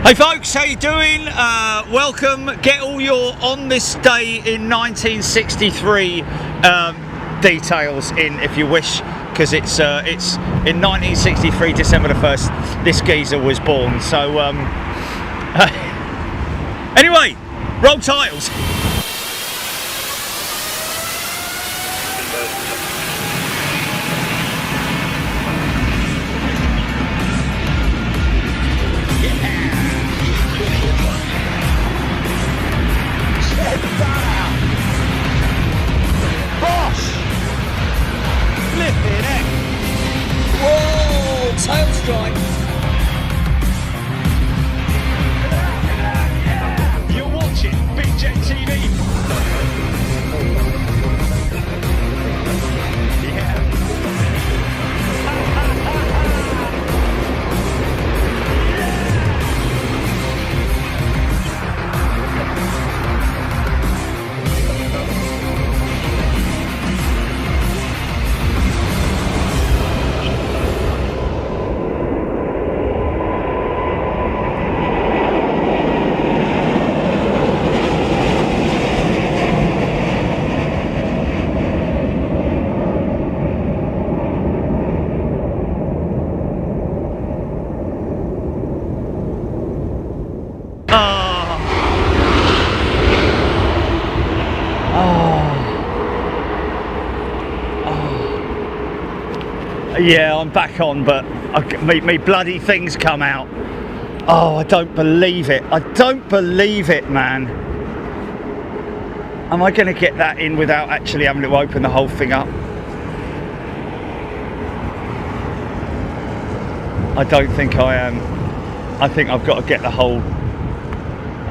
Hey folks, how you doing? Welcome. Get all your on this day in 1963 details in if you wish, because it's in 1963 December the 1st this geezer was born. So anyway, roll titles. Whoa, tail strike. You're watching Big Jet TV. Yeah, I'm back on, but me bloody things come out. Oh, I don't believe it. I don't believe it, man. Am I going to get that in without actually having to open the whole thing up? I don't think I am. I think I've got to get the whole...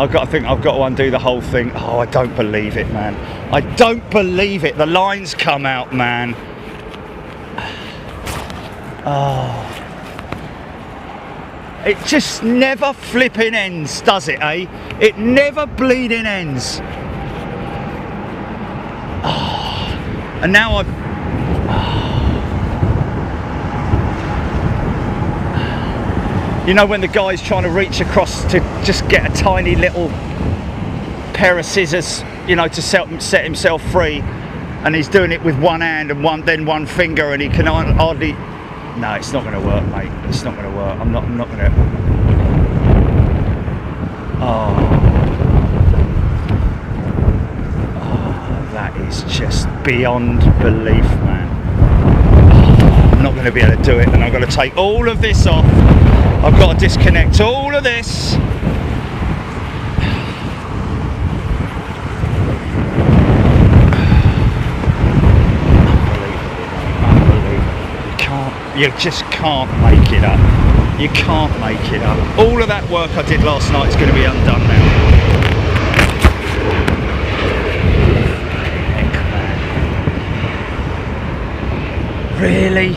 I've got to undo the whole thing. Oh, I don't believe it, man. I don't believe it. The lines come out, man. Oh, it just never flipping ends, does it, eh? It never bleeding ends. Oh, and now I've... Oh. You know when the guy's trying to reach across to just get a tiny little pair of scissors, you know, to set himself free, and he's doing it with one hand and then one finger, and he can hardly... No, it's not going to work, mate. It's not going to work. I'm not going to... Oh, that is just beyond belief, man. Oh, I'm not going to be able to do it, and I've got to take all of this off. I've got to disconnect all of this. You just can't make it up. You can't make it up. All of that work I did last night is going to be undone now. Heck, man. Really?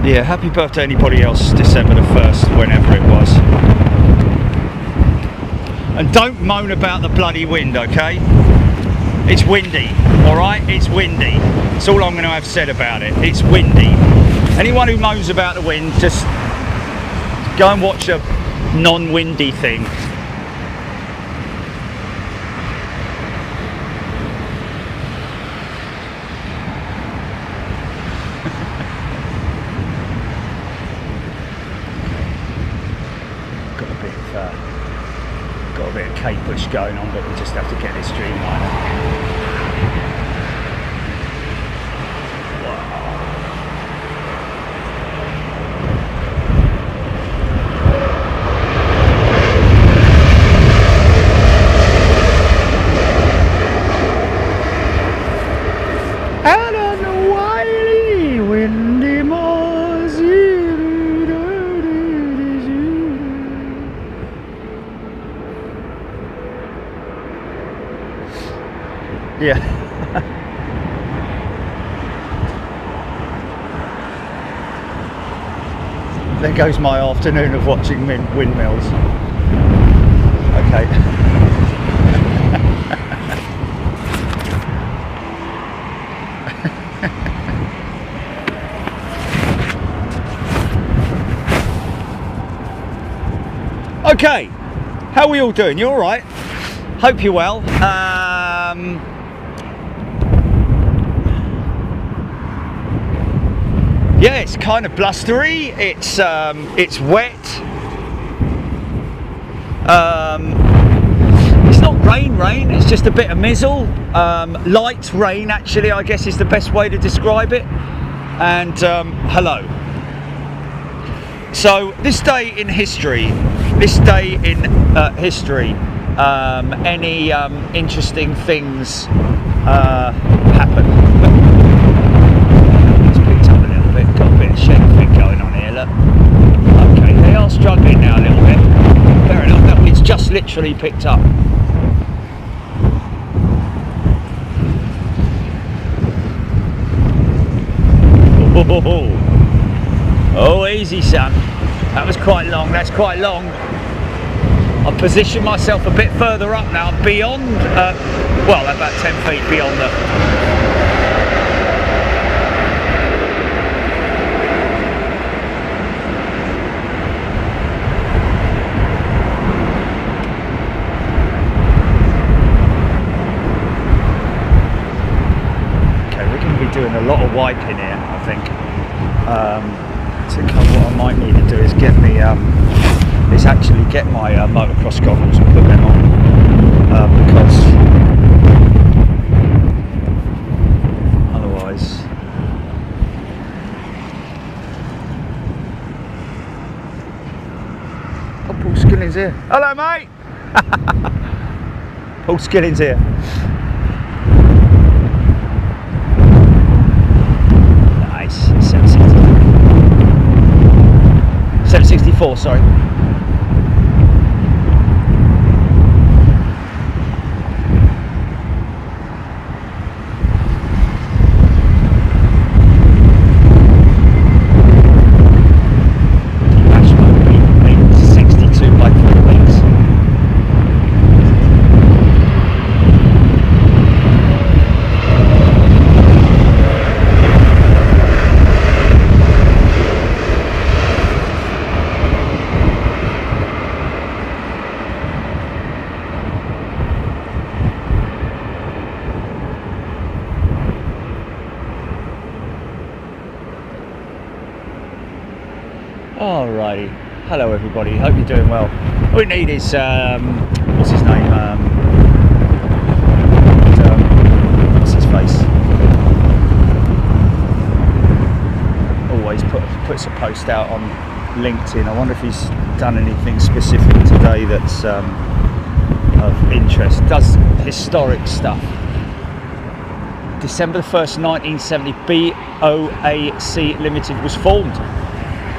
Yeah, happy birthday anybody else, December the 1st, whenever it was. And don't moan about the bloody wind, okay? It's windy, alright? It's windy. That's all I'm going to have said about it. It's windy. Anyone who moans about the wind, just go and watch a non-windy thing. Got a bit of Kate Bush going on, but we just have to get this streamliner. Out on the wily, windy moors. Yeah. There goes my afternoon of watching windmills. Okay. Okay, how are we all doing? You all right? Hope you're well. Yeah, it's kind of blustery. It's wet. It's not rain. It's just a bit of mizzle. Light rain, actually, I guess is the best way to describe it. And hello. So this day in history. Any interesting things happen? It's picked up a little bit. Got a bit of shake thing going on here. Look. Okay, they are struggling now a little bit. Fair enough. That it's just literally picked up. Oh, easy, son. That was quite long. That's quite long. I've positioned myself a bit further up now, beyond, well, about 10 feet beyond the... Okay, we're going to be doing a lot of wiping here, I think. What I might need to do is get me, actually get my motocross goggles and put them on, because otherwise, oh, Paul Skilling's here. Hello, mate. Paul Skilling's here. Nice. 764, sorry. Alrighty, hello everybody, hope you're doing well. All we need is, what's his name, what's his face? Always puts a post out on LinkedIn. I wonder if he's done anything specific today that's of interest. Does historic stuff. December the 1st, 1970, BOAC Limited was formed.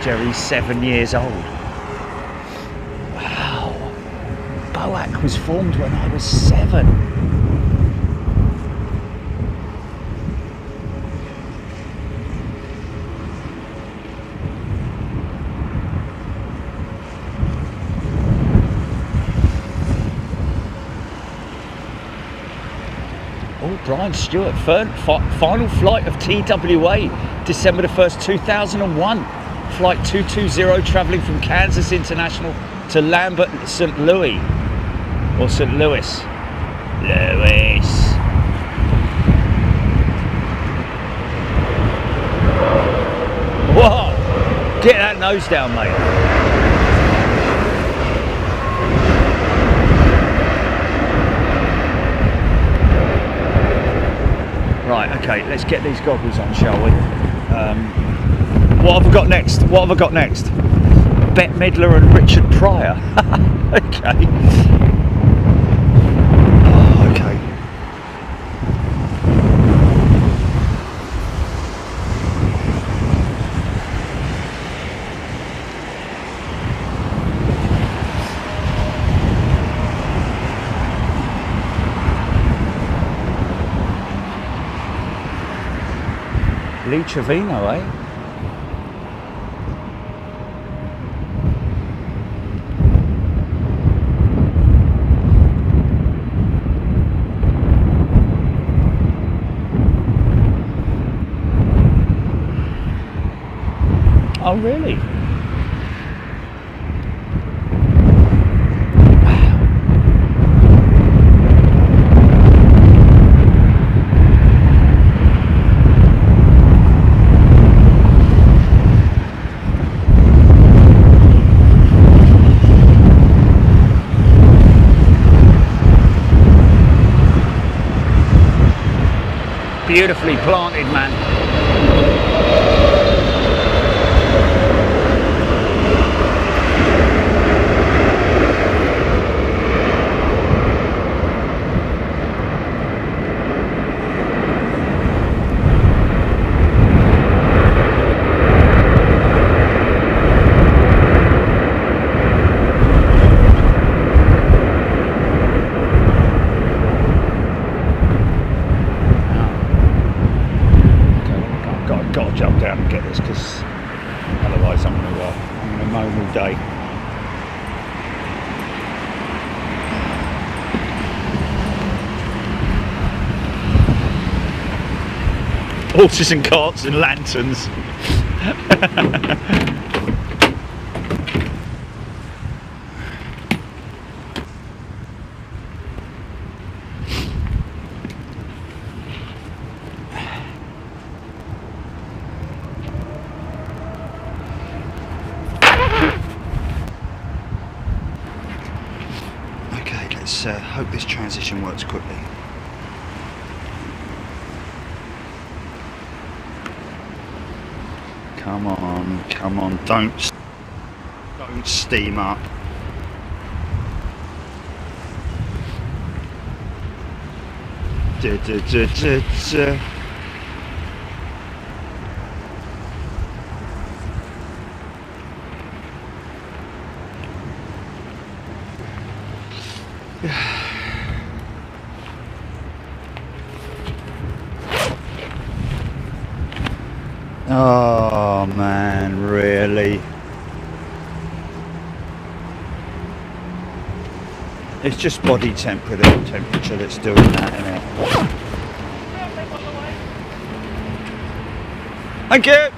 Jerry's 7 years old. Wow. BOAC was formed when I was 7. Oh, Brian Stewart, final flight of TWA, December the 1st, 2001. Flight 220 travelling from Kansas International to Lambert, St. Louis. Or St. Louis. Whoa! Get that nose down, mate. Right, okay, let's get these goggles on, shall we? What have I got next? Bette Midler and Richard Pryor. Okay. Oh, okay. Lee Trevino, eh? Oh, really? Beautifully planted, man. Got to jump down and get this, because otherwise I'm going to moan all day. Horses and carts and lanterns. Hope this transition works quickly. Come on, don't steam up. Oh man, really? It's just body temperature that's doing that, isn't it? Thank you!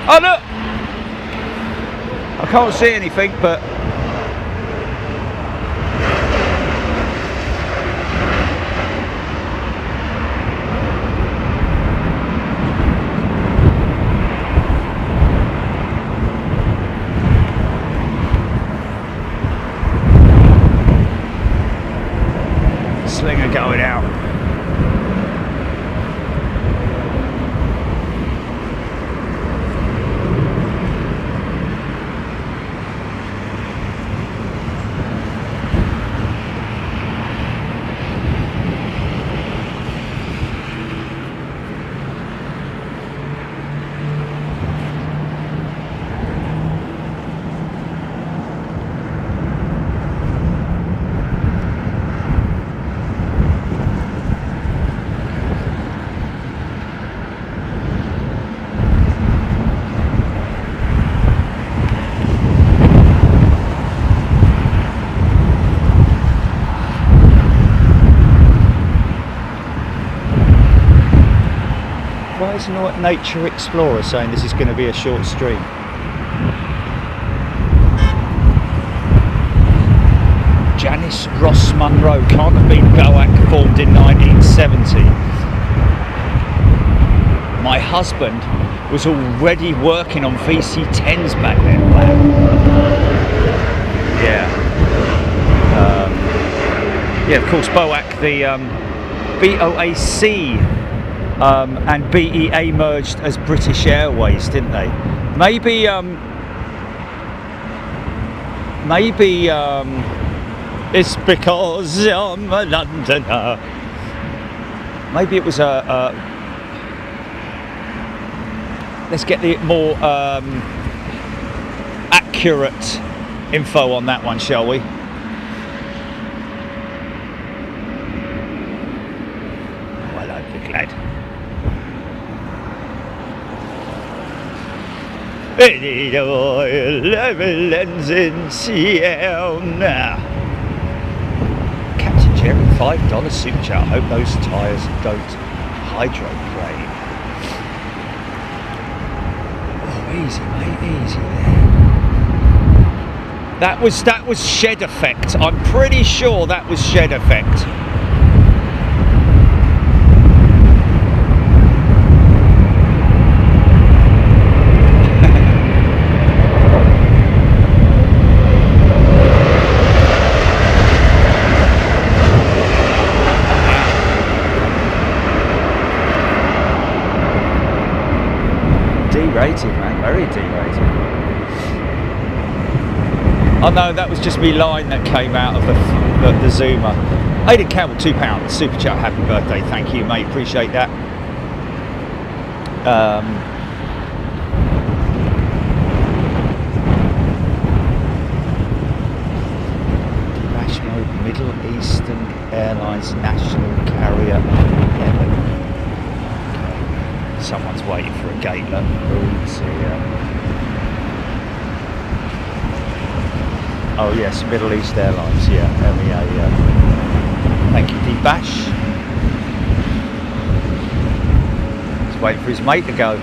Oh look! I can't see anything, but slinger going out. Why is not Nature Explorer saying this is going to be a short stream? Janice Ross Munro can't have been BOAC, formed in 1970. My husband was already working on VC-10s back then. Wow. Yeah, of course, BOAC, the BOAC and BEA merged as British Airways, didn't they? Maybe it's because I'm a Londoner. Maybe it was let's get the more accurate info on that one, shall we? Well, I'd be glad. Any oil ever lends in Siena. Captain Jerry $5 super chat. I hope those tyres don't hydroplane. Oh, easy, mate, easy there. That was shed effect. I'm pretty sure that was shed effect. D-rated, man, very D-rated. Oh no, that was just me line that came out of the Zoomer. Aidan Campbell, £2, super chat, happy birthday, thank you, mate, appreciate that. Dash mode, Middle Eastern Airlines national carrier. Someone's waiting for a gate, look. Oh yes, Middle East Airlines, yeah, MEA, yeah. Thank you, D-Bash. He's waiting for his mate to go.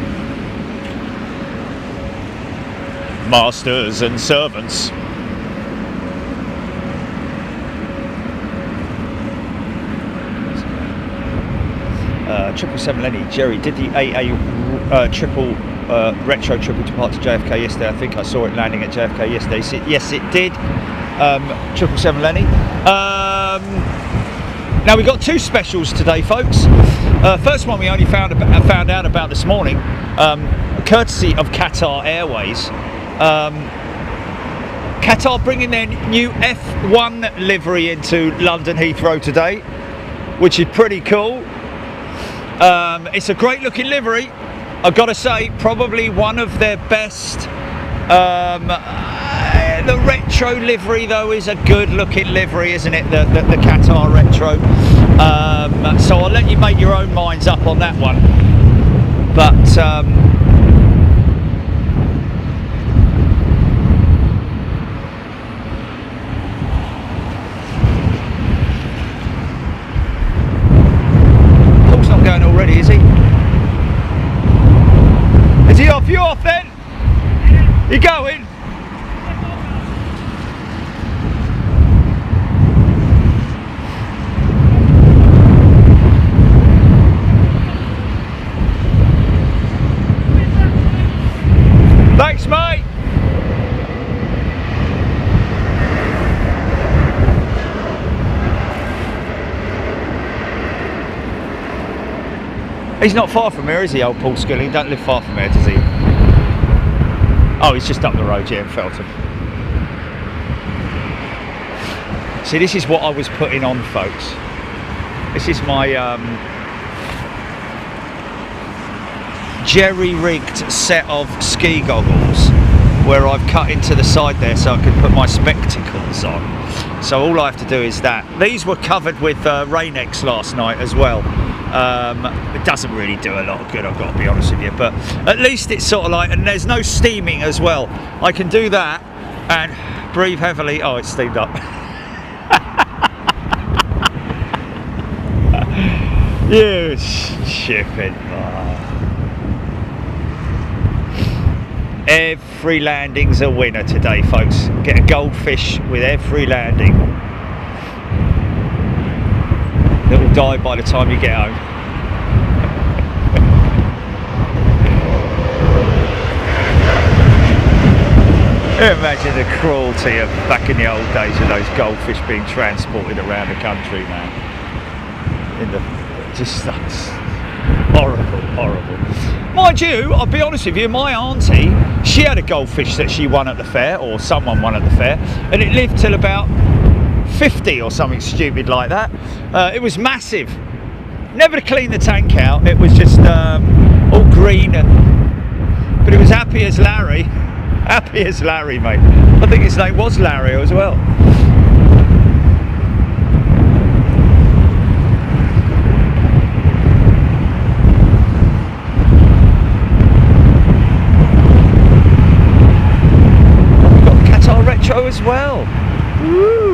Masters and servants. 777 Lenny, Jerry, did the AA retro triple depart to JFK yesterday? I think I saw it landing at JFK yesterday. Yes, it did. 777 Lenny. Now we got two specials today, folks. First one we only found out about this morning, courtesy of Qatar Airways. Qatar bringing their new F1 livery into London Heathrow today, which is pretty cool. It's a great looking livery. I've got to say, probably one of their best. The retro livery though is a good looking livery, isn't it? The Qatar retro. So I'll let you make your own minds up on that one. But Paul's not going already, is he? Is he off? You off then? You going? Thanks, mate. He's not far from here, is he, old Paul Skilling? He don't live far from here, does he? Oh, he's just up the road, yeah, in Feltham. See, this is what I was putting on, folks. This is my jerry-rigged set of ski goggles where I've cut into the side there so I can put my spectacles on. So all I have to do is that. These were covered with Rain-X last night as well. It doesn't really do a lot of good, I've got to be honest with you, but at least it's sort of like, and there's no steaming as well. I can do that and breathe heavily. Oh, it's steamed up. You shipping. Every landing's a winner today, folks. Get a goldfish with every landing. It'll die by the time you get home. Imagine the cruelty of back in the old days of those goldfish being transported around the country, man. Just that's horrible, horrible. Mind you, I'll be honest with you, my auntie, she had a goldfish that she won at the fair, or someone won at the fair, and it lived till about 50 or something stupid like that. It was massive. Never to clean the tank out. It was just all green, but it was happy as Larry. Happy as Larry, mate. I think his name was Larry as well. We've got the Qatar Retro as well. Woo!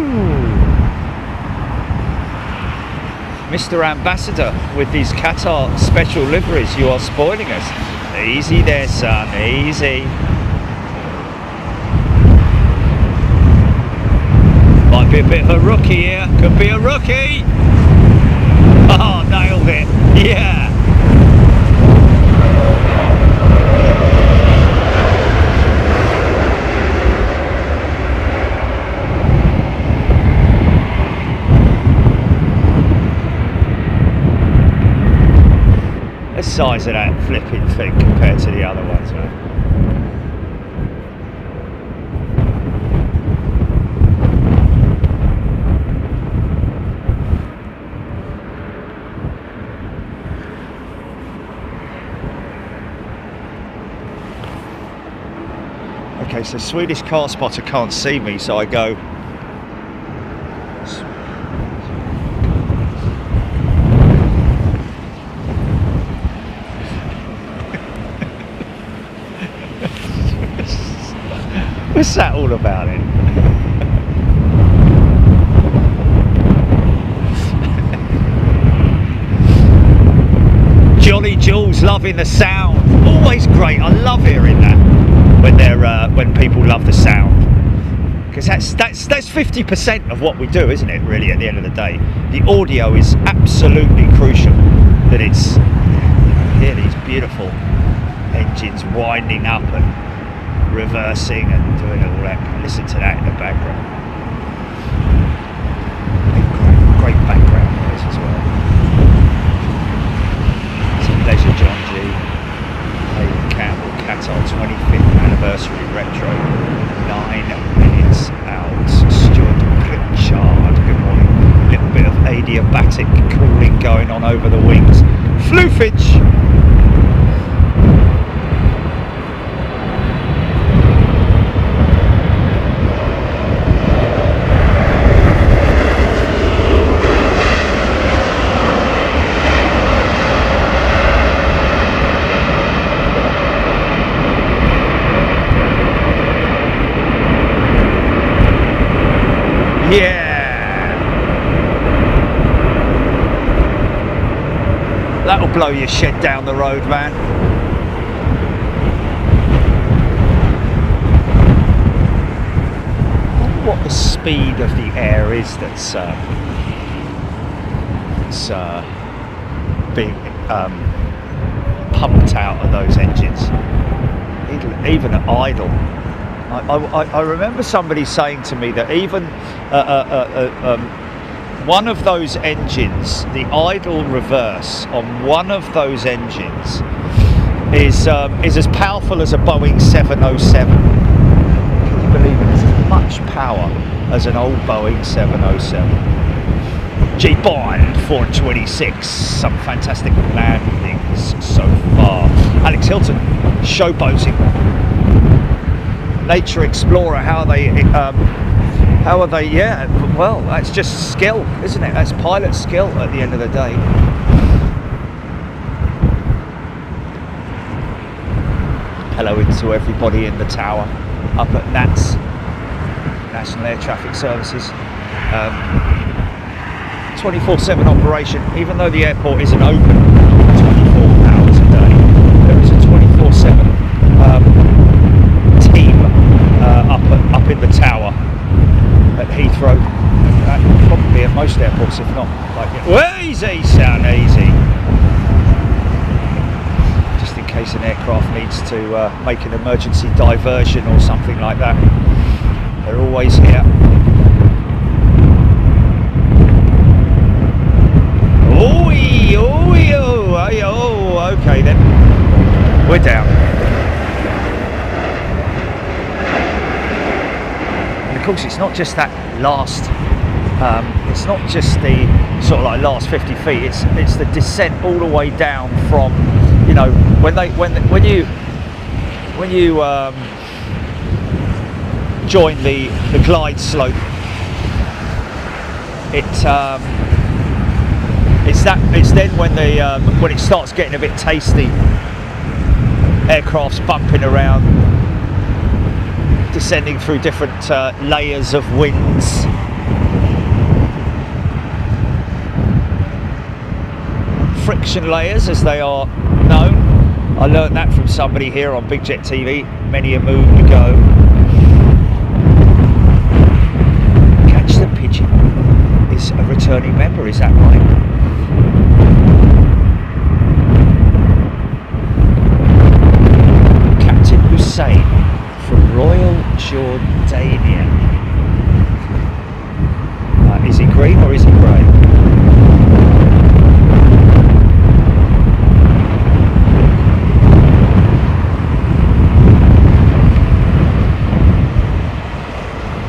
Mr. Ambassador, with these Qatar special liveries, you are spoiling us. Easy there, son, easy. Might be a bit of a rookie here, could be a rookie. Oh, nailed it, yeah. The size of that flipping thing compared to the other ones, man. Okay, so Swedish car spotter can't see me, so I go. What's that all about it? Jolly Jules loving the sound. Always great. I love hearing that when people love the sound, because that's 50% of what we do, isn't it? Really, at the end of the day, the audio is absolutely crucial. That it's hear these beautiful engines winding up and reversing and doing all that. Listen to that in the background. Great background noise as well. Some Leisure John G. Hayden Campbell Qatar 25th anniversary retro. 9 minutes out. Stuart Pritchard. Good morning. Little bit of adiabatic cooling going on over the wings. Floofage. Yeah, that'll blow your shed down the road, man. I wonder what the speed of the air is that's being pumped out of those engines, even at idle. I remember somebody saying to me that even one of those engines, the idle reverse on one of those engines is as powerful as a Boeing 707. Can you believe it? It's as much power as an old Boeing 707. G-Bond 426, some fantastic landings so far. Alex Hilton, showboating. Nature Explorer, how are they, yeah, well, that's just skill, isn't it? That's pilot skill at the end of the day. Hello to everybody in the tower up at NATS, National Air Traffic Services. 24/7 operation, even though the airport isn't open 24 hours a day, there is a 24/7 team up in the tower at Heathrow, probably at most airports, if not like it. Easy, son, easy. Just in case an aircraft needs to make an emergency diversion or something like that, they're always here. Oh, okay then, we're down. And of course, it's not just that last. It's not just the sort of like last 50 feet. It's the descent all the way down from, you know, when you join the glide slope. It's then when it starts getting a bit tasty. Aircraft's bumping around, descending through different layers of winds. friction layers, as they are known. I learned that from somebody here on Big Jet TV many a moon ago. Catch the Pigeon is a returning member, is that right? Captain Hussein from Royal Jordania. Is he green or is he grey?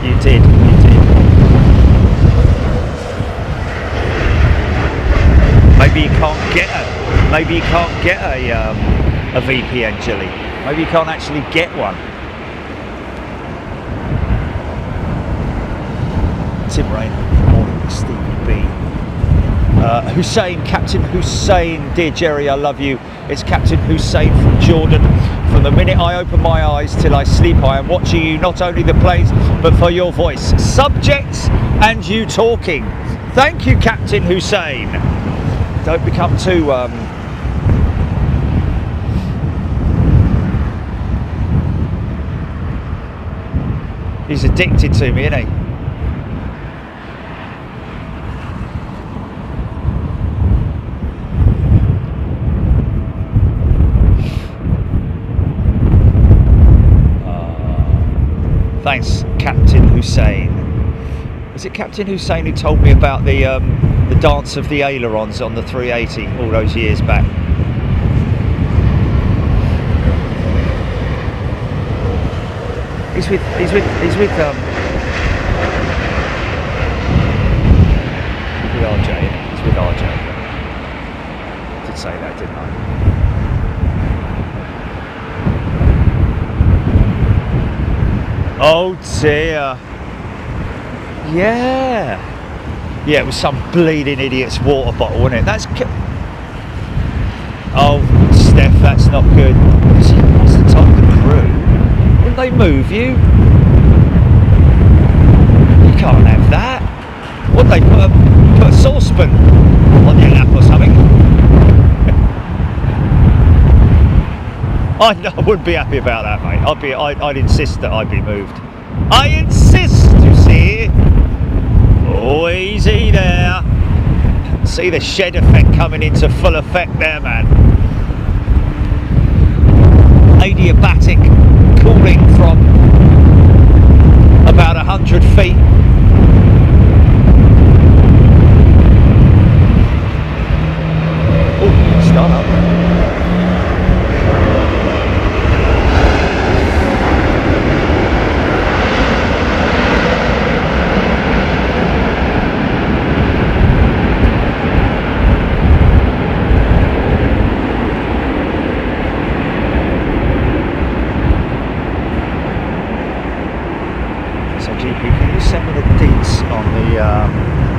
You did. Maybe you can't get a VPN, Jilly. Maybe you can't actually get one. Tim Rain, morning, Stevie B. Hussein, Captain Hussein, dear Jerry, I love you. It's Captain Hussein from Jordan. From the minute I open my eyes till I sleep, I am watching you, not only the planes, but for your voice, subjects, and you talking. Thank you, Captain Hussein. Don't become too... He's addicted to me, isn't he? Thanks, Captain Hussein. Was it Captain Hussein who told me about the dance of the ailerons on the 380 all those years back? He's with RJ. He's with RJ. I did say that, didn't I? Oh dear. Yeah, it was some bleeding idiot's water bottle, wasn't it? That's... Oh, Steph, that's not good. What's the top of the crew? Wouldn't they move you? You can't have that. Wouldn't they put a saucepan on your lap or something? I wouldn't be happy about that, mate. I'd insist that I be moved. I insist, you see. Oh, easy there. See the shed effect coming into full effect there, man. Adiabatic cooling from about 100 feet. Oh, start up.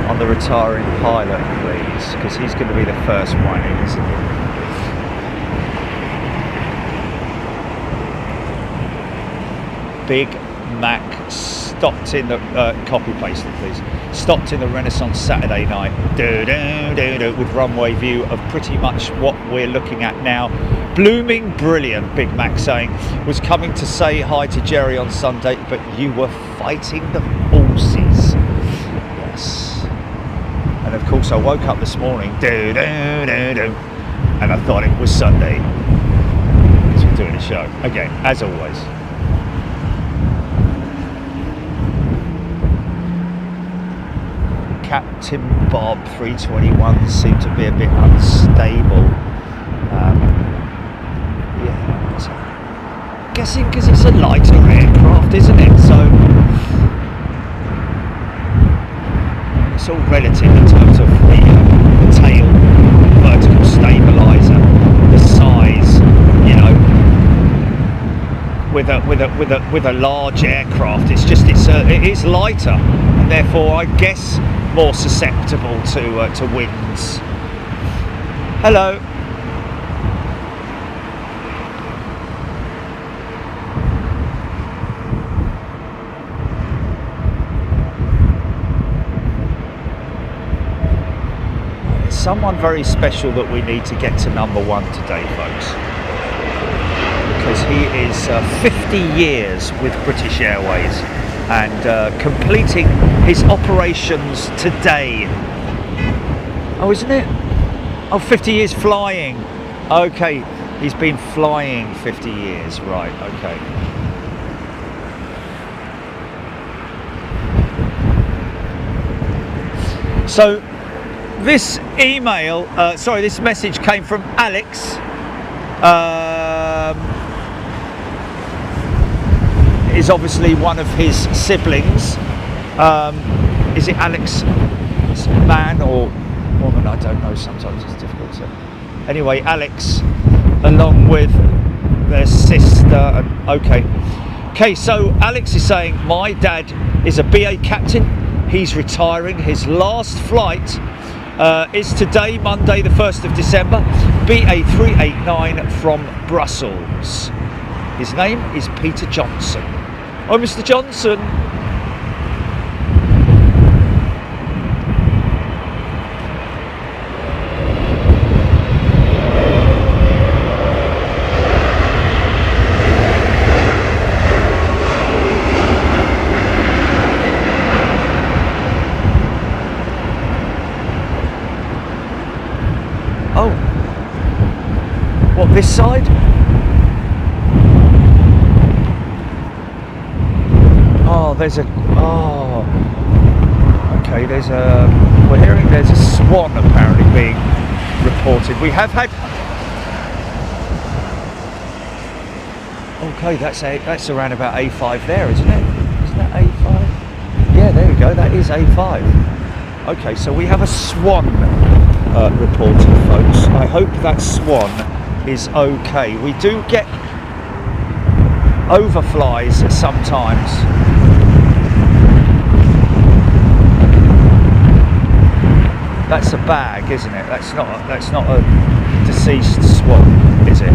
On the retiring pilot, please, because he's going to be the first one in, isn't he? Big Mac stopped in the copy pasted, please. Stopped in the Renaissance Saturday night, with runway view of pretty much what we're looking at now. Blooming brilliant, Big Mac saying. Was coming to say hi to Jerry on Sunday, but you were fighting the horses. Yes. And of course I woke up this morning, and I thought it was Sunday, because we're doing a show. Again, as always. Captain Bob 321 seemed to be a bit unstable. Yeah, I'm guessing because it's a lighter aircraft, isn't it? So it's all relative in terms of the tail, vertical stabilizer, the size. You know, with a large aircraft, it is lighter, and therefore I guess more susceptible to winds. Hello. someone very special that we need to get to number one today, folks. Because he is 50 years with British Airways and completing his operations today. Oh, isn't it? Oh, 50 years flying. Okay, he's been flying 50 years, right, okay. So this email, this message came from Alex. Is obviously one of his siblings. Is it Alex, man or woman? I don't know, sometimes it's difficult to... Anyway, Alex, along with their sister, okay, so Alex is saying, my dad is a BA captain. He's retiring. His last flight is today, Monday the 1st of December, BA389 from Brussels. His name is Peter Johnson. Oh, Mr. Johnson. Oh, what, this side? Oh, there's a, oh, okay, we're hearing there's a swan apparently being reported. We have had, okay, that's around about A5 there, isn't it? Isn't that A5? Yeah, there we go, that is A5. Okay, so we have a swan reported, folks. I hope that swan is okay. We do get overflies sometimes. That's a bag, isn't it? That's not a deceased swan, is it?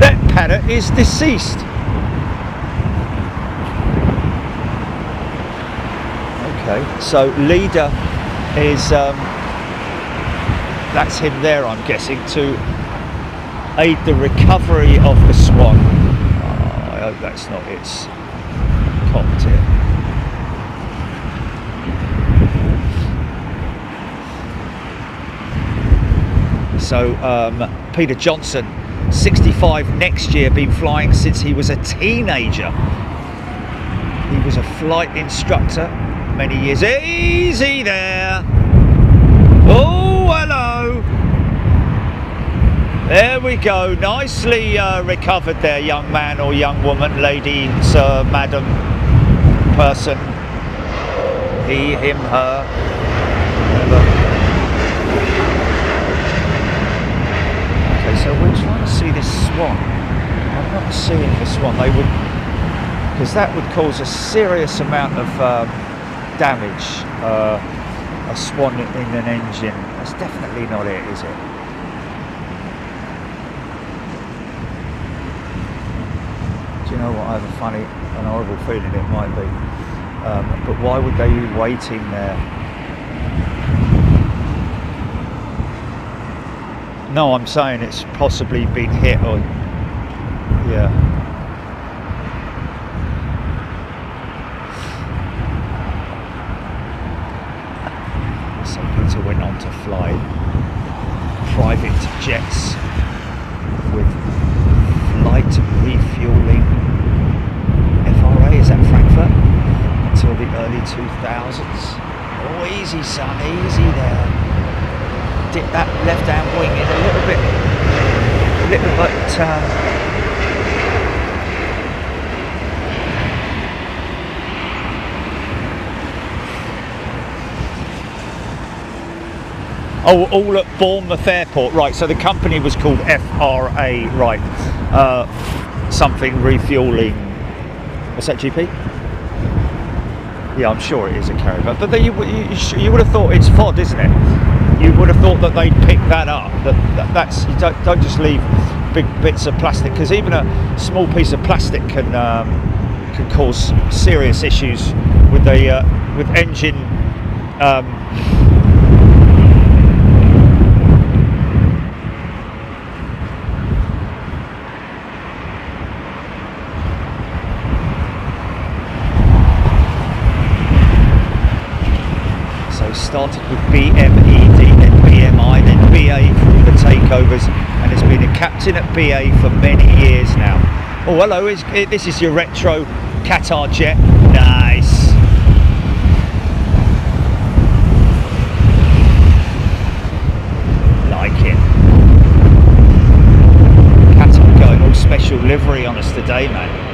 That parrot is deceased. Okay, so leader is that's him there, I'm guessing, to aid the recovery of the swan. Oh, I hope that's not its cockpit. So Peter Johnson, 65 next year, been flying since he was a teenager. He was a flight instructor many years. Easy there. Oh, hello. There we go. Nicely recovered there, young man or young woman, lady, sir, madam, person. He, him, her, whatever. So we're trying to see this swan. I'm not seeing the swan. They would, because that would cause a serious amount of damage. A swan in an engine. That's definitely not it, is it? Do you know what? I have a funny and horrible feeling it might be. But why would they be waiting there? No, I'm saying it's possibly been hit or, yeah. So Peter went on to fly private jets with flight refueling. FRA, is that Frankfurt? Until the early 2000s. Oh, easy son, easy there. Dip that left hand wing in a little bit, oh, all at Bournemouth Airport, right? So the company was called FRA, right? Something refueling. What's that, GP? Yeah, I'm sure it is a carrier, but you would have thought it's FOD, isn't it? You would have thought that they'd pick that up. That's you don't just leave big bits of plastic, because even a small piece of plastic can cause serious issues with engine so started with BMED, then BMI, then BA through the takeovers, and has been a captain at BA for many years now. Oh, hello, this is your retro Qatar jet. Nice. Like it. Qatar going all special livery on us today, man.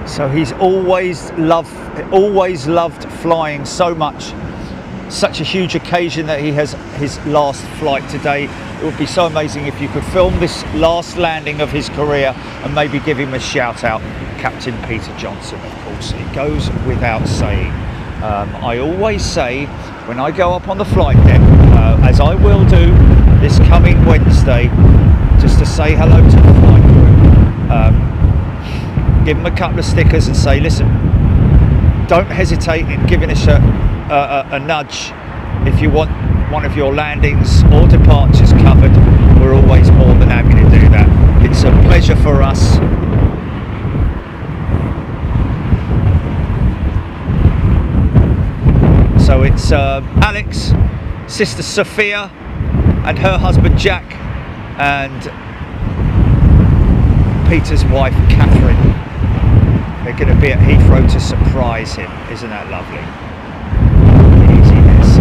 So he's always loved flying so much. Such a huge occasion that he has his last flight today. It would be so amazing if you could film this last landing of his career and maybe give him a shout out. Captain Peter Johnson, of course. It goes without saying. I always say when I go up on the flight deck, as I will do this coming Wednesday, just to say hello to the flight crew. Give them a couple of stickers and say, listen, don't hesitate in giving us a nudge if you want one of your landings or departures covered. We're always more than happy to do that. It's a pleasure for us. So it's Alex, sister Sophia and her husband Jack, and Peter's wife Catherine. They're going to be at Heathrow to surprise him. Isn't that lovely? Easiness.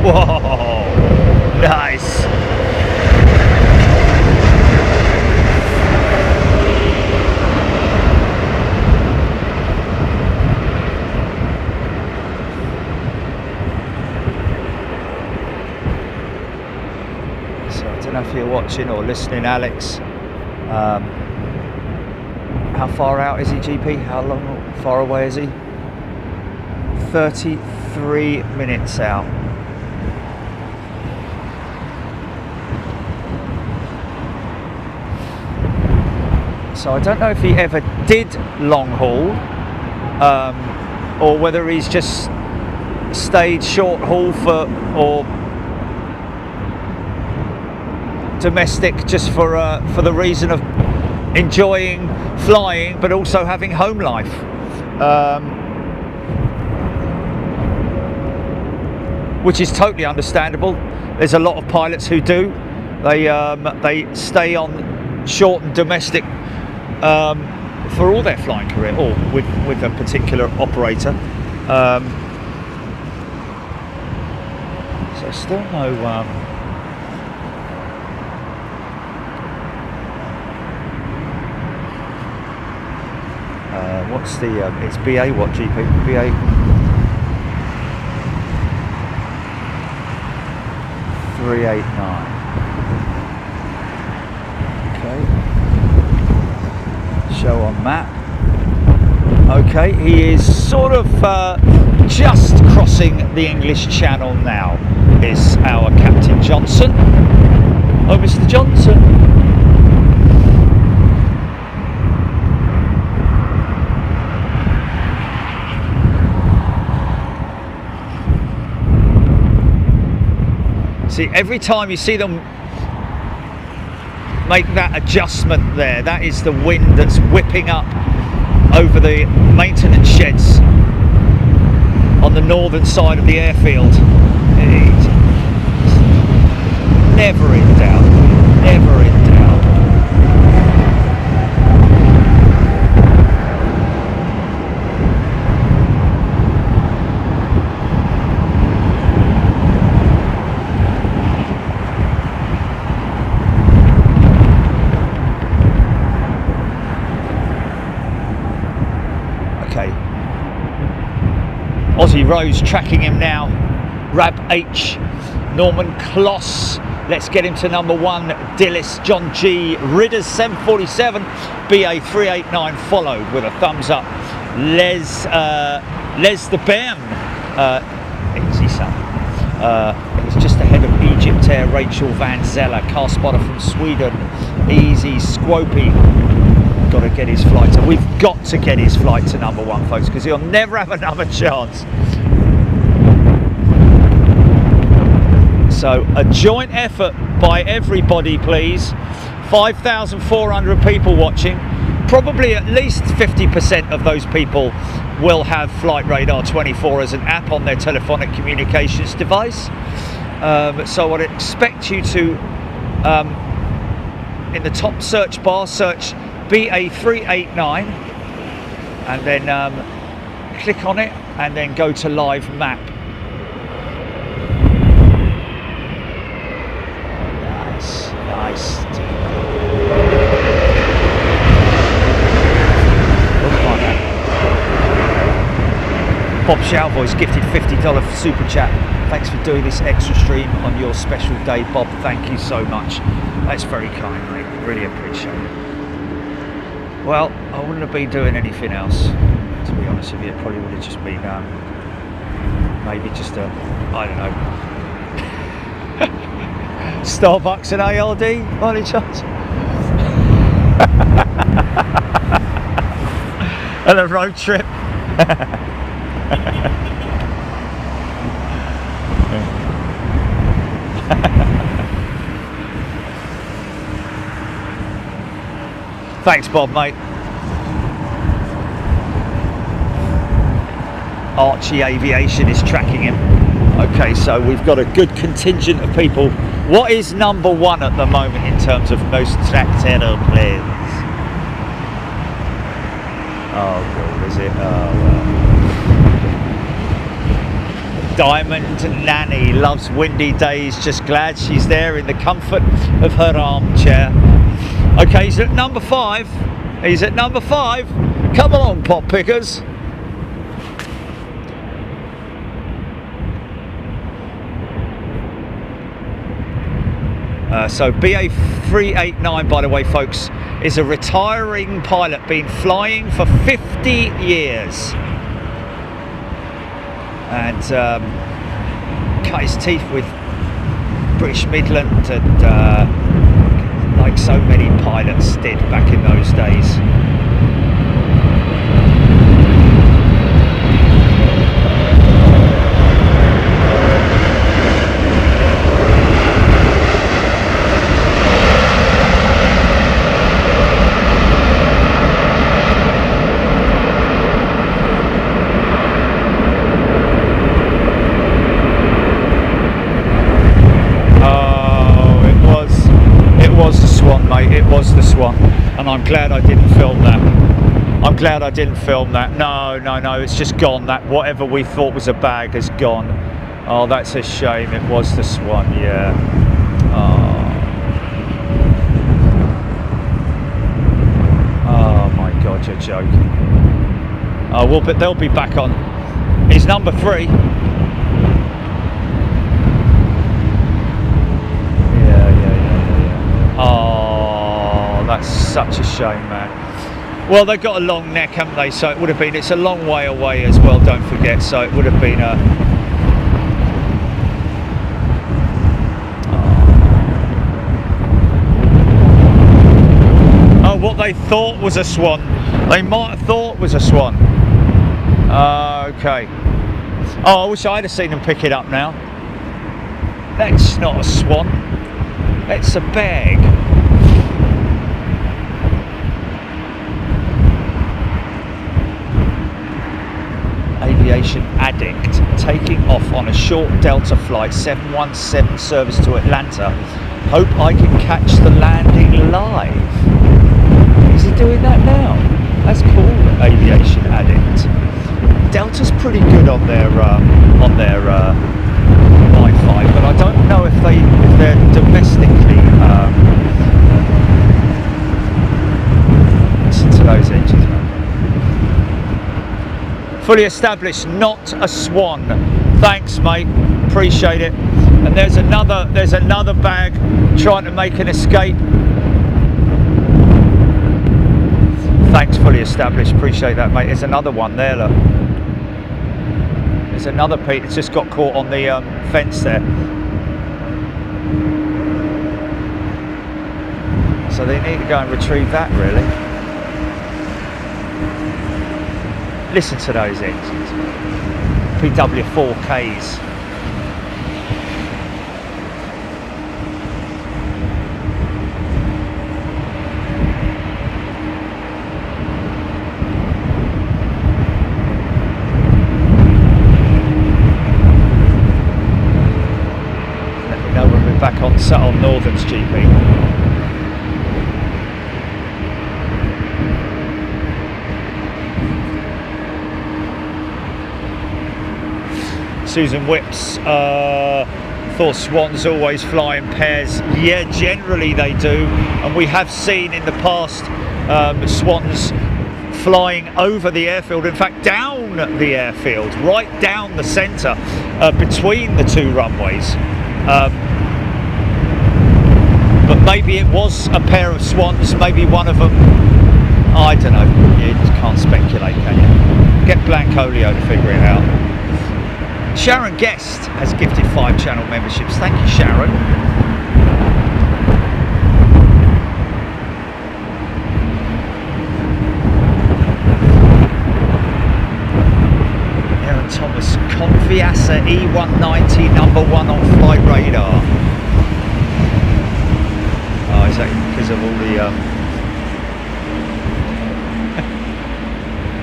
Whoa! Nice! If you're watching or listening, Alex, how far out is he, GP? How far away is he? 33 minutes out. So I don't know if he ever did long haul, or whether he's just stayed short haul or domestic just for the reason of enjoying flying, but also having home life. Which is totally understandable. There's a lot of pilots who do. They stay on short and domestic for all their flying career, or with a particular operator. So still no. What's the, it's BA what, GP? BA? A389. Okay. Show on map. Okay, he is sort of just crossing the English Channel now, is our Captain Johnson. Oh, Mr. Johnson. See, every time you see them make that adjustment there, that is the wind that's whipping up over the maintenance sheds on the northern side of the airfield. It's never in doubt, never in doubt. Aussie Rose tracking him now. Rab H, Norman Kloss. Let's get him to number 1. Dillis, John G, Ridders 747, BA389 followed with a thumbs up. Les the Bam, easy son. He's just ahead of Egypt Air, Rachel Van Zeller, car spotter from Sweden. Easy, Squopy. Got to get his flight to, we've got to get his flight to number 1, folks, because he'll never have another chance. So a joint effort by everybody, please. 5,400 people watching. Probably at least 50% of those people will have Flight Radar 24 as an app on their telephonic communications device. So I'd expect you to, in the top search bar, search BA389 and then click on it and then go to live map. Nice. Bob Shalvoy's gifted $50 super chat. Thanks for doing this extra stream on your special day, Bob. Thank you so much. That's very kind, mate. Really appreciate it. Well, I wouldn't have been doing anything else, to be honest with you. It probably would have just been maybe just a, I don't know, Starbucks and ARD, by any chance? And a road trip. Thanks, Bob, mate. Archie Aviation is tracking him. Okay, so we've got a good contingent of people. What is number 1 at the moment in terms of most tracked aeroplanes? Oh, God, is it? Oh, well. Diamond Nanny loves windy days, just glad she's there in the comfort of her armchair. Okay, he's at number 5. He's at number 5. Come along, pop pickers. So BA389, by the way, folks, is a retiring pilot, been flying for 50 years. And cut his teeth with British Midland and like so many pilots did back in those days. It was the Swan, and I'm glad I didn't film that. I'm glad I didn't film that. No, it's just gone. That whatever we thought was a bag has gone. Oh, that's a shame. It was the Swan, yeah. Oh my God, you're joking. Oh, well, but they'll be back on. It's number 3. Yeah. Oh, that's such a shame, man. Well, they've got a long neck, haven't they? So it would have been, it's a long way away as well, don't forget. So it would have been a... Oh, what they thought was a Swan. They might have thought was a Swan. Okay. Oh, I wish I'd have seen them pick it up now. That's not a Swan. That's a bag. Aviation addict taking off on a short Delta flight 717 service to Atlanta. Hope I can catch the landing live. Is he doing that now? That's cool. Aviation addict. Delta's pretty good on their Wi-Fi, but I don't know if they're domestically. Listen to those engines, man. Fully established, not a swan. Thanks, mate. Appreciate it. And there's another bag trying to make an escape. Thanks, fully established. Appreciate that, mate. There's another one there, look. There's another Pete. It's just got caught on the fence there. So they need to go and retrieve that, really. Listen to those engines. PW4Ks. Back on Sutton Northern's GP. Susan Whips, thought swans always fly in pairs. Yeah, generally they do, and we have seen in the past swans flying over the airfield, in fact down the airfield, right down the centre between the two runways. But maybe it was a pair of swans, maybe one of them, I don't know, you just can't speculate, can you? Get Blancolio to figure it out. Sharon Guest has gifted 5 channel memberships. Thank you, Sharon. Aaron Thomas, Conviasa E190, #1 on flight radar. Oh, is that because of all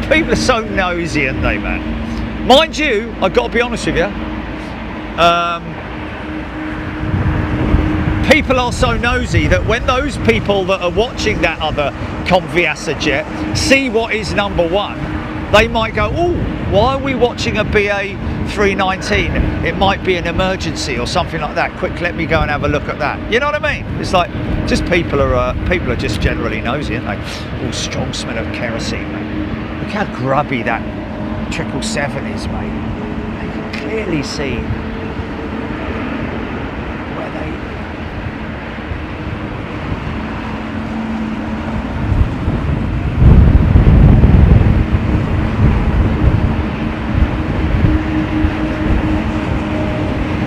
the people are so nosy, aren't they, man? Mind you, I've got to be honest with you, people are so nosy that when those people that are watching that other Conviasa jet see what is #1, they might go, oh, why are we watching a BA319? It might be an emergency or something like that. Quick, let me go and have a look at that. You know what I mean? It's like, just people are just generally nosy, aren't they? Oh, strong smell of kerosene, mate. Look how grubby that 777 is, mate. They can clearly see where they...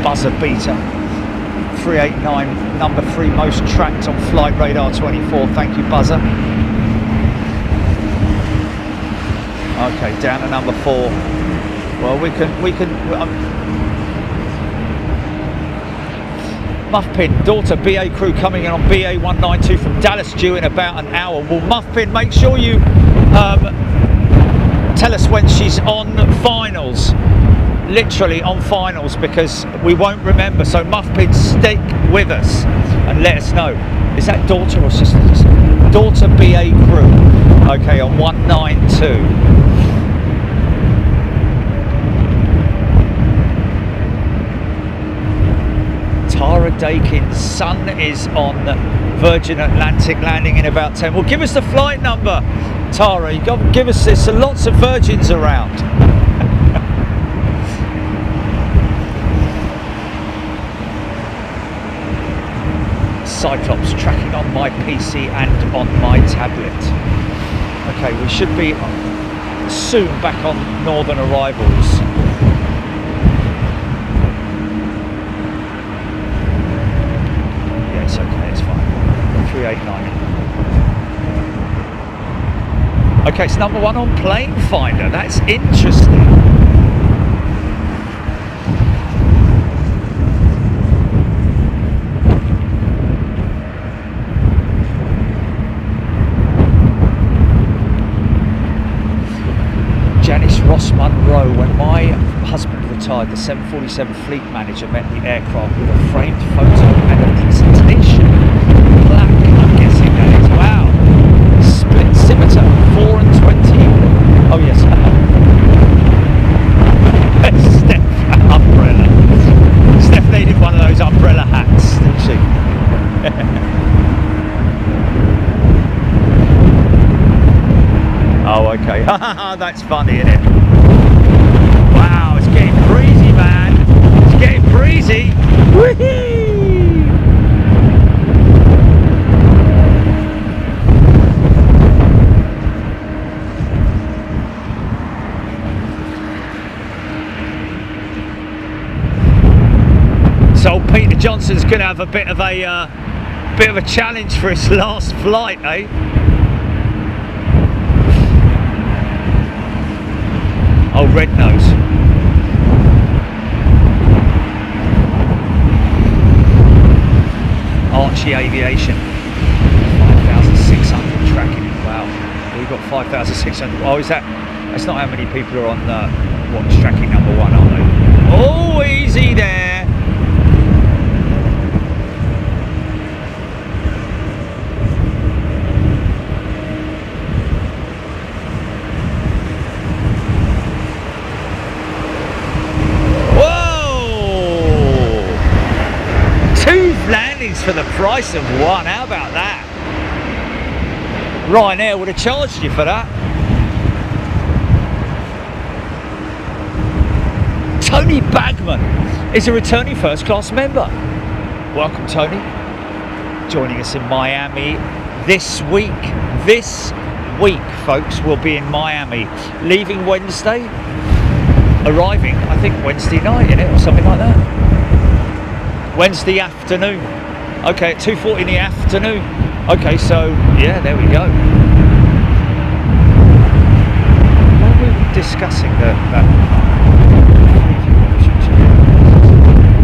Buzzer beater 389, #3 most tracked on flight radar 24. Thank you, Buzzer. Okay, down to #4. Well, we can Muffpin, daughter BA crew coming in on BA192 from Dallas, due in about an hour. Well, Muffpin, make sure you tell us when she's on finals. Literally on finals, because we won't remember. So Muffpin, stick with us and let us know. Is that daughter or sister? Daughter BA crew. Okay, on 192. Tara Dakin's son is on Virgin Atlantic, landing in about 10. Well, give us the flight number, Tara. You got to give us this. Lots of Virgins around. Cyclops tracking on my PC and on my tablet. Okay, we should be soon back on northern arrivals. Yeah, it's okay, it's fine. 389. Okay, it's #1 on plane finder. That's interesting. Ross Munro, when my husband retired, the 747 fleet manager met the aircraft with a framed photo and a presentation. Black, I'm guessing that is. Wow. Split scimitar, 4 and 20. Oh yes. Steph, umbrella. Steph needed one of those umbrella hats, didn't she? Oh, okay. That's funny, isn't it? Peter Johnson's going to have a bit of a challenge for his last flight, eh? Oh, red nose. Archie Aviation. 5,600 tracking. Wow. We've got 5,600. Oh, is that? That's not how many people are on watch tracking number 1, are they? Oh, easy there. For the price of 1, how about that? Ryanair would have charged you for that. Tony Bagman is a returning first class member. Welcome, Tony. Joining us in Miami this week. This week, folks, we'll be in Miami. Leaving Wednesday, arriving, I think, Wednesday night, innit, or something like that. Wednesday afternoon. Okay, at 2:40 in the afternoon. Okay, so yeah, there we go. What were we discussing that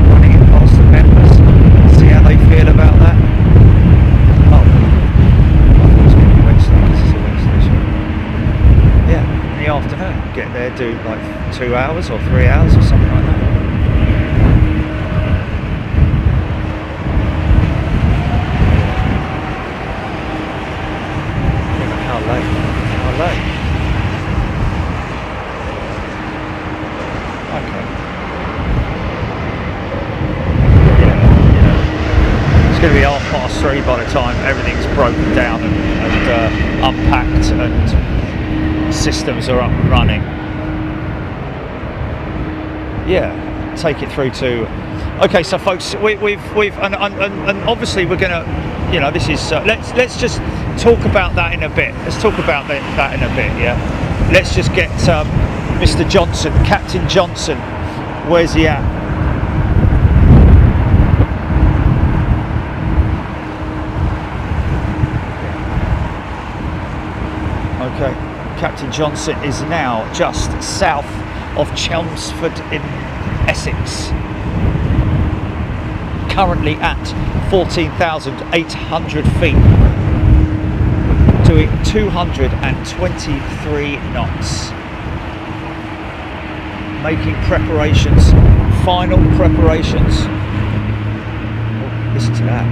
running it past the members, see how they feel about that? Oh, I thought it was going to be Wednesday. This is a Wednesday show. Yeah, in the afternoon. Get there, do like 2 hours or 3 hours or something like that. By the time everything's broken down and unpacked and systems are up and running, yeah, take it through to. Okay, so folks, we've and obviously we're gonna, you know, this is let's just talk about that in a bit. Let's talk about that in a bit. Yeah, let's just get Mr. Johnson, Captain Johnson. Where's he at? Okay, Captain Johnson is now just south of Chelmsford in Essex. Currently at 14,800 feet, doing 223 knots. Making preparations, final preparations. Oh, listen to that.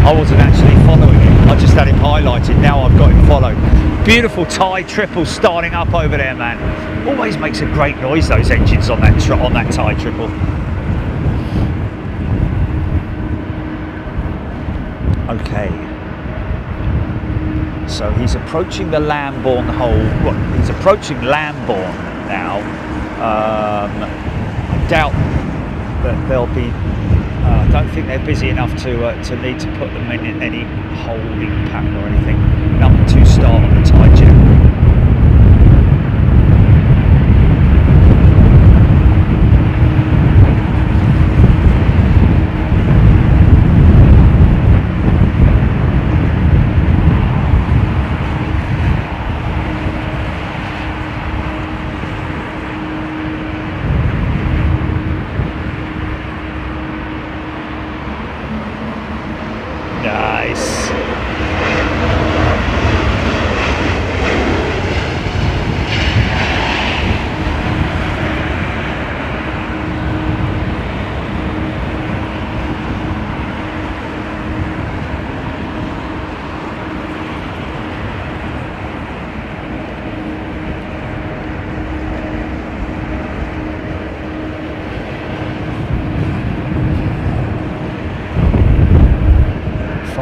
I wasn't actually following him, I just had him highlighted, now I've got him followed. Beautiful Thai triple starting up over there, man. Always makes a great noise, those engines on that Thai triple. Okay. So he's approaching the Lambourne hole, well, he's approaching Lambourne now. I doubt that they'll be I don't think they're busy enough to need to put them in any holding pattern or anything. Number 2 start on the Thai jet.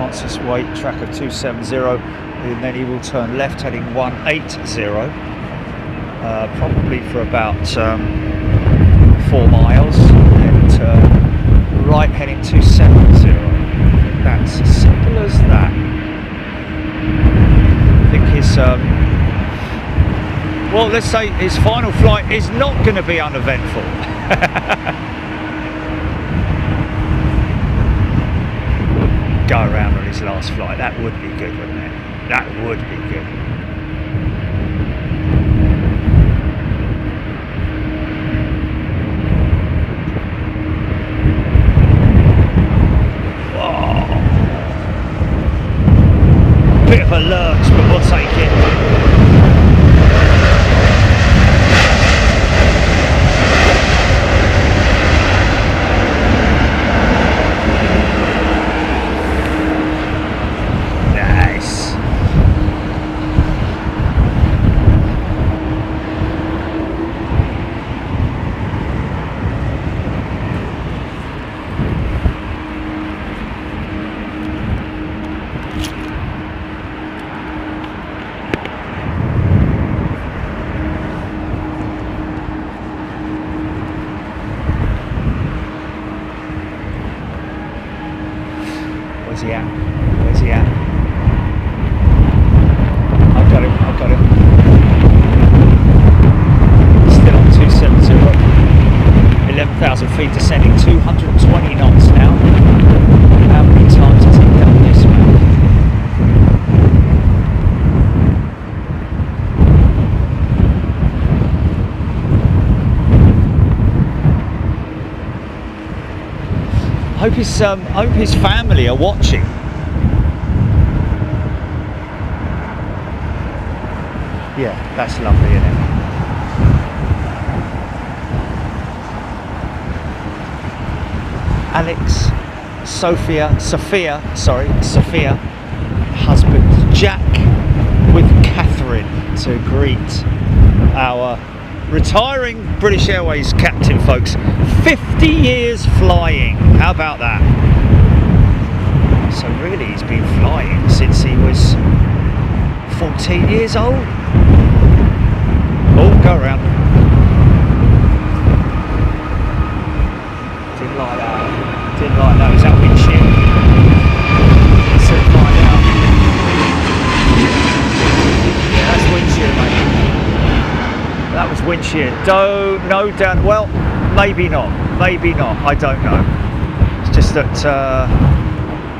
Francis Wait, track of 270, and then he will turn left heading 180, probably for about 4 miles, and turn right heading 270. That's as simple as that. I think his well, let's say his final flight is not going to be uneventful. Go around on his last flight. That would be good, wouldn't it? That would be good. Whoa. Bit of a lurch, but we'll take it. Where's he at? Where's he at? I've got him, I've got him. Still on 270. 11,000 feet descending, 220 knots now. How many times has he done this, man? Hope his family are watching. Yeah, that's lovely, isn't it? Alex, Sophia, husband Jack with Catherine to greet our retiring British Airways captain, folks. 50 years flying. How about that? So really he's been flying since he was 14 years old. Oh, go around. Didn't like that. Didn't like that. Is that wind shear? Let's find out. Yeah, that's wind shear, mate. That was wind shear. No down. Well, maybe not. Maybe not. I don't know. It's just that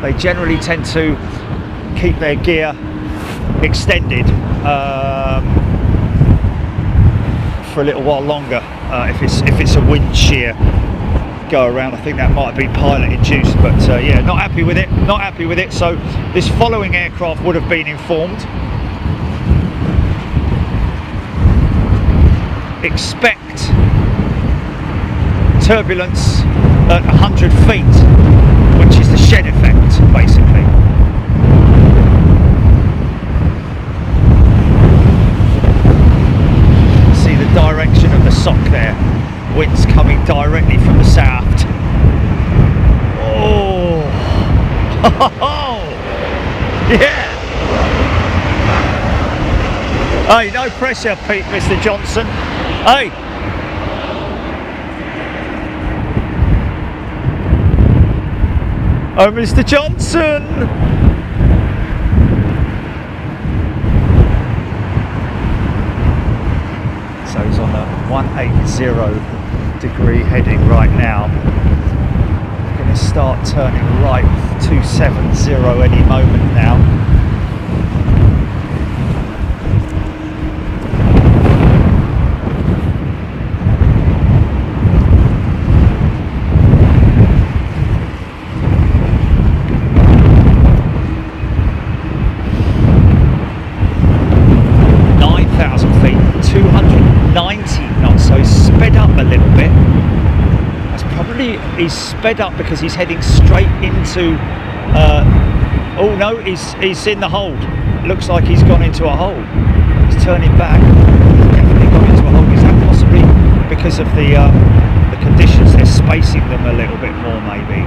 they generally tend to keep their gear extended for a little while longer if it's a wind shear go around. I think that might have been pilot induced, but yeah, not happy with it. Not happy with it. So this following aircraft would have been informed. Expect turbulence at 100 feet, which is the shed effect, basically. See the direction of the sock there. Winds coming directly from the south. Oh, yeah. Hey, no pressure, Pete, Mr. Johnson. Hey. Oh, Mr. Johnson. So he's on a 180 degree heading right now. Going to start turning right 270 any moment now. He's sped up because he's heading straight into oh no, he's in the hold. Looks like he's gone into a hole. He's turning back. He's definitely gone into a hole. Is that possibly because of the conditions? They're spacing them a little bit more, maybe.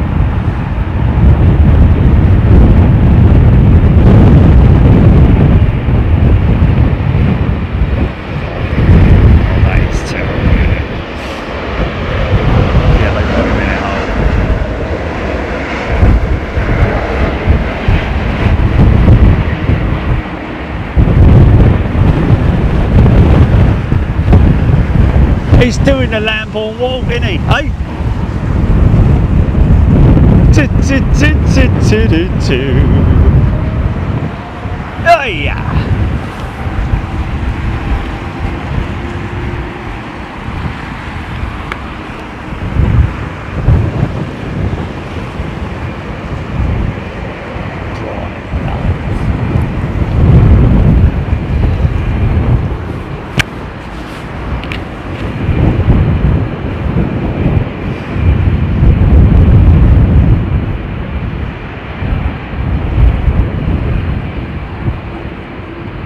He's doing the Lamborn walk, isn't he? Hey? Oh yeah.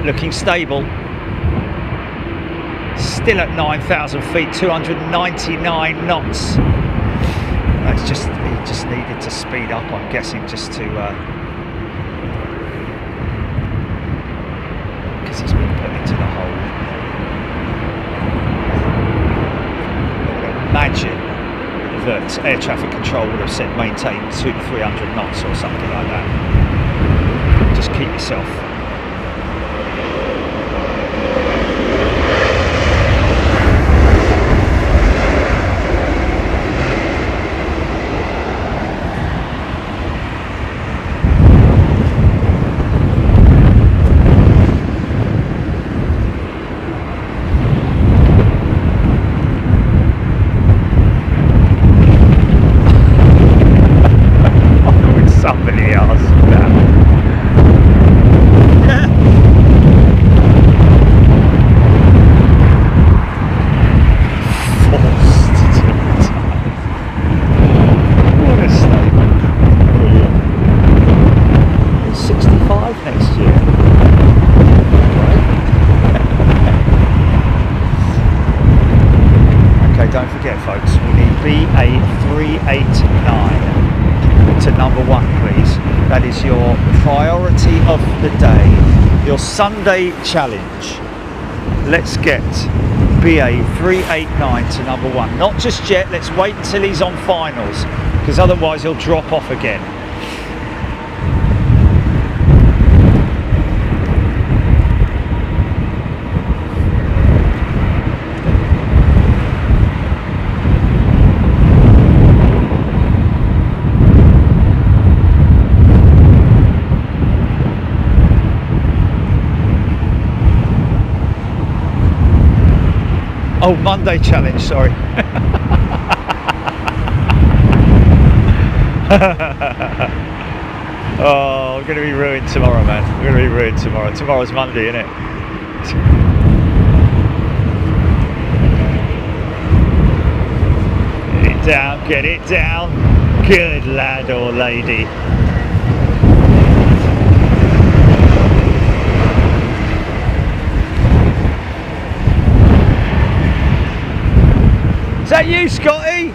Looking stable, still at 9,000 feet, 299 knots. That's just, he just needed to speed up, I'm guessing, just to, because he's been put into the hole. I would imagine that air traffic control would have said maintain 200 to 300 knots or something like that. Just keep yourself. Somebody else. Don't forget, folks, we need BA389 to number 1, please. That is your priority of the day, your Sunday challenge. Let's get BA389 to number 1. Not just yet, let's wait until he's on finals, because otherwise he'll drop off again. Oh, Monday challenge, sorry. Oh, I'm going to be ruined tomorrow, man. I'm going to be ruined tomorrow. Tomorrow's Monday, isn't it? Get it down, get it down. Good lad or lady. Is that you, Scotty?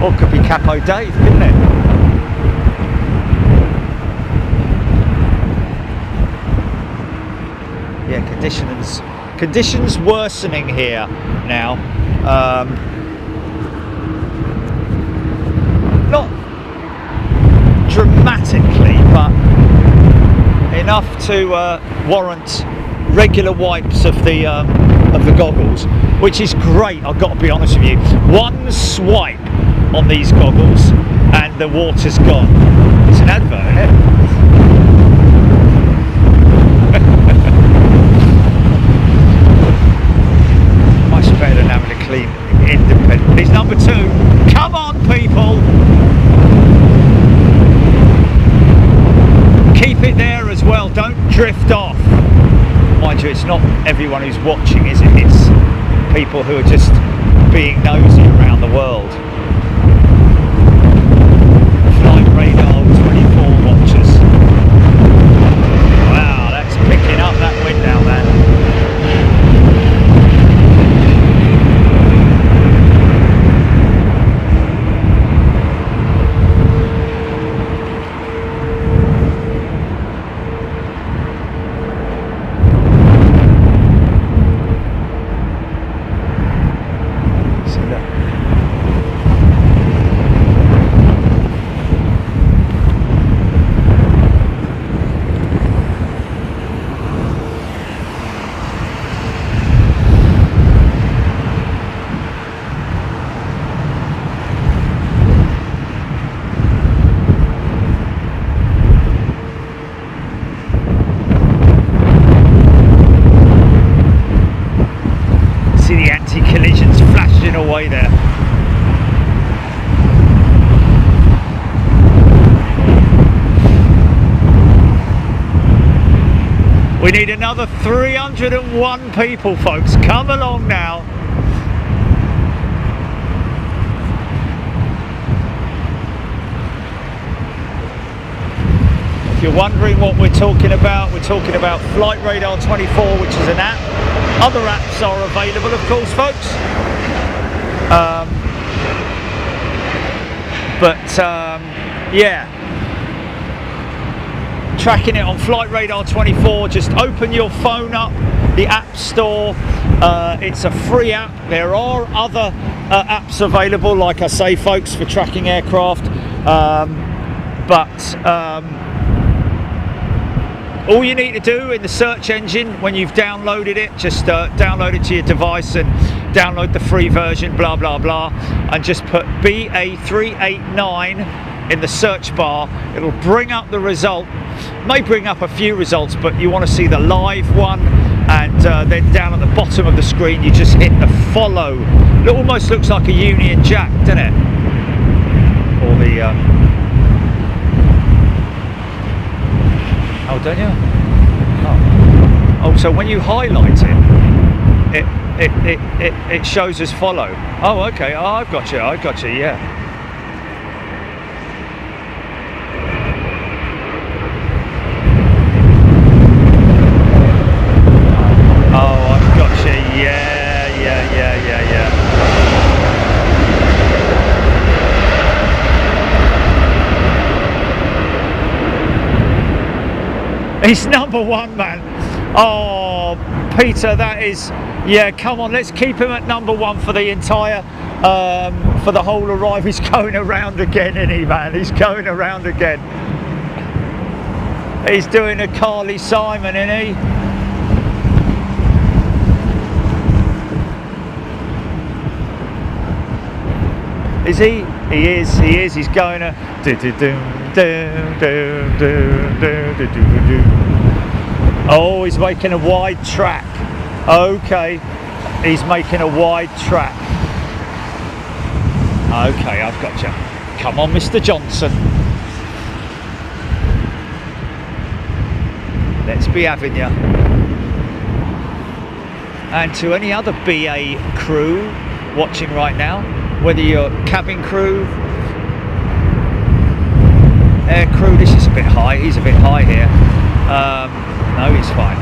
Or it could be Capo Dave, couldn't it? Yeah, conditions worsening here now. Not dramatically, but enough to warrant regular wipes of the goggles, which is great. I've got to be honest with you. One swipe on these goggles and the water's gone. It's an advert, isn't it? Much better than having a clean independent. He's number 2. Come on, people! Keep it there as well. Don't drift off. Mind you, it's not everyone who's watching, is it? It's people who are just being nosy around the world. Flight radar 24 watchers. Wow, that's picking up that wind now, man. We need another 301 people, folks. Come along now. If you're wondering what we're talking about Flight Radar 24, which is an app. Other apps are available, of course, folks. Yeah. Tracking it on Flight Radar 24, just open your phone up, the App Store. It's a free app. There are other apps available, like I say, folks, for tracking aircraft. All you need to do in the search engine when you've downloaded it, just download it to your device and download the free version, blah blah blah, and just put BA389 in the search bar. It'll bring up the result. May bring up a few results, but you want to see the live one, and then down at the bottom of the screen you just hit the follow. It almost looks like a Union Jack, doesn't it? Or the oh, don't you? Oh, so when you highlight it shows as follow. Oh, okay. Oh, I've got you. Yeah. Oh, I've got you. Yeah. He's number one, man. Oh, Peter, that is, yeah, come on, let's keep him at number one for the entire, for the whole arrival. He's going around again, isn't he, man? He's going around again. He's doing a Carly Simon, isn't he? Is he? He is. He's going to oh, he's making a wide track. Okay, he's making a wide track. Okay, I've got you. Come on, Mr. Johnson. Let's be having you. And to any other BA crew watching right now, whether you're cabin crew, air crew, this is a bit high. He's a bit high here. No, he's fine.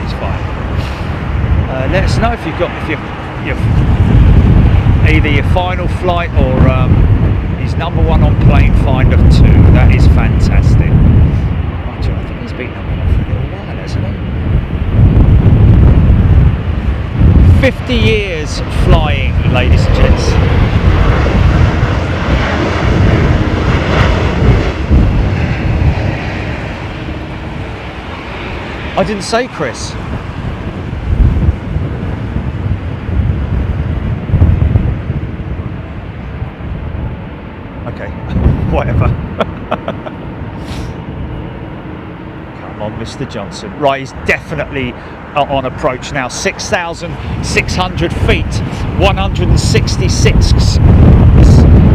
Let us know if you've got either your final flight or he's number one on Plane Finder 2. That is fantastic. I think he's been number one for a little while, hasn't he? 50 years flying, ladies and gents. I didn't say Chris. Okay, whatever. Come on, Mr. Johnson. Right, he's definitely on approach now. 6,600 feet, 166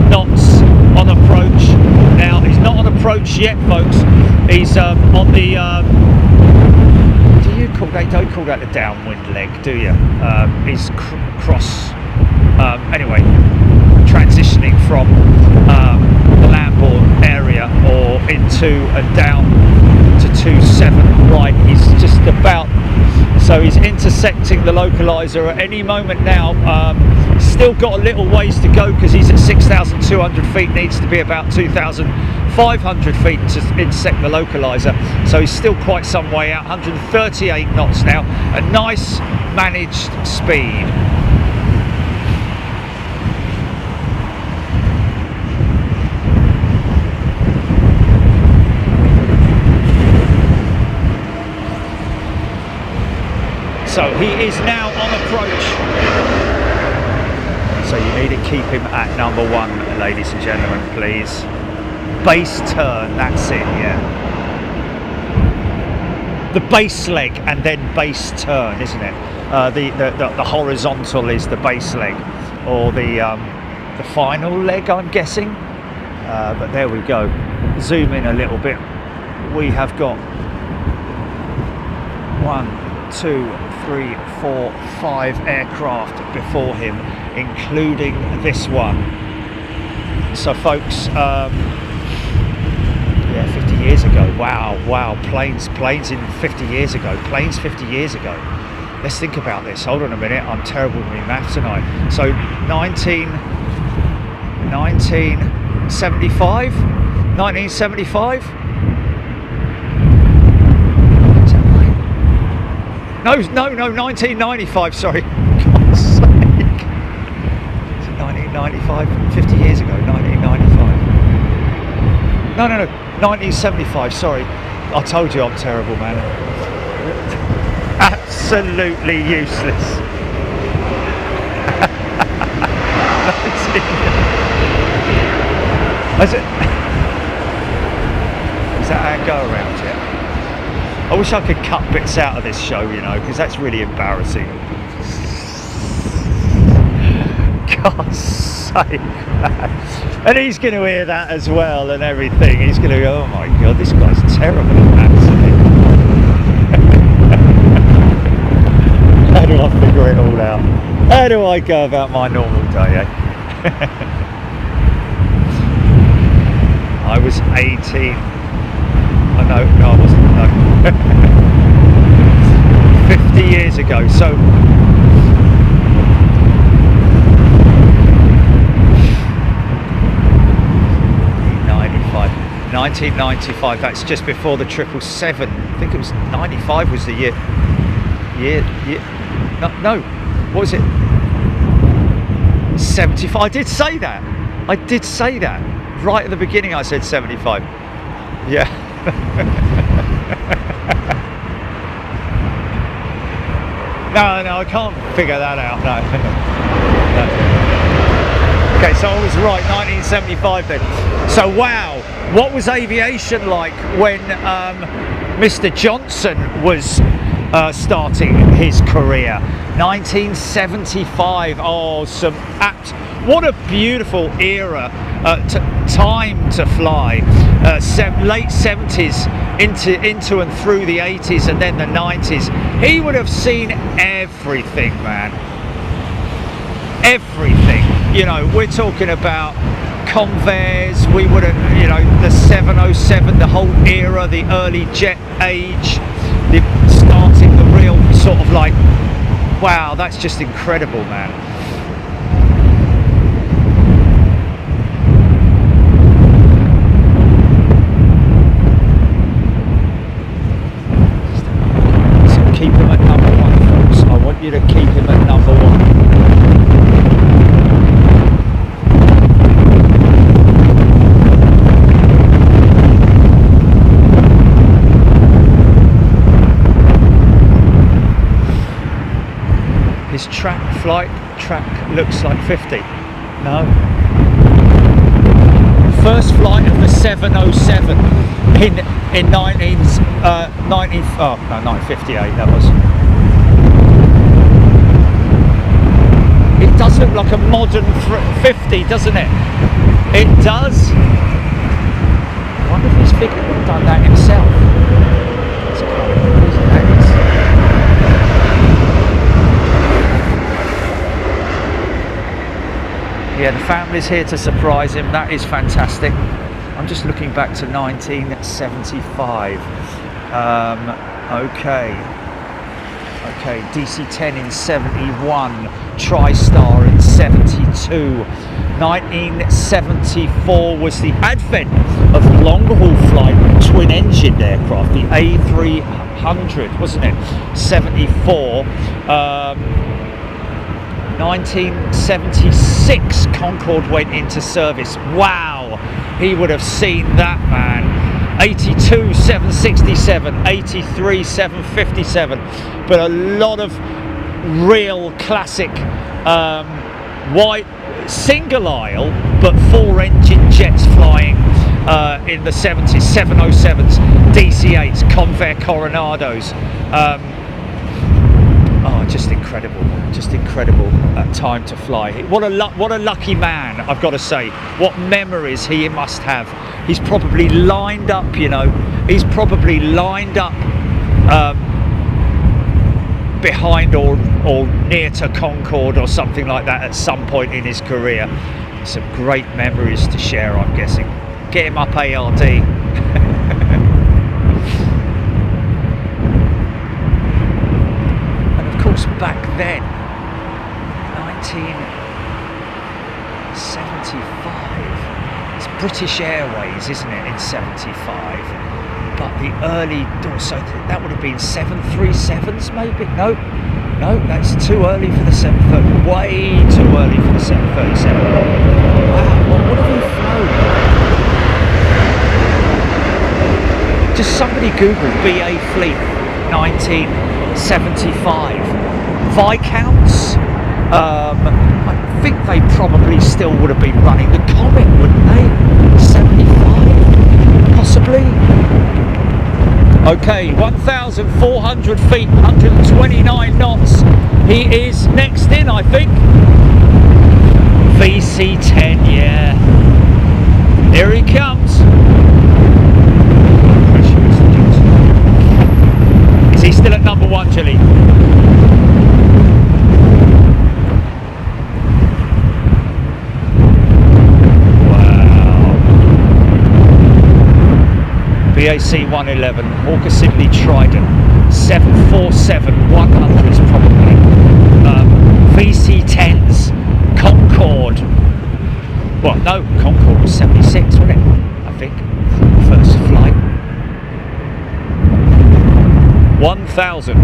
knots on approach. Now, he's not on approach yet, folks. He's on the... They don't call that the downwind leg, do you? He's cross. Anyway, transitioning from the landboard area or into and down to 27 right. He's just about, so he's intersecting the localizer at any moment now. Still got a little ways to go because he's at 6,200 feet, needs to be about 2,500 feet to intersect the localizer, so he's still quite some way out. 138 knots now, a nice managed speed. So he is now on approach. So you need to keep him at number one, ladies and gentlemen, please. Base turn, that's it, yeah. The base leg and then base turn, isn't it? The horizontal is the base leg, or the final leg, I'm guessing. But there we go. Zoom in a little bit. We have got 1, 2, 3, 4, 5 aircraft before him, including this one. So folks, yeah, 50 years ago. Wow, planes in 50 years ago. Planes 50 years ago. Let's think about this. Hold on a minute. I'm terrible with my maths tonight. So 1975? 1975? No, 1995, sorry. God's sake. Is it 1995? 50 years ago, 1995. No, 1975, sorry. I told you I'm terrible, man. Absolutely useless. Is that how it go around yet? I wish I could cut bits out of this show, you know, because that's really embarrassing. God's sake, man. And he's going to hear that as well and everything. He's going to go, oh my God, this guy's terrible at maths, isn't he? How do I figure it all out? How do I go about my normal day, eh? I was 18. Oh, no, I wasn't. No. 50 years ago. So 1995. That's just before the 777. I think it was 95 was the year. No. What was it? 75. I did say that. Right at the beginning I said 75. Yeah. No, I can't figure that out, no. Okay, so I was right, 1975 then. So wow, what was aviation like when Mr. Johnson was starting his career? 1975, oh, what a beautiful era, time to fly. Late 70s into and through the 80s and then the 90s. He would have seen everything, man. Everything. You know, we're talking about Convairs, we would have, you know, the 707, the whole era, the early jet age, starting the real sort of like, wow, that's just incredible, man. So keep him at number one, folks. I want you to keep him at number one. His flight track looks like 50. No. First flight of the 707 in 1958 that was. It does look like a modern 50, doesn't it? It does. I wonder if he's done that himself. That's kind of crazy, that is. Yeah, the family's here to surprise him. That is fantastic. I'm just looking back to 1975. Okay, DC-10 in 71, TriStar in 72. 1974 was the advent of long-haul flight twin-engined aircraft, the A300, wasn't it? 74. 1976, Concorde went into service. Wow, he would have seen that, man. 82, 767, 83, 757, but a lot of real classic white single aisle, but four-engine jets flying in the 70s, 707s, DC-8s, Convair Coronados. Oh, just incredible time to fly. What a lucky man, I've got to say. What memories he must have. He's probably lined up, you know, he's probably lined up behind or near to Concorde or something like that at some point in his career. Some great memories to share, I'm guessing. Get him up ARD. And of course back then, 1975, it's British Airways, isn't it, in 75? But the early, so that would have been 737s maybe? No, that's too early for the 730, way too early for the 737. Wow, what have we flown? Just somebody Google BA Fleet 1975. Viscounts, I think they probably still would have been running the Comet, wouldn't they? 75, possibly. Okay, 1,400 feet, 129 knots. He is next in, I think. VC10, yeah. Here he comes. Is he still at number one, Chile? BAC 111, Hawker Siddeley Trident, 747-100s probably, VC10s, Concorde, well no, Concorde was 76, wasn't it, I think, first flight, 1,000,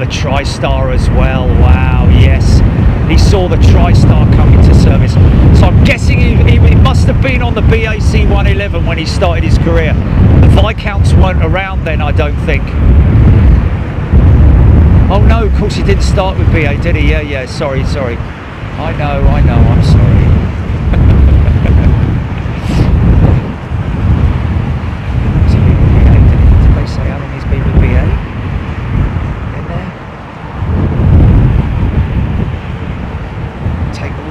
the TriStar as well, wow, yes. He saw the TriStar come into service. So I'm guessing he must have been on the BAC 111 when he started his career. The Viscounts weren't around then, I don't think. Oh no, of course he didn't start with BA, did he? Yeah, sorry. I know, I'm sorry. Has he been with BA? Did they say how long he's been with BA? In there?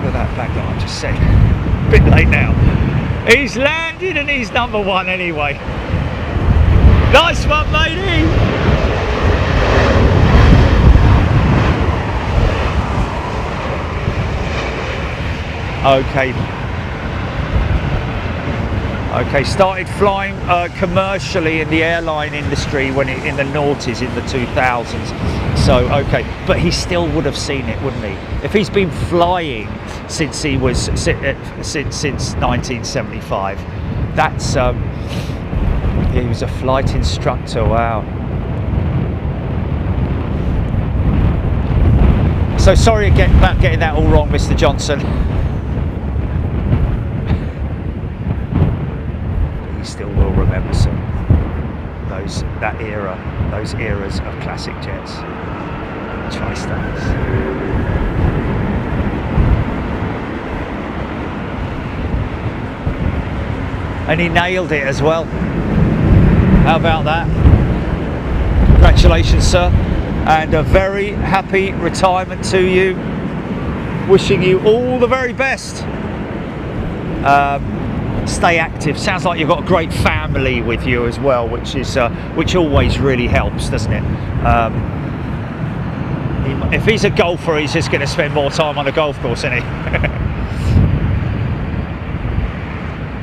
That back that I just said. A bit late now. He's landed and he's number one anyway. Nice one, matey. Okay, started flying commercially in the airline industry when in the noughties, in the 2000s. So, okay, but he still would have seen it, wouldn't he? If he's been flying since he was since 1975, that's he was a flight instructor. Wow. So sorry again about getting that all wrong, Mr. Johnson. He still will remember those eras of classic jets. TriStars. And he nailed it as well. How about that? Congratulations, sir, and a very happy retirement to you. Wishing you all the very best. Stay active. Sounds like you've got a great family with you as well, which always really helps, doesn't it? If he's a golfer, he's just going to spend more time on the golf course, isn't he?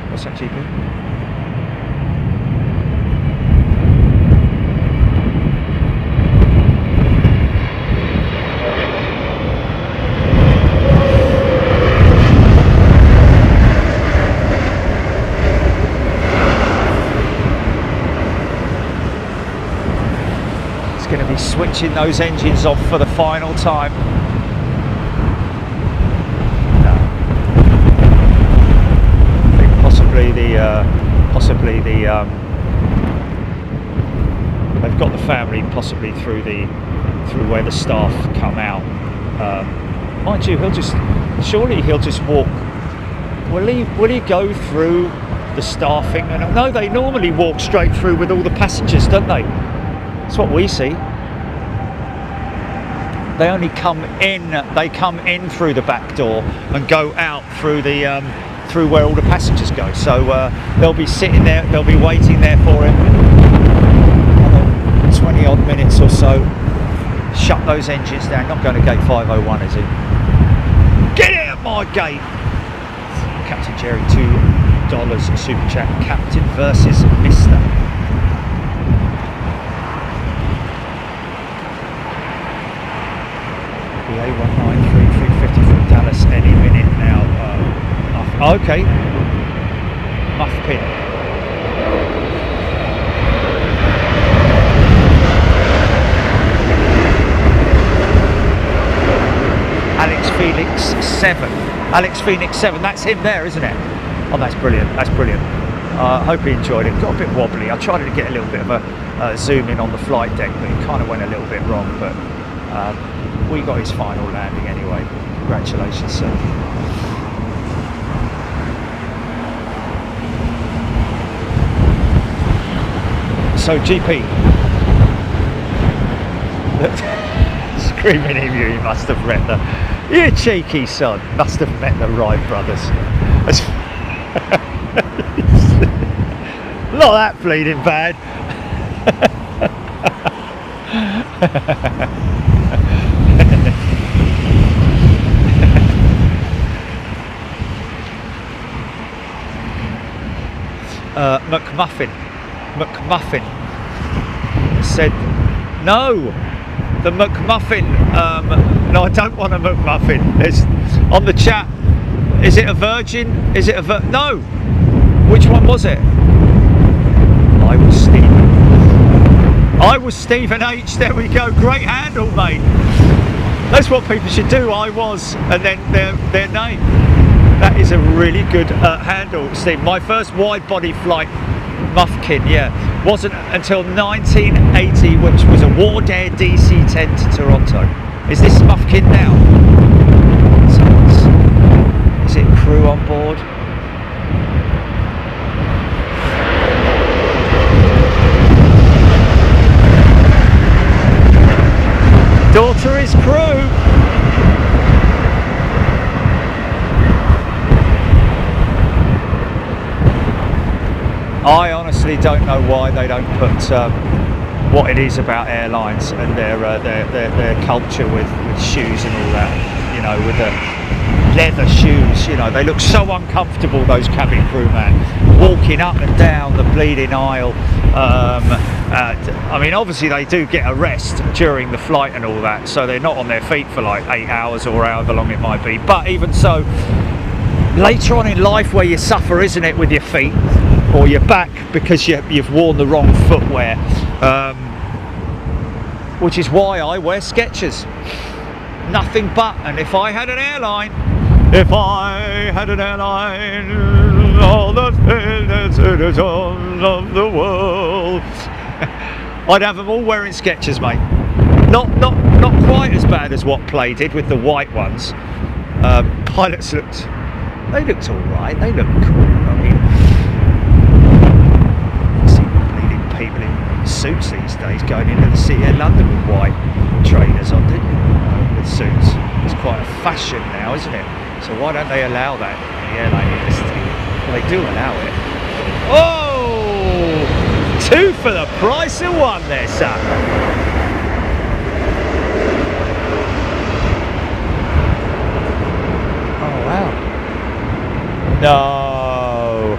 What's that, GP? Going to be switching those engines off for the final time. No. I think possibly the they've got the family possibly through where the staff come out. Mind you, surely he'll just walk. Will he go through the staffing? And no, they normally walk straight through with all the passengers, don't they? That's what we see. They only come in. They come in through the back door and go out through the through where all the passengers go. So they'll be sitting there. They'll be waiting there for him. And 20 odd minutes or so. Shut those engines down. Not going to gate 501, is he? Get out my gate! Captain Jerry, $2 super chat. Captain versus Mr. The A193 350 from Dallas any minute now. Okay. Muff pin. Alex Phoenix 7, that's him there, isn't it? Oh, that's brilliant, that's brilliant. Hope he enjoyed it. Got a bit wobbly. I tried to get a little bit of a zoom in on the flight deck, but it kind of went a little bit wrong, but we got his final landing anyway. Congratulations, sir. So, GP. Screaming at you, must have met the... You cheeky son, must have met the Wright brothers. Not that bleeding bad. McMuffin said no. The McMuffin, no, I don't want a McMuffin. It's on the chat. Is it a Virgin? Is it a no? Which one was it? I was Stephen H. There we go. Great handle, mate. That's what people should do. I was, and then their name. That is a really good handle, Steve. My first wide body flight, Muffkin, yeah, wasn't until 1980, which was a Wardair DC-10 to Toronto. Is this Muffkin now? Is it crew on board? Daughter is crew. I honestly don't know why they don't put what it is about airlines and their culture with shoes and all that. You know, with the leather shoes. You know, they look so uncomfortable. Those cabin crew, man, walking up and down the bleeding aisle. I mean, obviously they do get a rest during the flight and all that, so they're not on their feet for like 8 hours or however long it might be. But even so, later on in life where you suffer, isn't it, with your feet or your back because you've worn the wrong footwear, which is why I wear Skechers. Nothing but. And if I had an airline, all the citizens of the world, I'd have them all wearing Skechers, mate. Not quite as bad as what Play did with the white ones. Pilots looked all right. They looked cool. I mean, I see bleeding people in suits these days going into the city of London with white trainers on, didn't you? With suits. It's quite a fashion now, isn't it? So why don't they allow that in the airline industry? Well, they do allow it. Oh! 2 for the price of 1 there, son. Oh, wow. No.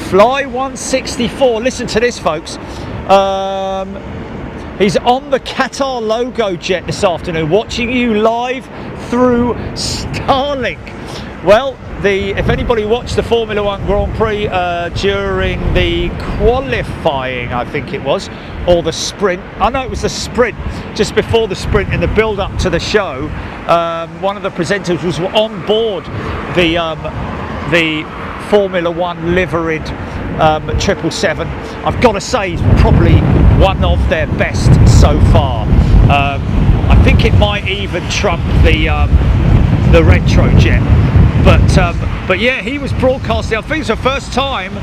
Fly 164. Listen to this, folks. He's on the Qatar logo jet this afternoon, watching you live through Starlink. Well, if anybody watched the Formula 1 Grand Prix during the qualifying, I think it was, or the sprint. I know it was the sprint, just before the sprint in the build-up to the show. One of the presenters was on board the Formula 1 liveried 777. I've got to say, it's probably one of their best so far. I think it might even trump the retro jet. But yeah, he was broadcasting. I think it's the first time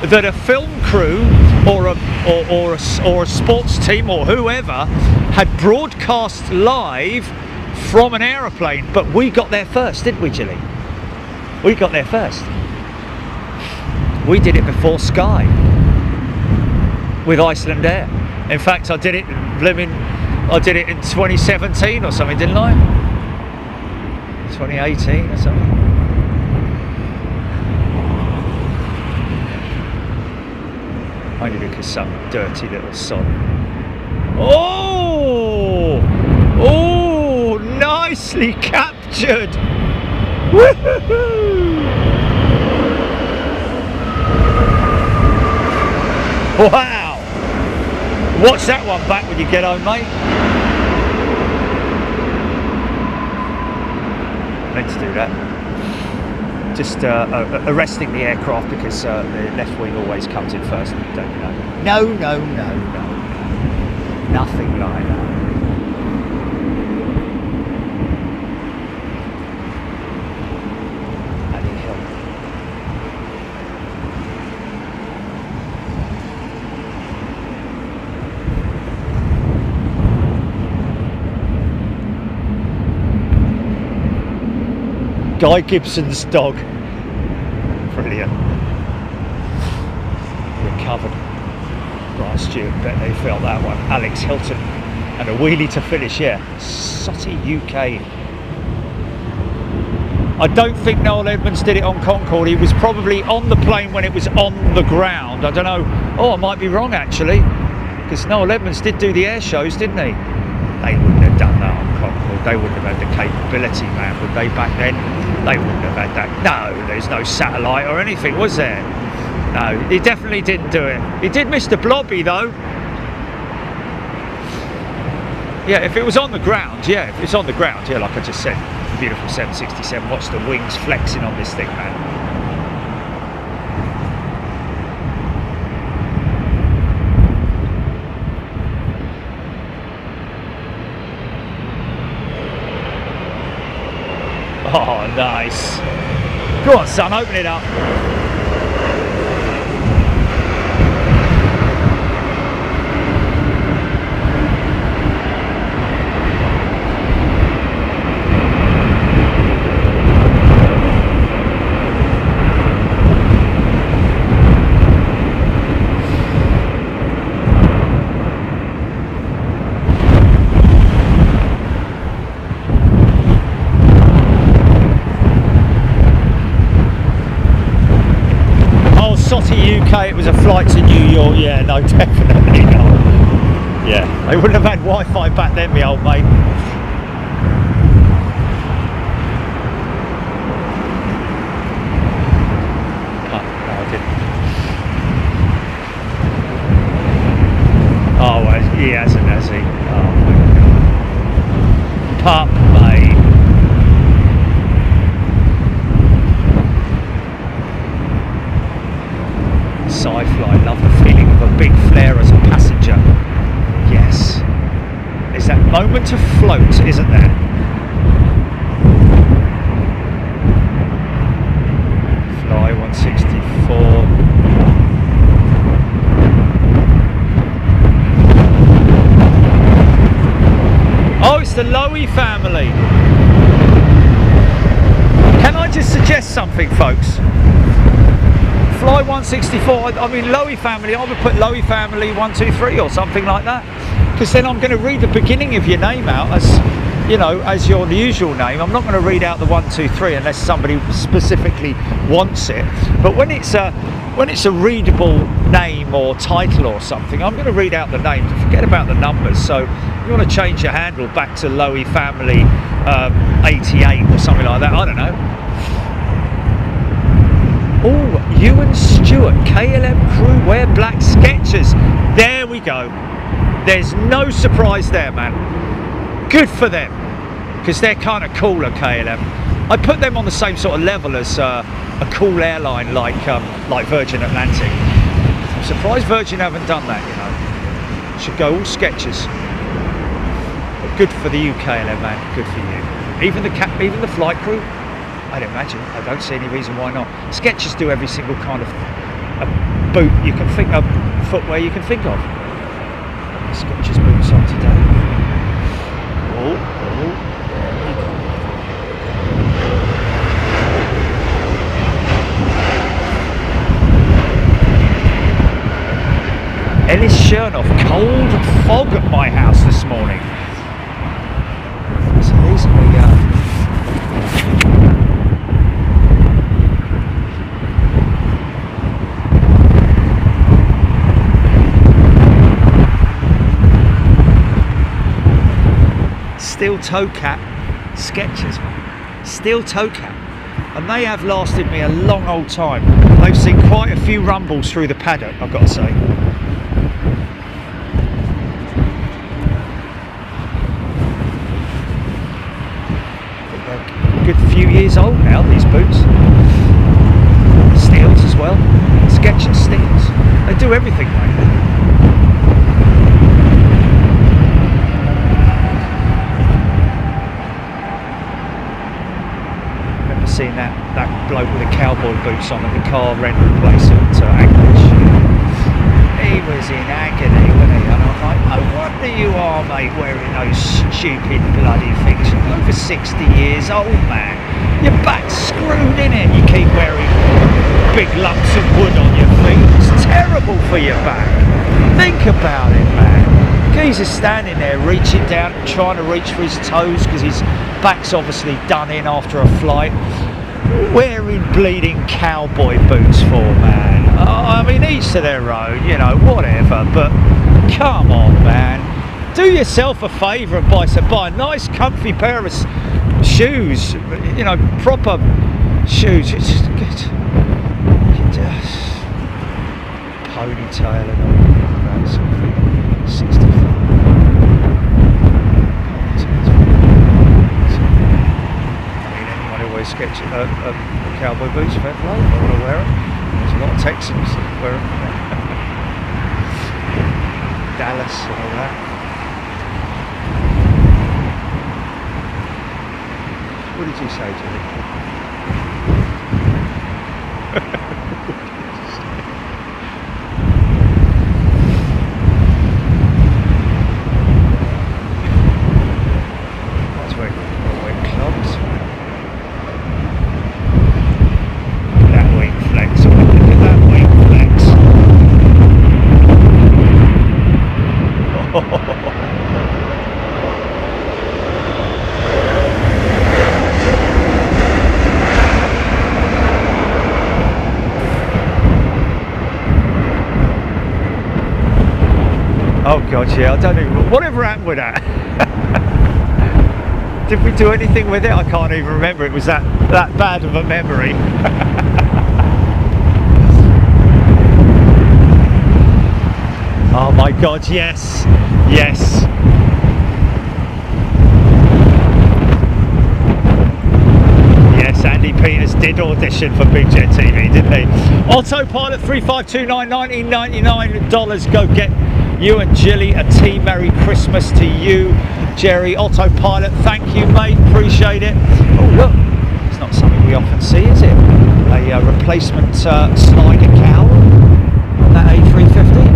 that a film crew or a sports team or whoever had broadcast live from an aeroplane. But we got there first, didn't we, Gilly? We got there first. We did it before Sky with Iceland Air. In fact, I did it in 2017 or something, didn't I? 2018 or something. Only because some dirty little sod. Oh! Oh! Nicely captured! Woohoo! Wow! Watch that one back when you get home, mate. Meant to do that. Just arresting the aircraft because the left wing always comes in first. Don't you know? No. Nothing like that. Bloody hell. Guy Gibson's dog. Brilliant. Recovered. Brian Stewart, bet they felt that one. Alex Hilton. And a wheelie to finish, yeah. Saudia UK. I don't think Noel Edmonds did it on Concorde. He was probably on the plane when it was on the ground. I don't know. Oh, I might be wrong actually. Because Noel Edmonds did do the air shows, didn't he? They wouldn't have done that on Concorde. They wouldn't have had the capability, man, would they, back then? They wouldn't have had that. No, there's no satellite or anything, was there? No, he definitely didn't do it. He did miss the blobby, though. Yeah, if it was on the ground, yeah, if it's on the ground, yeah, like I just said, the beautiful 767, watch the wings flexing on this thing, man. Oh, nice. Go on, son, open it up. UK, it was a flight to New York. Yeah, no, definitely not. Yeah, they wouldn't have had Wi-Fi back then, me old mate. Oh, no, I didn't. Oh, well, he hasn't, has he? Oh my God. Pup, mate. Sci-fly, love the feeling of a big flare as a passenger. Yes. There's that moment of float, isn't there? Fly 164. Oh, it's the Lowy family. Can I just suggest something, folks? Fly 164, I mean Lowy family, I would put Lowy family 123 or something like that, because then I'm going to read the beginning of your name out as, you know, as your usual name. I'm not going to read out the 123 unless somebody specifically wants it, but when it's a readable name or title or something, I'm going to read out the name. Forget about the numbers. So you want to change your handle back to Lowy family 88 or something like that, I don't know. Oh, Ewan Stewart, KLM crew wear black Skechers. There we go. There's no surprise there, man. Good for them, because they're kind of cooler, KLM. I put them on the same sort of level as a cool airline like Virgin Atlantic. I'm surprised Virgin haven't done that, you know. Should go all Skechers. But good for the UKLM, man. Good for you. Even the flight crew. I'd imagine. I don't see any reason why not. Skechers do every single kind of boot you can think of, footwear you can think of. Skechers boots on today. Oh, Ellis Chernoff, cold fog at my house this morning. So these are steel toe cap Skechers, steel toe cap, and they have lasted me a long old time. They've seen quite a few rumbles through the paddock, I've got to say. They're a good few years old now, these boots. Steels as well, Skechers steels. They do everything, mate. Seen that bloke with the cowboy boots on at the car rental place at Anchorage. He was in agony, wasn't he? And I'm like, no wonder you are, mate, wearing those stupid bloody things. You're over 60 years old, man. Your back's screwed in it. You keep wearing big lumps of wood on your feet. It's terrible for your back. Think about it, man. He's just standing there reaching down, trying to reach for his toes because his back's obviously done in after a flight. Wearing bleeding cowboy boots for, man. Oh, I mean, each to their own, you know, whatever, but come on, man. Do yourself a favour and buy a nice comfy pair of shoes, you know, proper shoes. It's just good. Ponytail and all that sort of thing. 65. Sketch cowboy boots, fair play. I want to wear them. There's a lot of Texans that wear them. Dallas and all that. What did you say, Jerry? That's where clubs. Flex. Look at that wing flex. Oh god, yeah, I don't even. Whatever happened with that? Did we do anything with it? I can't even remember. It was that bad of a memory. Oh my god, yes, yes. Yes, Andy Peters did audition for Big Jet TV, didn't he? Autopilot 35299, $99. Go get you and Jilly a tea. Merry Christmas to you, Jerry. Autopilot, thank you, mate, appreciate it. Oh look, it's not something we often see, is it? A replacement slider cowl on that A350.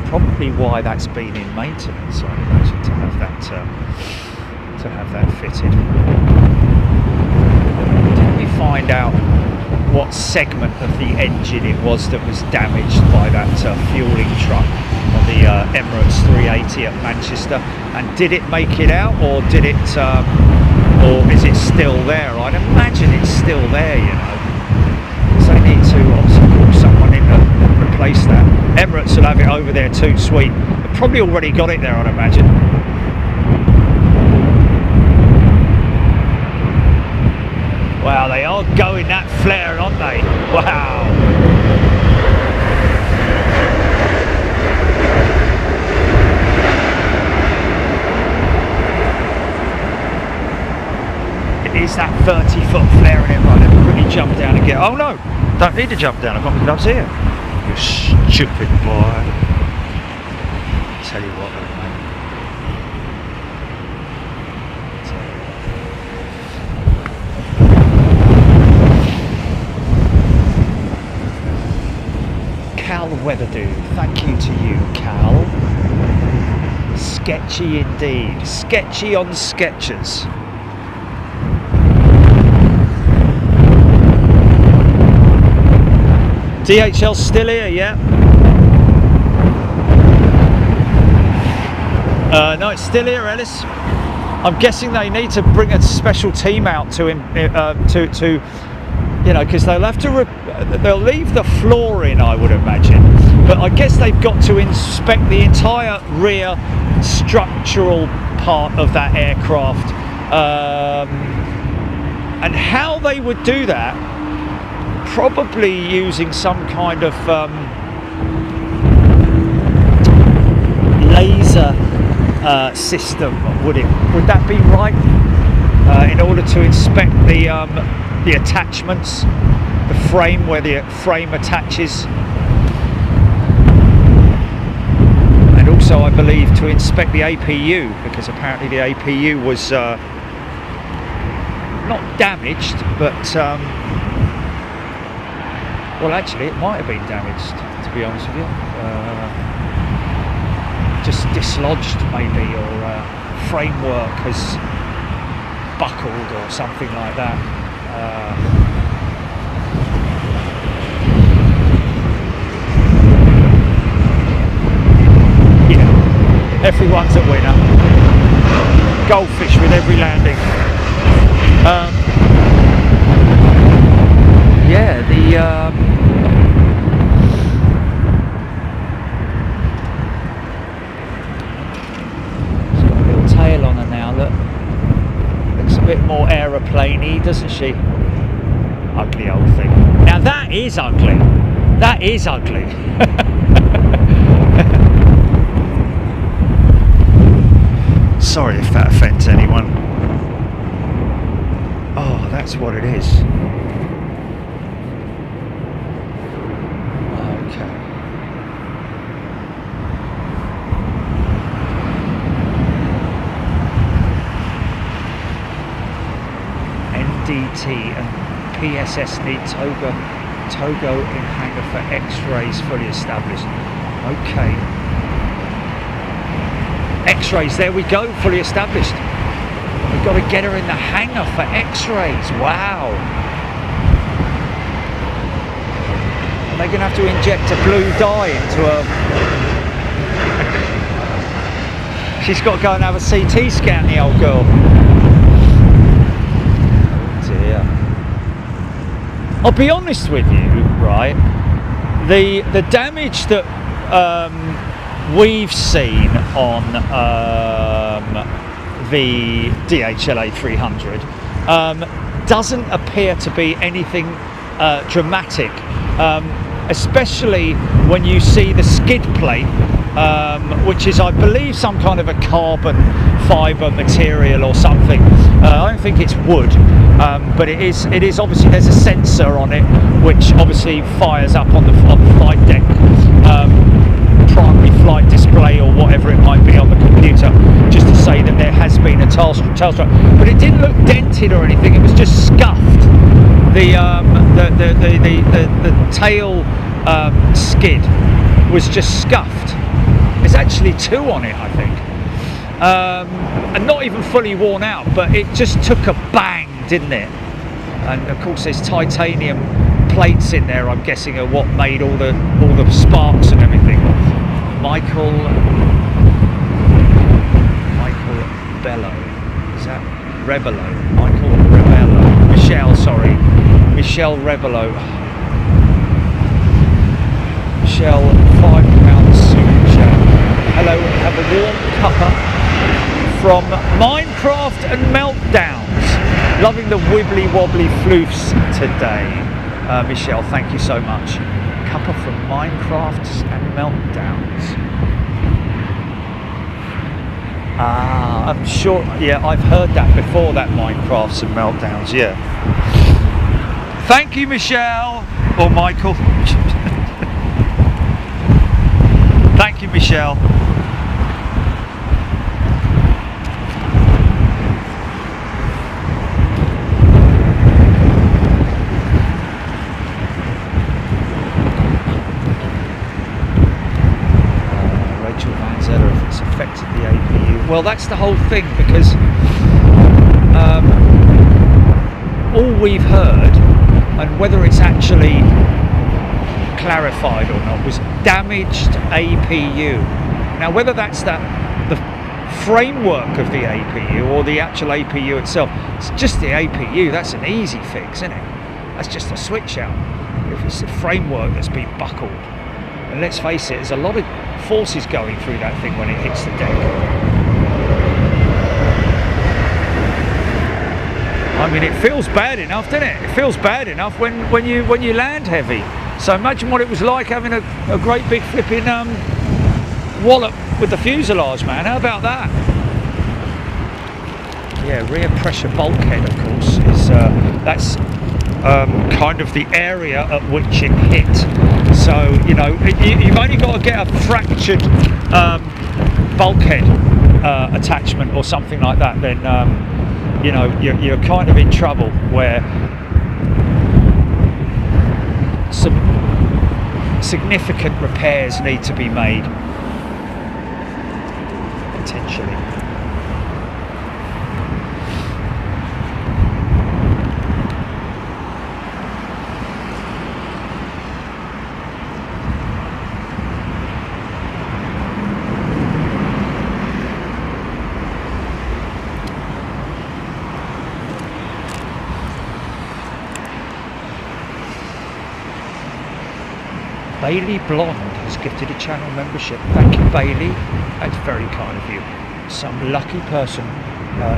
Probably why that's been in maintenance, I imagine, to have that fitted. Didn't we find out what segment of the engine it was that was damaged by that fueling truck on the Emirates A380 at Manchester? And did it make it out, or did it, or is it still there? I'd imagine it's still there, you know. So they need to obviously call someone in to replace that. Emirates will have it over there too, sweet. They've probably already got it there, I'd imagine. Wow, they are going that flare, aren't they? Wow. It is that 30-foot flare in it, right? Let me quickly jump down and get. Oh no, don't need to jump down. I've got my gloves here. You stupid boy. Tell you what, mate. Cal Weatherdew, thank you to you, Cal. sketchy indeed. Sketchy on sketches. DHL still here, yeah. No, it's still here, Ellis. I'm guessing they need to bring a special team out to him, you know, because they'll have to, they'll leave the floor in, I would imagine. But I guess they've got to inspect the entire rear structural part of that aircraft. And how they would do that, probably using some kind of laser system, would that be right? In order to inspect the attachments, the frame, where the frame attaches, and also I believe to inspect the APU, because apparently the APU was not damaged, but well, actually it might have been damaged, to be honest with you. Just dislodged maybe, or framework has buckled or something like that. Yeah, everyone's a winner. Goldfish with every landing. Yeah, tail on her now, look. Looks a bit more aeroplane-y, doesn't she? Ugly old thing. Now that is ugly. That is ugly. Sorry if that offends anyone. Oh, that's what it is. DT and PSS need Togo in hangar for X-rays fully established. Okay. X-rays, there we go, fully established. We've got to get her in the hangar for X-rays. Wow. Are they going to have to inject a blue dye into her? She's got to go and have a CT scan, the old girl. I'll be honest with you, right? The damage that we've seen on the DHL A300 doesn't appear to be anything dramatic, especially when you see the skid plate, which is, I believe, some kind of a carbon fibre material or something. I don't think it's wood, but it is obviously, there's a sensor on it which obviously fires up on the flight deck, primary flight display or whatever it might be on the computer, just to say that there has been a tail strike. But it didn't look dented or anything. It was just scuffed. The tail skid was just scuffed. There's actually two on it, I think. And not even fully worn out, but it just took a bang, didn't it? And of course there's titanium plates in there, I'm guessing, are what made all the sparks and everything. Michael Bello, is that Rebello? Michael Rebello, Michelle, sorry, Michelle Rebello. Michelle, £5 super chat. Hello, have a warm cuppa from Minecraft and Meltdowns. Loving the wibbly wobbly floofs today. Michelle, thank you so much. Cuppa from Minecrafts and Meltdowns. I'm sure, yeah, I've heard that before, that Minecrafts and Meltdowns, yeah. Thank you, Michelle, or Michael. Thank you, Michelle. it's affected the APU. Well, that's the whole thing, because all we've heard, and whether it's actually clarified or not, was damaged APU. Now, whether that's the framework of the APU or the actual APU itself, it's just the APU. That's an easy fix, isn't it? That's just a switch out. If it's the framework that's been buckled, and let's face it, there's a lot of forces going through that thing when it hits the deck. I mean, it feels bad enough, doesn't it? It feels bad enough when you land heavy. So imagine what it was like having a great big flipping wallop with the fuselage, man. How about that? Yeah, rear pressure bulkhead, of course, is that's kind of the area at which it hit. So, you know, you've only got to get a fractured bulkhead attachment or something like that, then you know, you're kind of in trouble, where some significant repairs need to be made, potentially. Bailey Blonde has gifted a channel membership. Thank you, Bailey. That's very kind of you. Some lucky person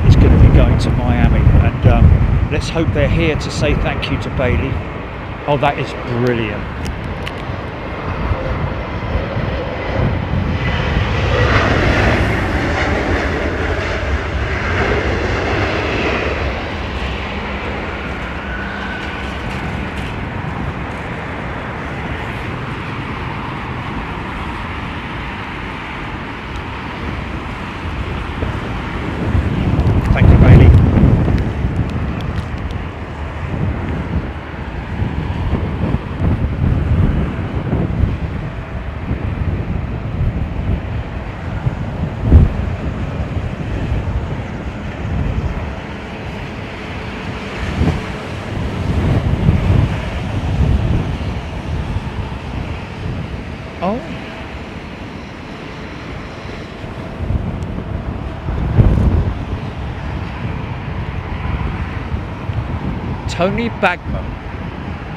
is going to be going to Miami, and let's hope they're here to say thank you to Bailey. Oh, that is brilliant. Tony Bagman.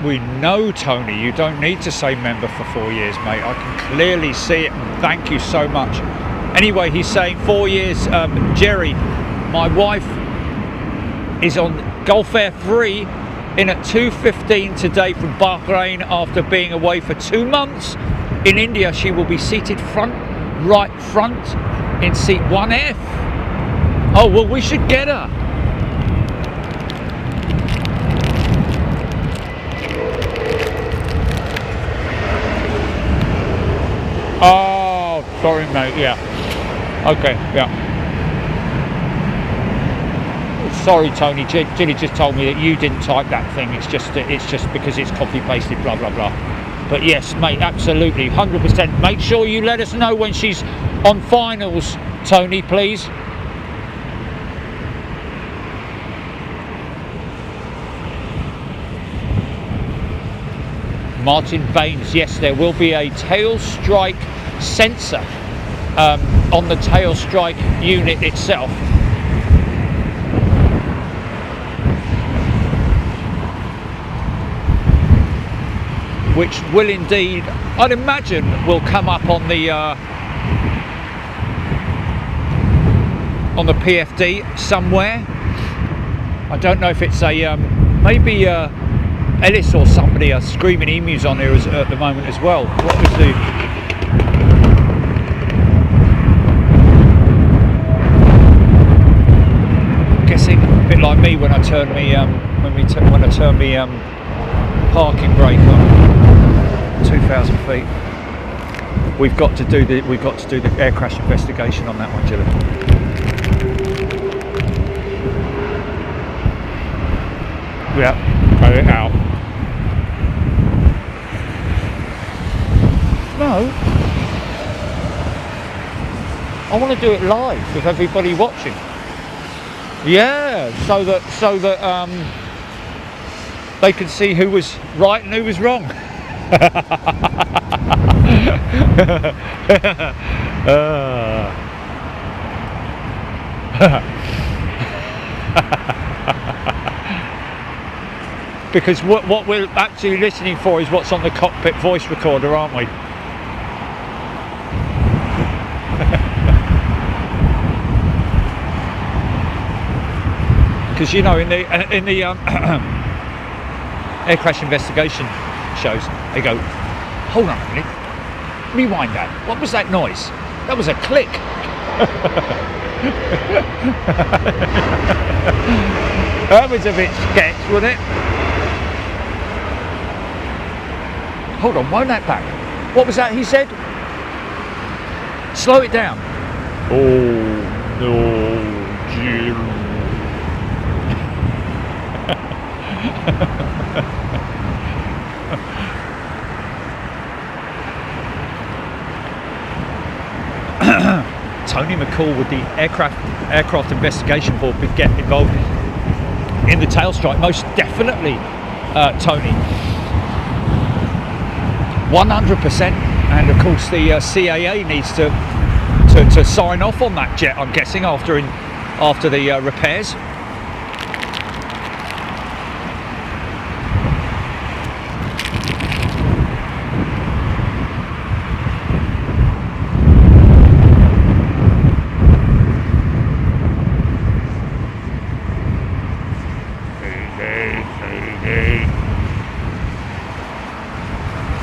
We know Tony, you don't need to say member for 4 years, mate. I can clearly see it, and thank you so much. Anyway, he's saying 4 years. Jerry, my wife is on Gulf Air 3 in at 2:15 today from Bahrain after being away for 2 months. In India, she will be seated right front in seat 1F. Oh, well, we should get her. Oh, sorry, mate. Yeah. Okay. Yeah. Sorry, Tony. Ginny just told me that you didn't type that thing. It's just because it's copy pasted. Blah blah blah. But yes, mate. Absolutely, 100%. Make sure you let us know when she's on finals, Tony, please. Martin Baines, yes, there will be a tail strike sensor on the tail strike unit itself. Which will indeed, I'd imagine, will come up on the PFD somewhere. I don't know if it's a maybe Ellis or somebody are screaming emus on here at the moment as well. What was the... I'm guessing a bit like me when I turn me when I turn me parking brake on 2,000 feet. We've got to do the air crash investigation on that one, Gillian. Yeah, cut it out. No. I want to do it live with everybody watching. Yeah, so that they can see who was right and who was wrong. Because what we're actually listening for is what's on the cockpit voice recorder, aren't we? Because you know, in the air crash investigation shows, they go, hold on a minute, rewind that. What was that noise? That was a click. That was a bit sketch, wasn't it? Hold on, wind that back. What was that he said? Slow it down. Oh no, Jim. Tony McCall with the Aircraft Investigation Board would get involved in the tail strike. Most definitely, Tony. 100%. And of course the CAA needs to sign off on that jet, I'm guessing, after the repairs.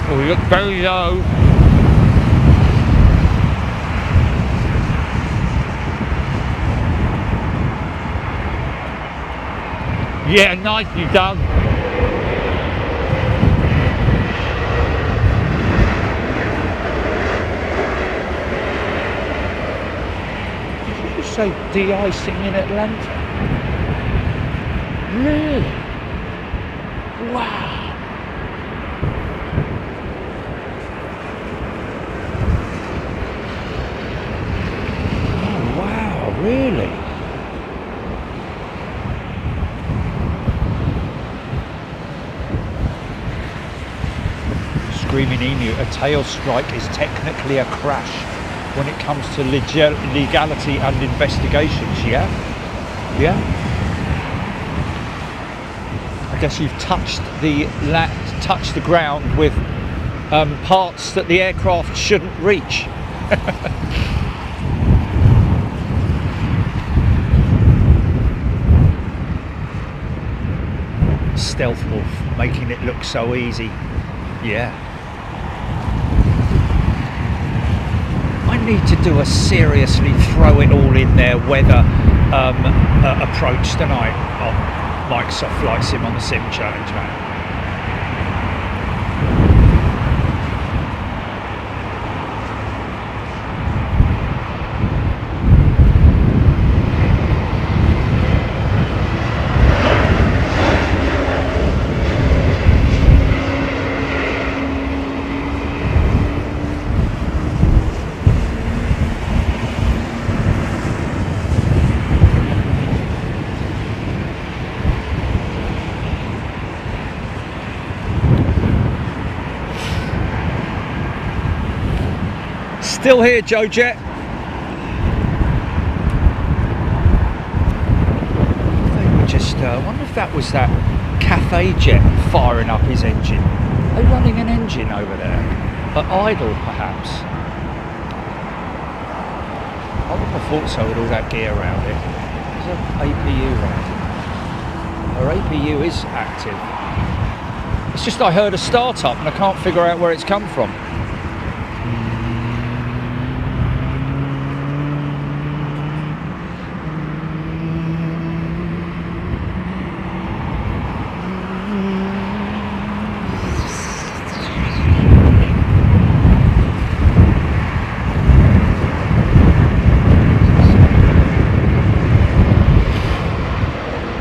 Oh, we look very low. Yeah, nicely done. Did you just say de-icing in Atlanta? Really? Wow. Oh, wow, really? Screaming Emu, a tail strike is technically a crash when it comes to legality and investigations. Yeah? I guess you've touched the ground with parts that the aircraft shouldn't reach. Stealth Wolf, making it look so easy. Yeah. I need to do a seriously throw it all in there weather approach tonight on Microsoft Flight Sim on the Sim Challenge, man. Still here, Joe Jet. They were just, I wonder if that was that Cathay jet firing up his engine. Are they running an engine over there? At idle, perhaps? I would have thought so with all that gear around it. There's an APU around it. Our APU is active. It's just I heard a start-up and I can't figure out where it's come from.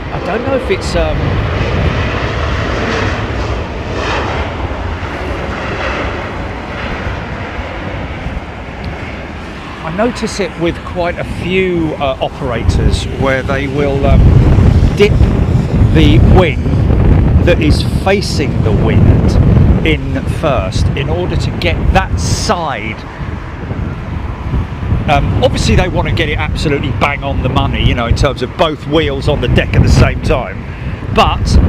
I don't know if it's I notice it with quite a few operators where they will dip the wing that is facing the wind in first in order to get that side. Obviously they want to get it absolutely bang on the money, you know, in terms of both wheels on the deck at the same time, but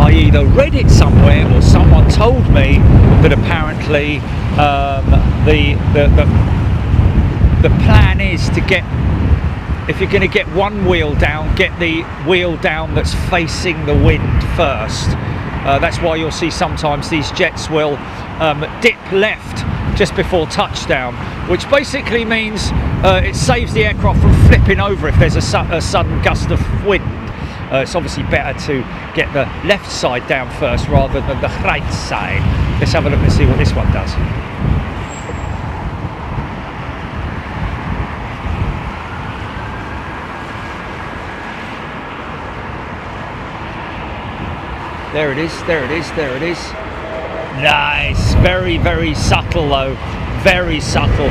I either read it somewhere or someone told me that apparently the plan is to get, if you're going to get one wheel down, get the wheel down that's facing the wind first. That's why you'll see sometimes these jets will dip left just before touchdown, which basically means it saves the aircraft from flipping over if there's a sudden gust of wind. It's obviously better to get the left side down first rather than the right side. Let's have a look and see what this one does. There it is, there it is, there it is. Nice, very, very subtle though, very subtle.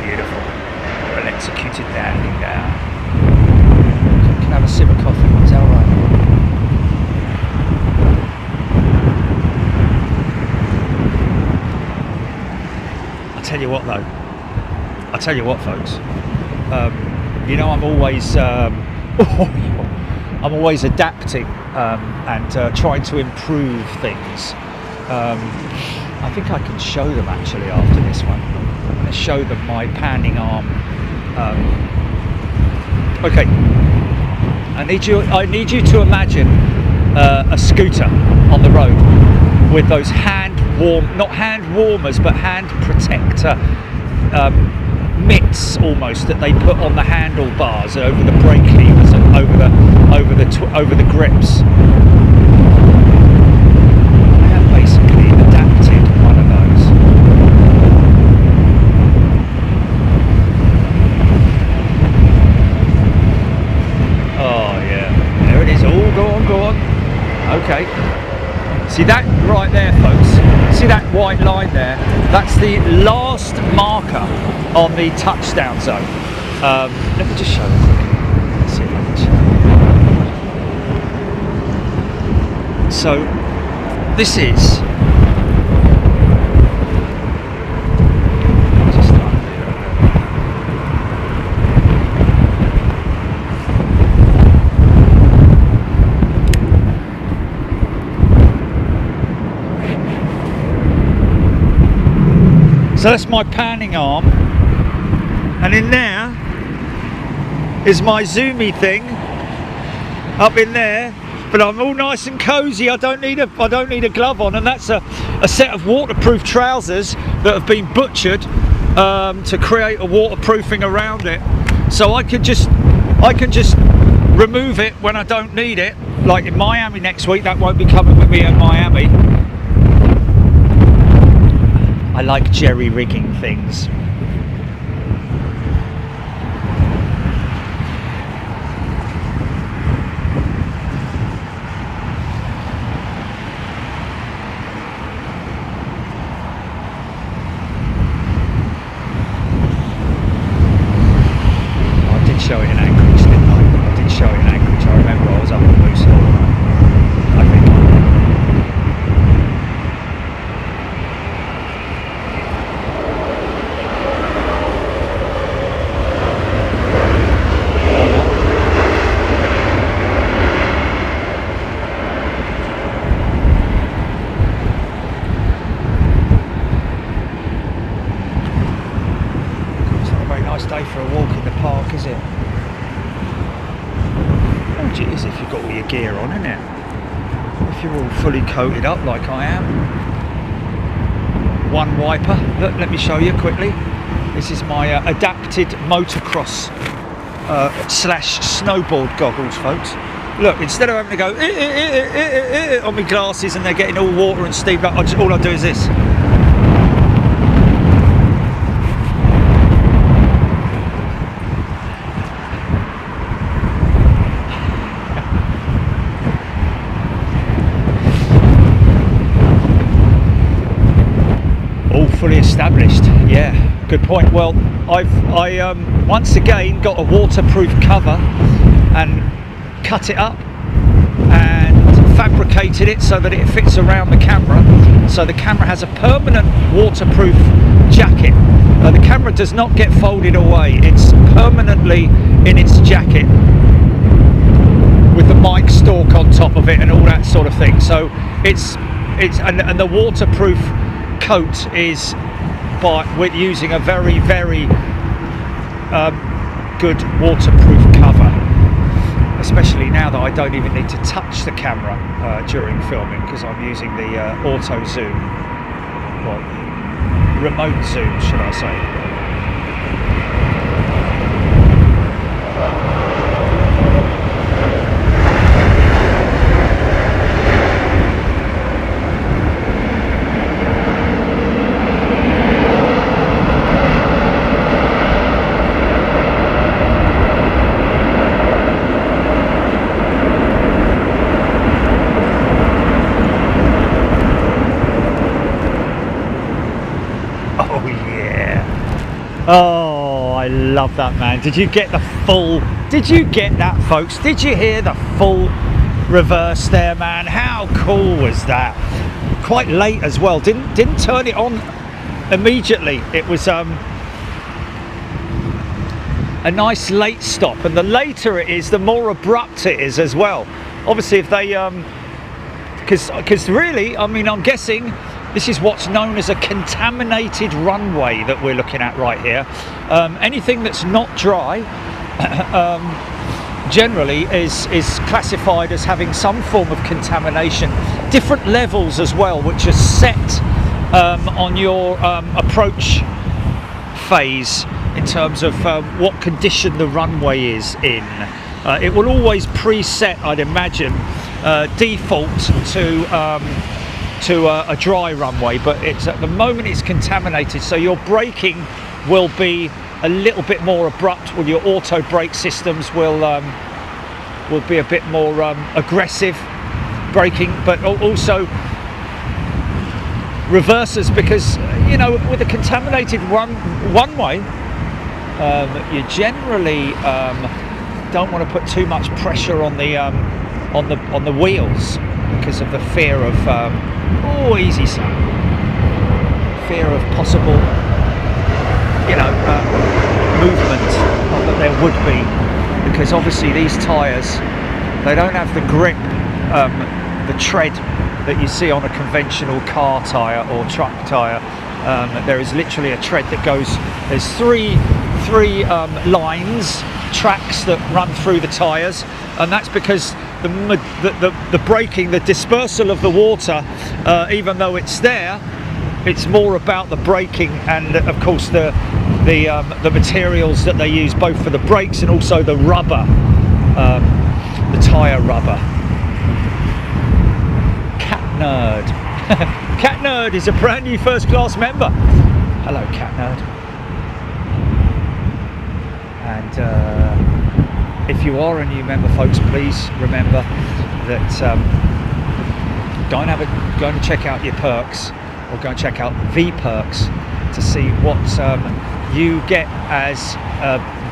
Beautiful, well executed landing now. Can have a sip of coffee, is that alright? I'll tell you what though, I'll tell you what folks, you know, I'm always adapting and trying to improve things. I think I can show them actually after this one. I'm going to show them my panning arm. Okay, I need you to imagine a scooter on the road with those not hand warmers, but hand protector mitts almost that they put on the handlebars over the brake levers and over the grips. I have basically adapted one of those. Oh yeah, there it is. Oh, go on. Okay. See that right there, folks? See that white line there? That's the last marker on the touchdown zone. Let me just show you quickly. Let's see if I can show you. So this is so that's my panning arm, and in there is my zoomy thing up in there, but I'm all nice and cozy. I don't need a glove on, and that's a set of waterproof trousers that have been butchered to create a waterproofing around it, so I can just remove it when I don't need it, like in Miami next week. That won't be coming with me in Miami. I like jerry rigging things. I did show it in Anchorage, didn't I? I did show it in Anchorage. I remember I was up on Moose Hill, I think. Day for a walk in the park, is it? Oh, it is if you've got all your gear on, isn't it? If you're all fully coated up like I am. One wiper. Look, let me show you quickly. This is my adapted motocross slash snowboard goggles, folks. Look, instead of having to go on my glasses and they're getting all water and steamed up, all I do is this. established. Yeah, good point. Well, I once again got a waterproof cover and cut it up and fabricated it so that it fits around the camera. So the camera has a permanent waterproof jacket. The camera does not get folded away. It's permanently in its jacket with the mic stalk on top of it and all that sort of thing. So it's and the waterproof coat is with using a very good waterproof cover, especially now that I don't even need to touch the camera during filming, because I'm using the auto zoom, well, remote zoom should I say. Oh, I love that, man. Did you get that, folks? Did you hear the full reverse there, man? How cool was that? Quite late as well. Didn't turn it on immediately. It was a nice late stop, and the later it is, the more abrupt it is as well. Obviously, if they because really, I mean, I'm guessing this is what's known as a contaminated runway that we're looking at right here. Anything that's not dry generally is classified as having some form of contamination. Different levels as well, which are set on your approach phase in terms of what condition the runway is in. It will always preset, I'd imagine, default to a dry runway, but it's at the moment it's contaminated, so your braking will be a little bit more abrupt. Well, your auto brake systems will be a bit more aggressive braking, but also reversers, because you know, with a contaminated runway, you generally don't want to put too much pressure on the wheels, because of the fear of oh, easy son, fear of possible, you know, movement, not that there would be, because obviously these tyres, they don't have the grip, the tread that you see on a conventional car tyre or truck tyre. There is literally a tread that goes, there's three lines, tracks that run through the tyres, and that's because the braking, the dispersal of the water, even though it's there, it's more about the braking and of course the materials that they use, both for the brakes and also the rubber, the tyre rubber. Cat Nerd. Cat Nerd is a brand new first class member. Hello, Cat Nerd. And if you are a new member, folks, please remember that go and check out your perks, or go and check out the perks to see what you get as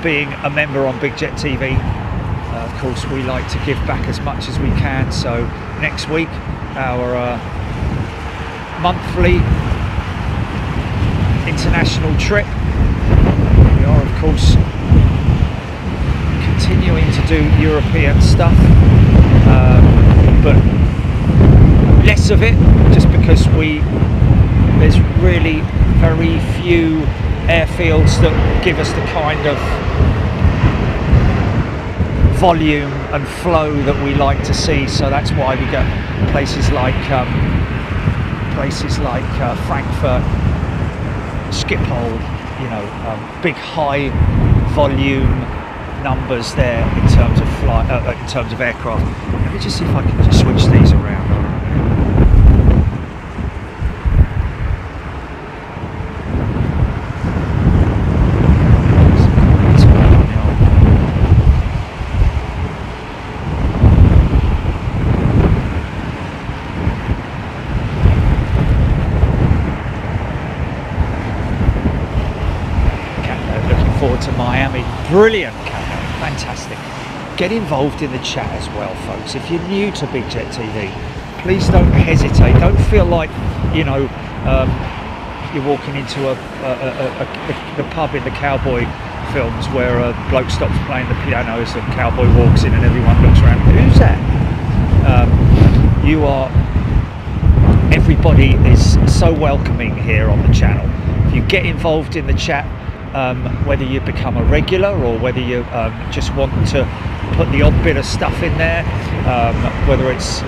being a member on Big Jet TV. Of course, we like to give back as much as we can. So next week, our monthly international trip. We are, of course, continuing to do European stuff, but less of it, just because there's really very few airfields that give us the kind of volume and flow that we like to see. So that's why we go places like Frankfurt, Schiphol, you know, big high volume numbers there in terms of in terms of aircraft. Let me just see if I can just switch these around. Brilliant, fantastic. Get involved in the chat as well, folks. If you're new to Big Jet TV, please don't hesitate. Don't feel like, you know, you're walking into the pub in the cowboy films where a bloke stops playing the piano as the cowboy walks in and everyone looks around. Who's that? Everybody is so welcoming here on the channel. If you get involved in the chat, whether you become a regular or whether you just want to put the odd bit of stuff in there, whether it's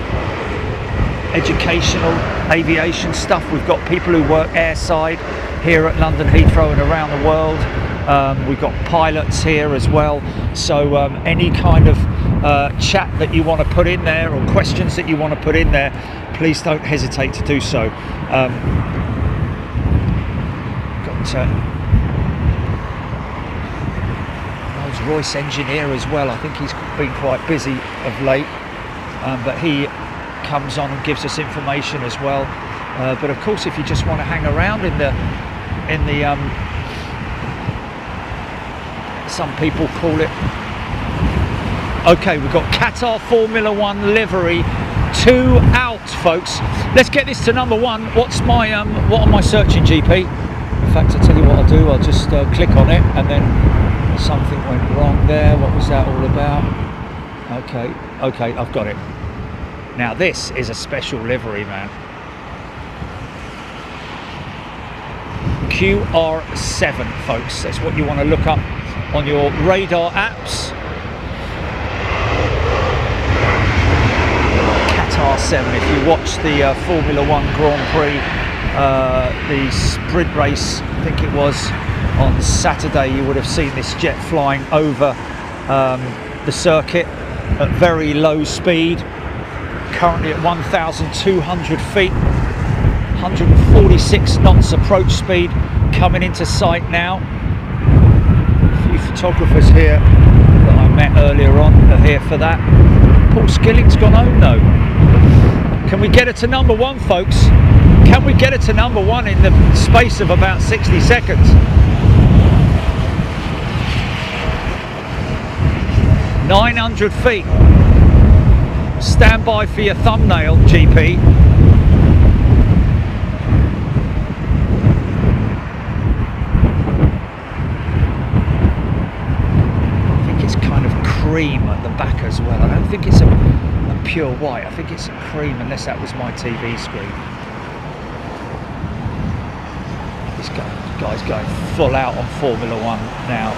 educational aviation stuff. We've got people who work airside here at London Heathrow and around the world. We've got pilots here as well, so any kind of chat that you want to put in there or questions that you want to put in there, please don't hesitate to do so. Rolls-Royce engineer as well. I think he's been quite busy of late, but he comes on and gives us information as well. But of course, if you just want to hang around in the some people call it, okay, we've got Qatar Formula One livery, 2 out, folks. Let's get this to number 1. What's my what am I searching, GP? In fact, I'll tell you what I'll do. I'll just click on it, and then something went wrong there. What was that all about? Okay, I've got it. Now this is a special livery, man. QR7, folks. That's what you want to look up on your radar apps. Qatar 7. If you watch the Formula One Grand Prix, the sprint race, I think it was on Saturday, you would have seen this jet flying over the circuit at very low speed, currently at 1,200 feet, 146 knots approach speed, coming into sight now. A few photographers here that I met earlier on are here for that. Paul Skilling's gone home though. Can we get it to number 1, folks? Can we get it to number 1 in the space of about 60 seconds? 900 feet. Stand by for your thumbnail, GP. I think it's kind of cream at the back as well. I don't think it's a pure white. I think it's a cream, unless that was my TV screen. This guy's going full out on Formula One now.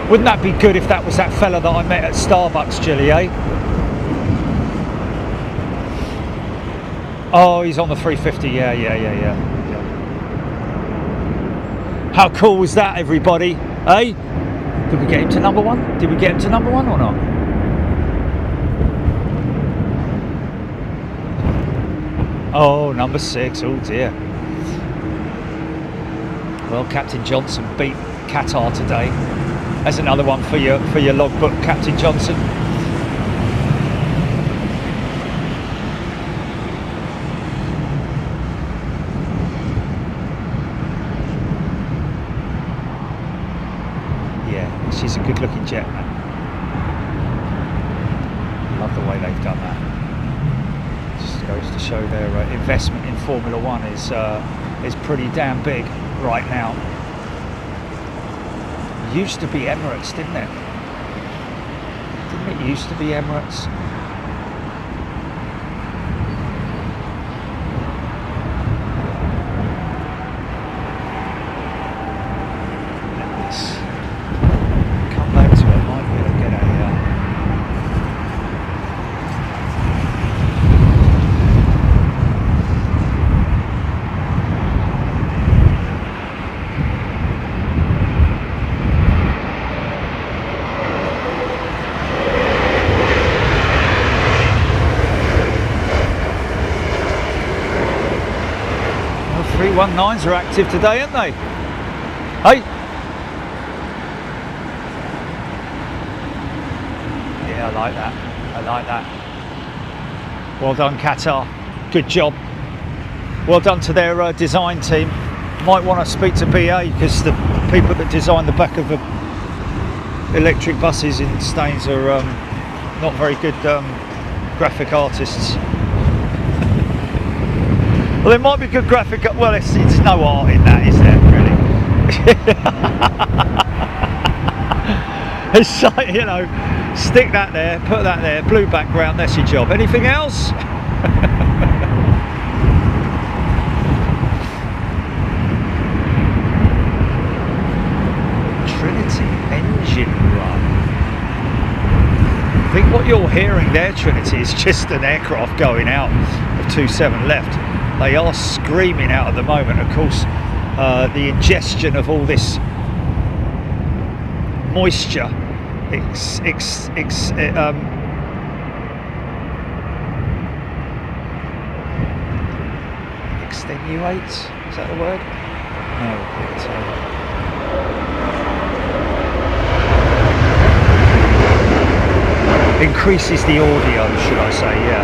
Wouldn't that be good if that was that fella that I met at Starbucks, Gilly, eh? Oh, he's on the 350, yeah. How cool was that, everybody? Eh? Did we get him to number 1? Did we get him to number 1 or not? Oh, number 6, oh dear. Well, Captain Johnson beat Qatar today. There's another one for your logbook, Captain Johnson. Yeah, she's a good-looking jet, man. Love the way they've done that. Just goes to show their investment in Formula One is pretty damn big right now. Used to be Emirates, didn't it? Didn't it used to be Emirates? Let's come back to it. Might be able to get a A319s are active today, aren't they? Hey? Yeah, I like that. I like that. Well done, Qatar. Good job. Well done to their design team. Might want to speak to BA, because the people that design the back of the electric buses in Staines are not very good graphic artists. Well, there might be good graphic. Well, it's no art in that, is there? Really? It's like, you know, stick that there, put that there, blue background. That's your job. Anything else? Engine run. I think what you're hearing there, Trinity, is just an aircraft going out of 27 left. They are screaming out at the moment. Of course, the ingestion of all this moisture extenuates. Is that the word? No, it's increases the audio, should I say, yeah.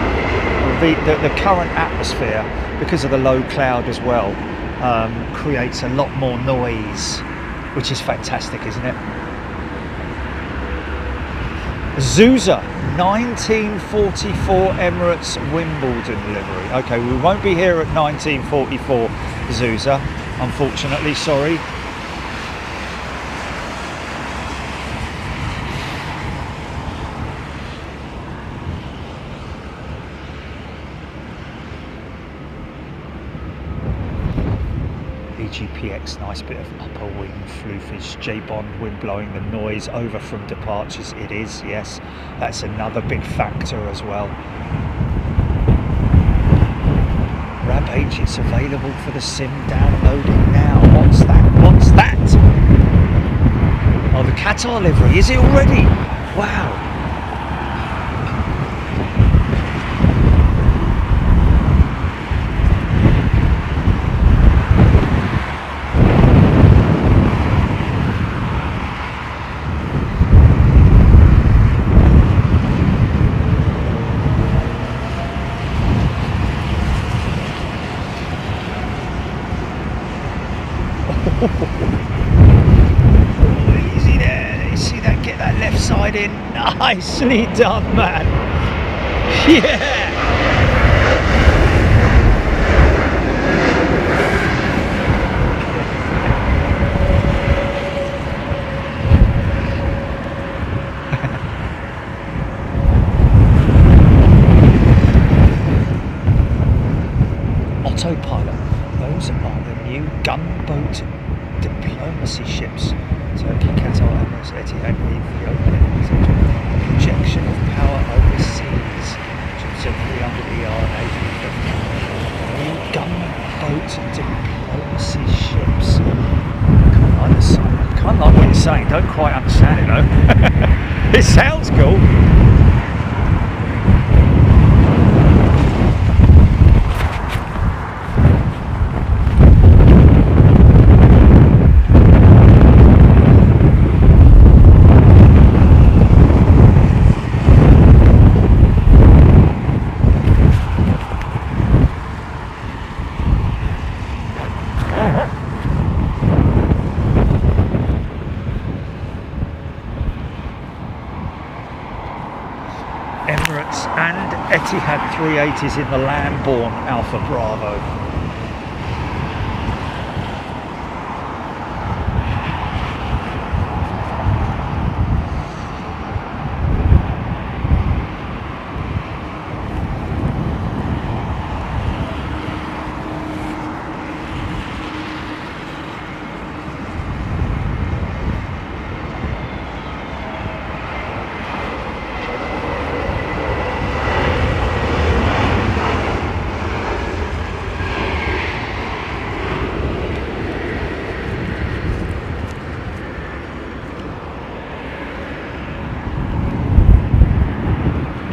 The current atmosphere, because of the low cloud as well, creates a lot more noise, which is fantastic, isn't it? Zusa, 1944 Emirates Wimbledon livery. Okay, we won't be here at 1944 Zusa, unfortunately, sorry. GPX, nice bit of upper wing floofage, J-Bond, wind blowing the noise over from departures. It is, yes, that's another big factor as well. Rampage, it's available for the sim downloading now. What's that? What's that? Oh, the Qatar livery, is it already? Wow. Easy there, you see that, get that left side in, nicely done, man. Yeah. Autopilot, those are the new gunboat diplomacy ships. Turkey, Qatar, Emirates, Etihad, Ethiopia, projection of power overseas. Ships of 300ER and A350. New gunboat diplomacy ships. I kind of like what you're saying, don't quite understand it though. It sounds cool. Emirates and Etihad 380s in the Lamborn Alpha Bravo.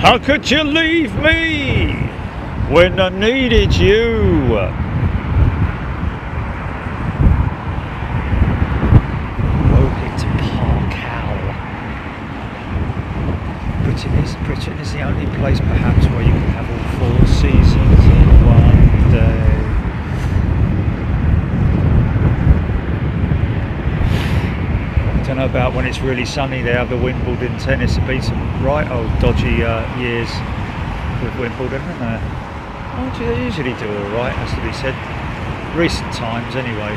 How could you leave me when I needed you? about when it's really sunny. They have the Wimbledon tennis. There've been some right old dodgy years with Wimbledon, haven't there? Oh, they usually do all right, has to be said. Recent times, anyway.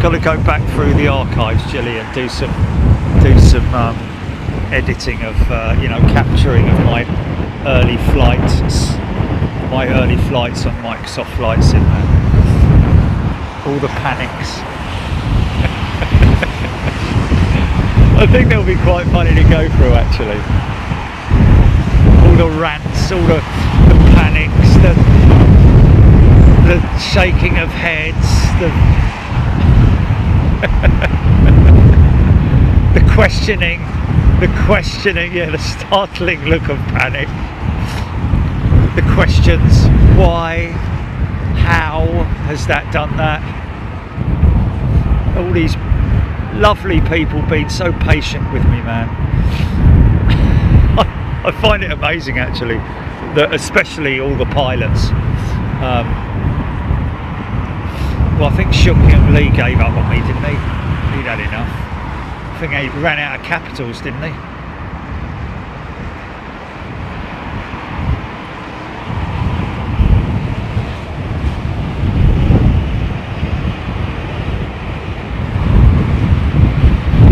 Got to go back through the archives, Jilly, and do some editing of capturing of my early flights on Microsoft Flight Sim. All the panics. I think they'll be quite funny to go through, actually. All the rants, all the panics, the shaking of heads, the questioning, yeah, the startling look of panic, the questions, why, how has that done that, all these lovely people being so patient with me, man. I find it amazing, actually, that especially all the pilots. Well, I think Shunkyung Lee gave up on me, didn't he? He'd had enough. I think he ran out of capitals, didn't he?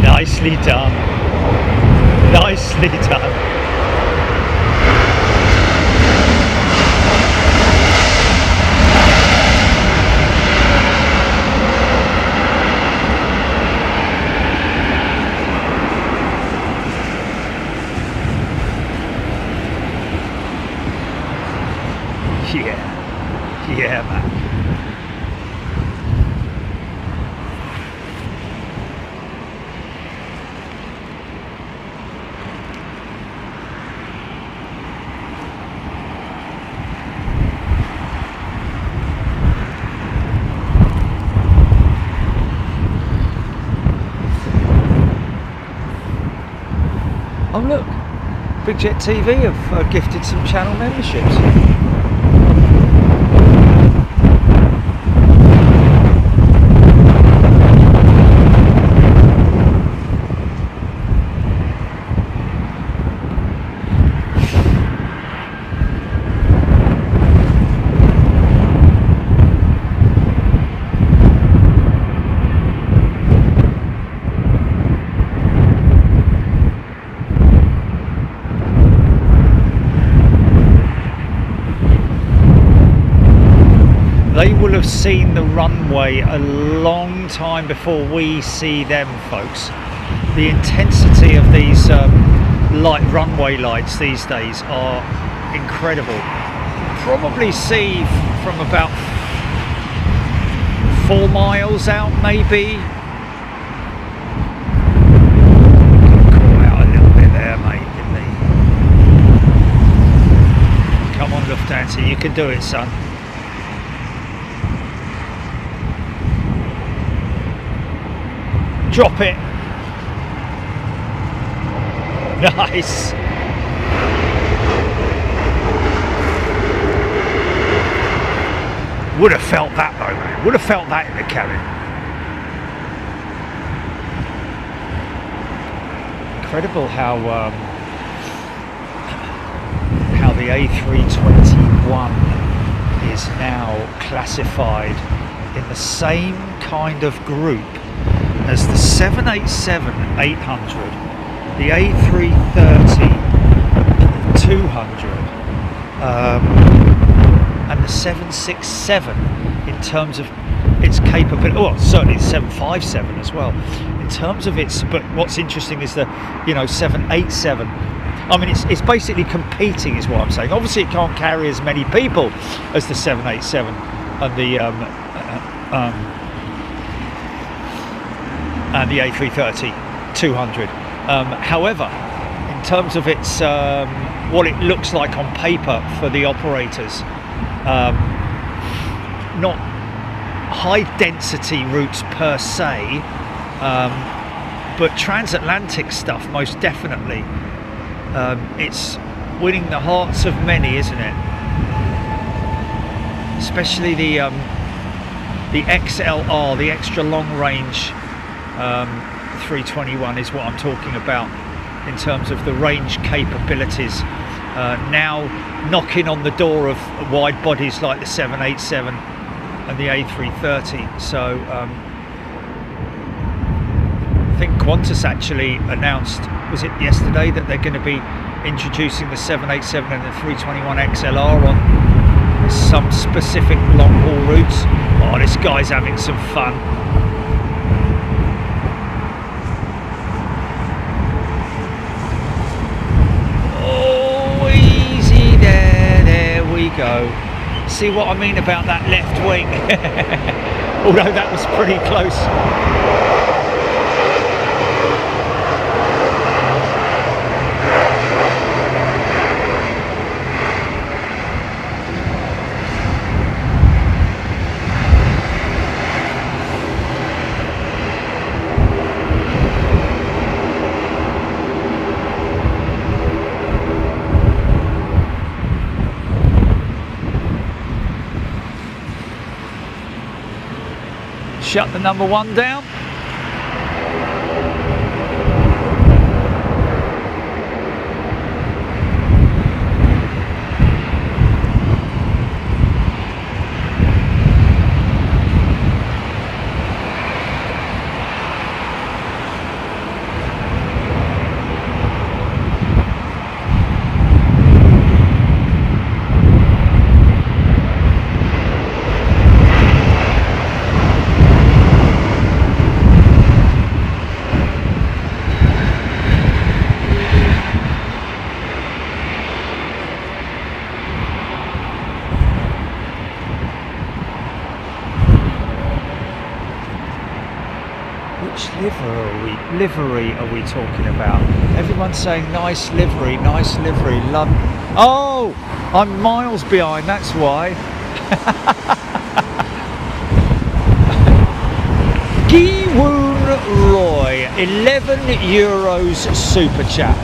Nicely done. Nicely done. Yeah, man. Oh look, Big Jet TV have gifted some channel memberships. They will have seen the runway a long time before we see them, folks. The intensity of these runway lights these days are incredible. Probably see from about 4 miles out, maybe. Caught out a little bit there, mate, didn't he? Come on, Lufthansa, you can do it, son. Drop it. Nice. Would have felt that though, man. Would have felt that in the cabin. Incredible how the A321 is now classified in the same kind of group as the 787-800, the A330-200, and the 767 in terms of its capability. Well, certainly the 757 as well. In terms of its, but what's interesting is the 787 I mean, it's basically competing, is what I'm saying. Obviously, it can't carry as many people as the 787 and the A330-200. However, in terms of its what it looks like on paper for the operators, not high density routes per se, but transatlantic stuff most definitely. It's winning the hearts of many, isn't it? Especially the XLR, the extra long range 321 is what I'm talking about in terms of the range capabilities. Now knocking on the door of wide bodies like the 787 and the A330. So I think Qantas actually announced, was it yesterday, that they're going to be introducing the 787 and the 321 XLR on some specific long haul routes. Oh, this guy's having some fun. Oh, easy there, there we go. See what I mean about that left wing? Although that was pretty close. Shut the number one down. Livery are we talking about? Everyone's saying nice livery, love. Oh, I'm miles behind, that's why. Gi-woon Roy, €11 super chat.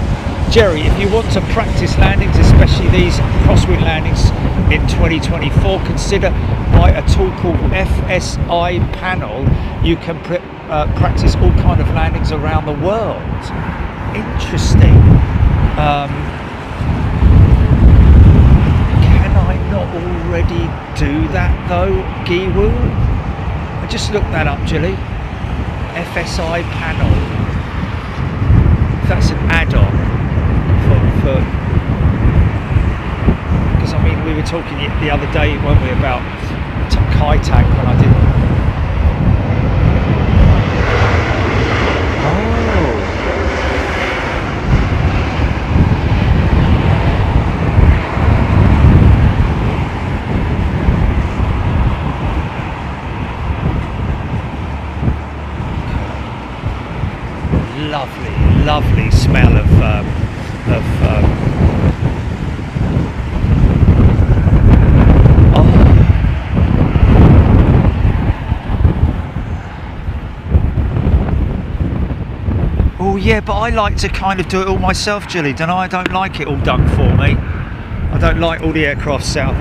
Jerry, if you want to practice landings, especially these crosswind landings in 2024, consider by a tool called FSI Panel. You can practice all kind of landings around the world. Interesting. Can I not already do that though, Giwoo? I just looked that up, Julie. FSI Panel. That's an add-on for because I mean we were talking the other day, weren't we, about Kai Tak when I did. Lovely smell of oh yeah, but I like to kind of do it all myself, Julie, don't I? I don't like it all done for me. I don't like all the aircraft south.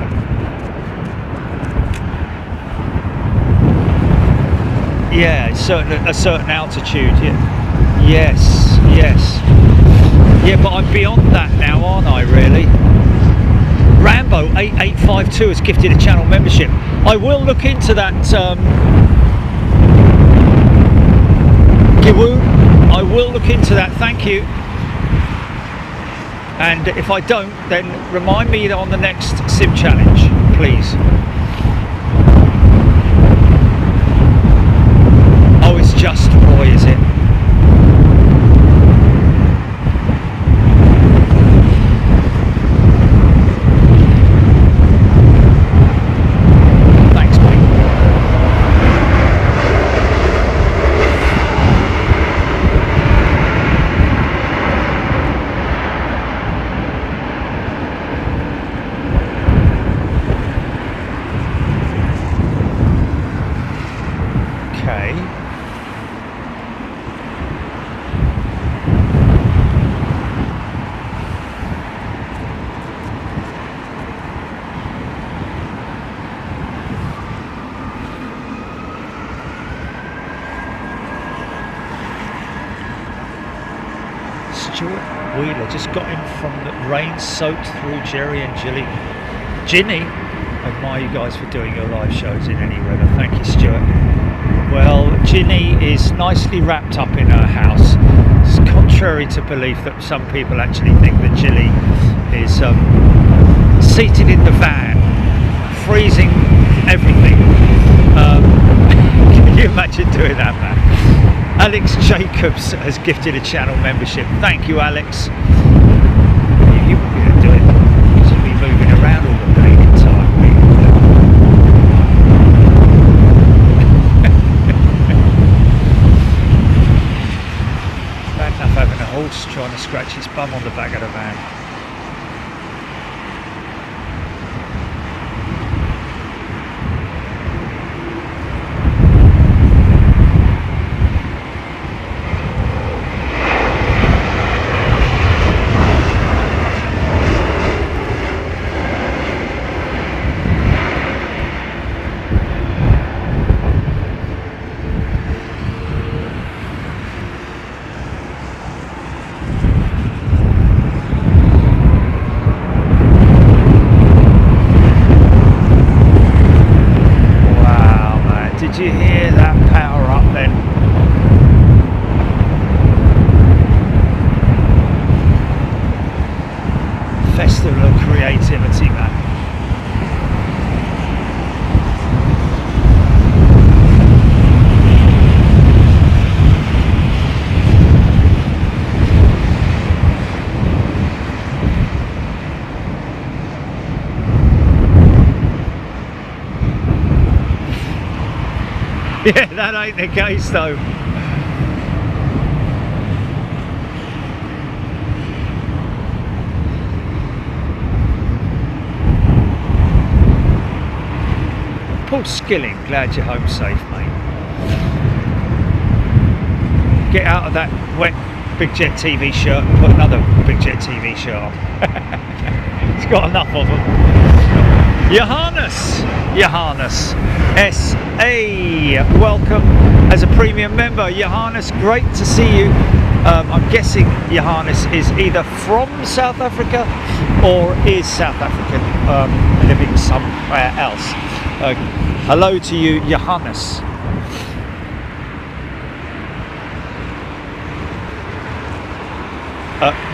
Yeah, a certain altitude. Yeah. Yes. Yeah, but I'm beyond that now, aren't I, really? Rambo 8852 has gifted a channel membership. I will look into that, Giwoo. I will look into that, thank you. And if I don't, then remind me on the next sim challenge, please. Oh, it's just Roy, is it? Okay. Stuart Wheeler just got in from the rain soaked through Jerry and Ginny. Admire you guys for doing your live shows in any weather. Thank you, Stuart. Well, Ginny is nicely wrapped up in her house. It's contrary to belief that some people actually think that Ginny is seated in the van, freezing everything. Can you imagine doing that, man? Alex Jacobs has gifted a channel membership. Thank you, Alex. You wouldn't be able to do it because you'd be moving around all the bleeding time. Bad enough having a horse trying to scratch his bum on the back of the van. Did you hear that power up then? Festival of creativity, man. Yeah, that ain't the case though. Paul Skilling, glad you're home safe, mate. Get out of that wet Big Jet TV shirt and put another Big Jet TV shirt on. It's got enough of them. Johannes S.A. Welcome as a premium member. Johannes, great to see you. I'm guessing Johannes is either from South Africa or is South African, living somewhere else. Hello to you, Johannes.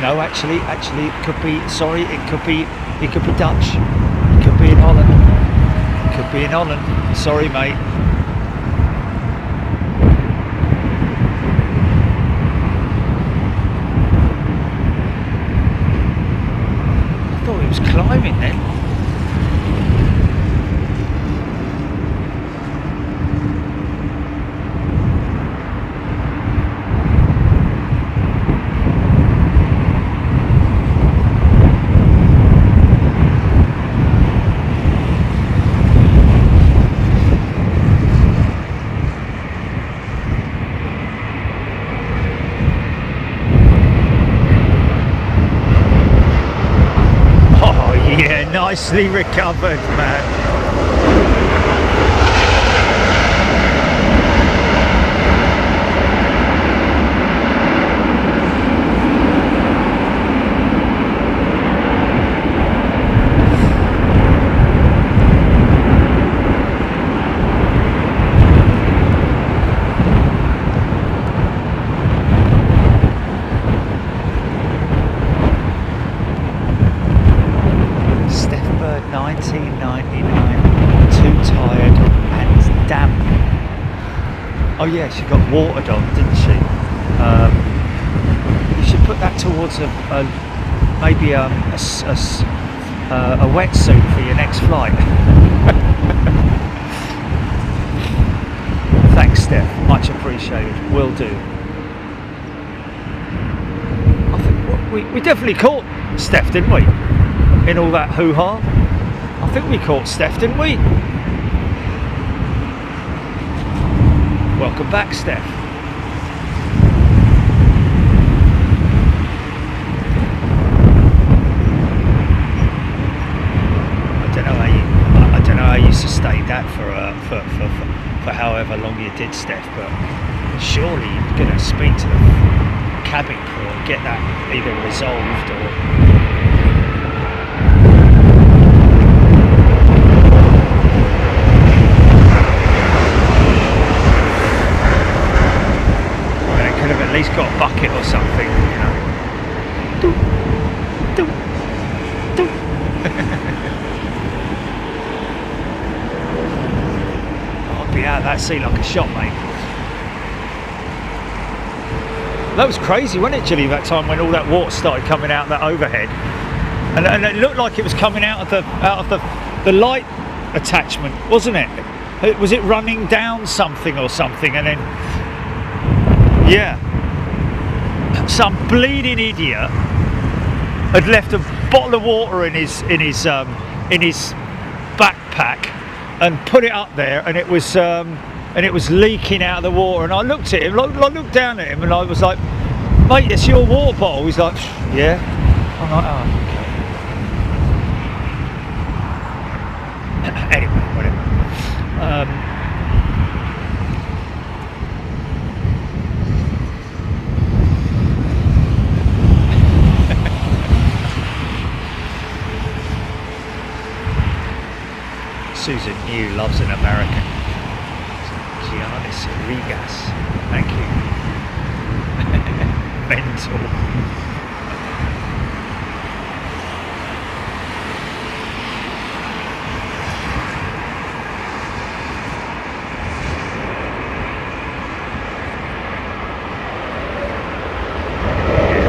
No, actually, it could be. Sorry, it could be Dutch. It could be in Holland. It could be in Holland. Sorry, mate. I thought he was climbing then. Nicely recovered, man. Oh yeah, she got watered on, didn't she? You should put that towards maybe a wetsuit for your next flight. Thanks, Steph. Much appreciated. Will do. I think we definitely caught Steph, didn't we? In all that hoo-ha. I think we caught Steph, didn't we? Well, Welcome back, Steph. I don't know how you sustained that for however long you did, Steph. But surely you're going to speak to the cabin crew and get that either resolved or. At least got a bucket or something, you know. Doop, doop, doop. I'll be out of that seat like a shot, mate. That was crazy, wasn't it, Gilly, that time when all that water started coming out that overhead, and it looked like it was coming out of the light attachment, wasn't it? Was it running down something or something, and then yeah. Some bleeding idiot had left a bottle of water in his backpack and put it up there, and it was leaking out of the water. And I looked at him, I looked down at him, and I was like, "Mate, it's your water bottle." He's like, "Yeah." I'm like, "Oh, okay." Anyway, whatever. Susan New loves an American. Giannis Rigas. Thank you. Mental. Yeah.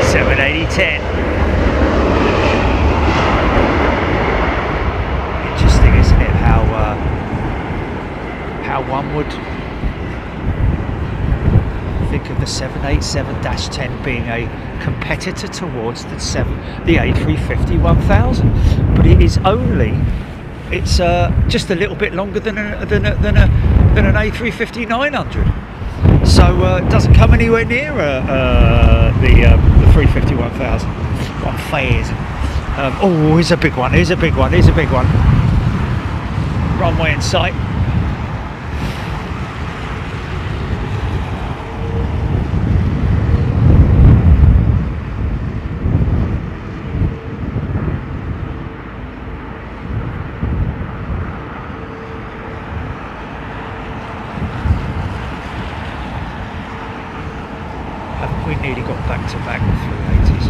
780-10. How one would think of the 787-10 being a competitor towards the A350-1000, but it is only, it's just a little bit longer than an A350-900, so it doesn't come anywhere near the 350-1000. One phase. Oh, here's a big one. Here's a big one. Here's a big one. Runway in sight. Haven't we nearly got back to back with 380s?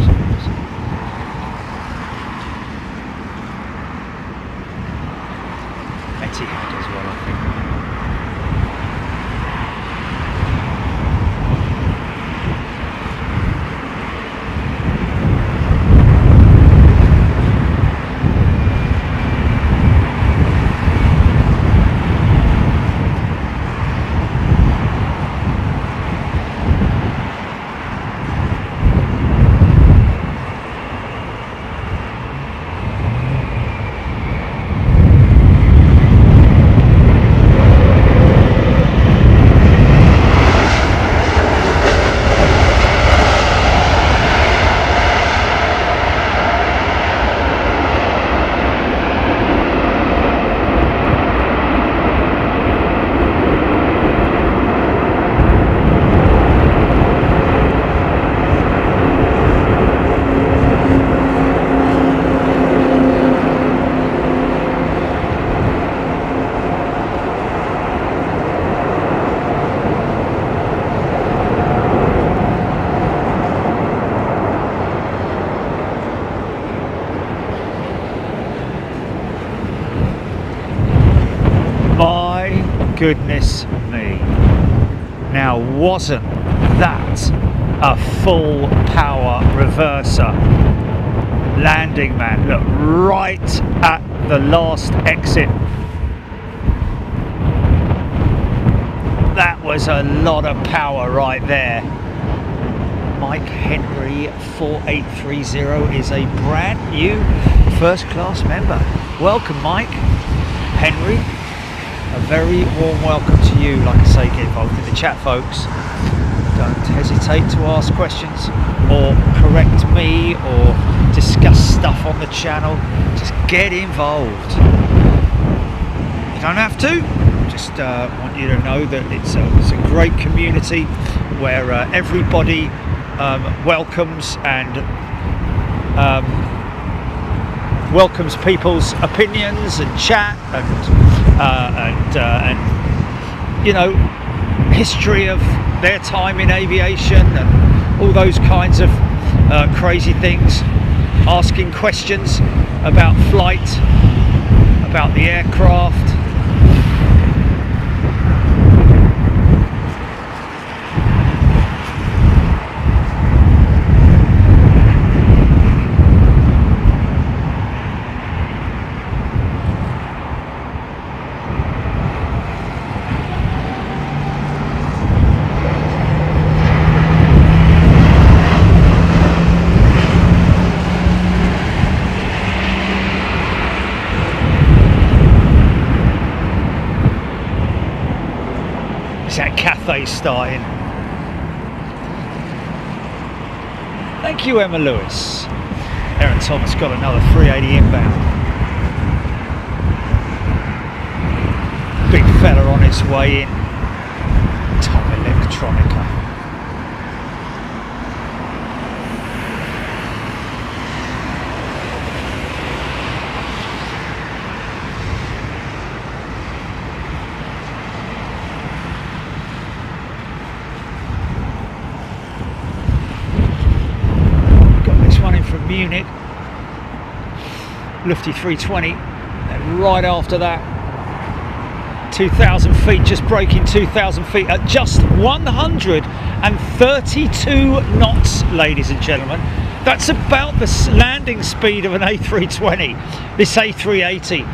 Etihad as well, I think. Goodness me. Now, wasn't that a full power reverser landing, man? Look, right at the last exit. That was a lot of power right there. Mike Henry 4830 is a brand new first class member. Welcome, Mike Henry. a very warm welcome to you. Like I say, get involved in the chat, folks. Don't hesitate to ask questions or correct me or discuss stuff on the channel. Just get involved. You don't have to. Just want you to know that it's a great community where everybody welcomes and welcomes people's opinions and chat and you know, history of their time in aviation and all those kinds of crazy things, asking questions about flight, about the aircraft. That Cathay starting. Thank you, Emma Lewis. Aaron Thomas got another 380 inbound. Big fella on his way in. Tom Electronica. Munich, Lufty 320, and right after that 2,000 feet, just breaking 2,000 feet at just 132 knots, ladies and gentlemen. That's about the landing speed of an A320, this A380.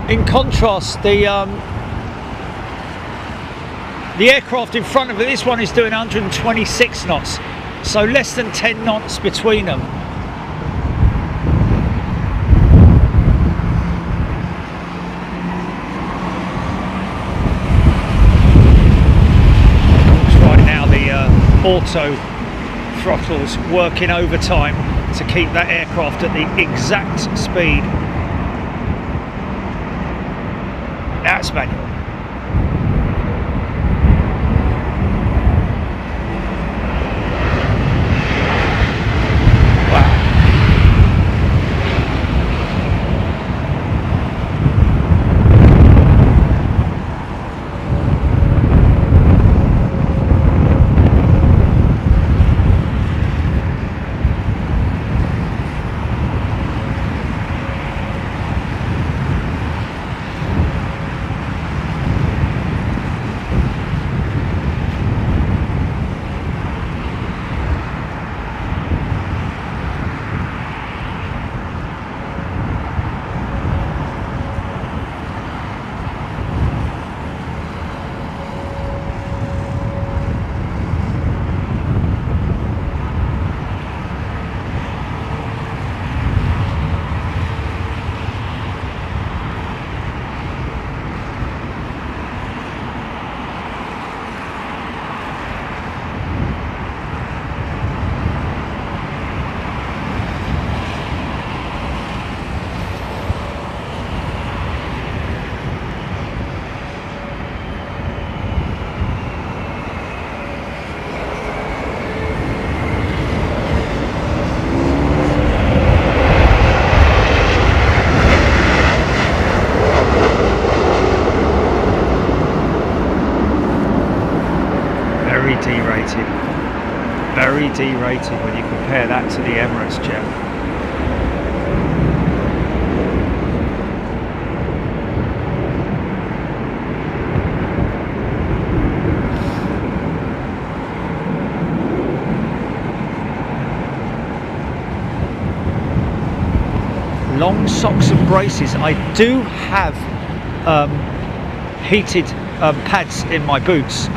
In contrast, the aircraft in front of it, this one is doing 126 knots. So less than 10 knots between them. Right now the auto throttle's working overtime to keep that aircraft at the exact speed. That's manual. Very D-rated when you compare that to the Emirates jet. Long socks and braces. I do have heated pads in my boots.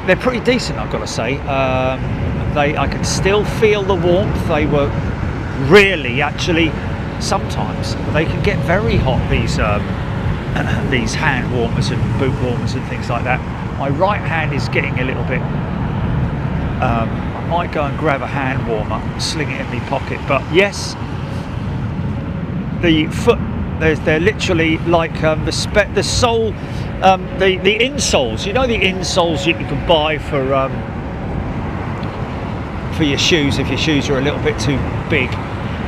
They're pretty decent, I've got to say. I can still feel the warmth. They were really actually sometimes they can get very hot, these hand warmers and boot warmers and things like that. My right hand is getting a little bit, I might go and grab a hand warmer, sling it in my pocket, but yes, the foot, they're literally like the sole, the insoles, you know, the insoles you can buy for your shoes if your shoes are a little bit too big.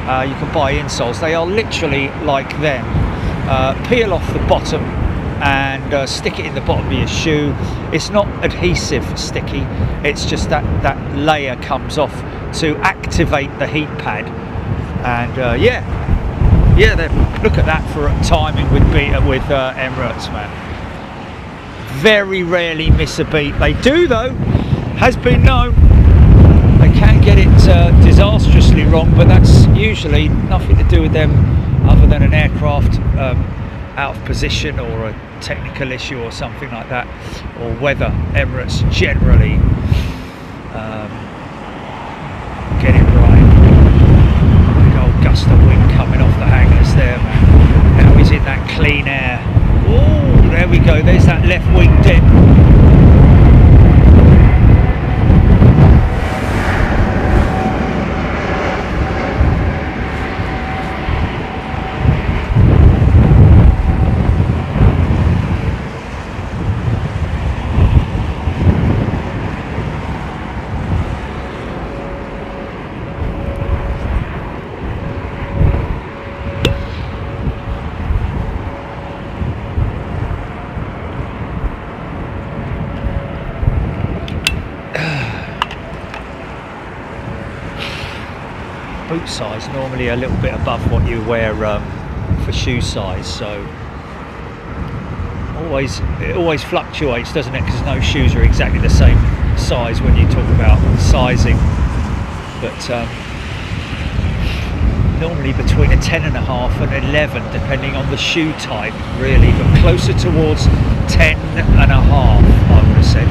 You can buy insoles. They are literally like them. Peel off the bottom and stick it in the bottom of your shoe. It's not adhesive sticky, it's just that layer comes off to activate the heat pad. And yeah, look at that for timing with Emirates, man. Very rarely miss a beat. They do though, has been known. They can get it disastrously wrong, but that's usually nothing to do with them other than an aircraft out of position or a technical issue or something like that, or weather. Emirates generally get it right. Big old gust of wind coming off the hangars there, man. Now he's in that clean air. Oh, there we go, there's that left wing dip. Boot size normally a little bit above what you wear for shoe size, so it always fluctuates, doesn't it, because no shoes are exactly the same size when you talk about sizing, but normally between a 10.5 and 11 depending on the shoe type really, but closer towards 10.5 I would have said.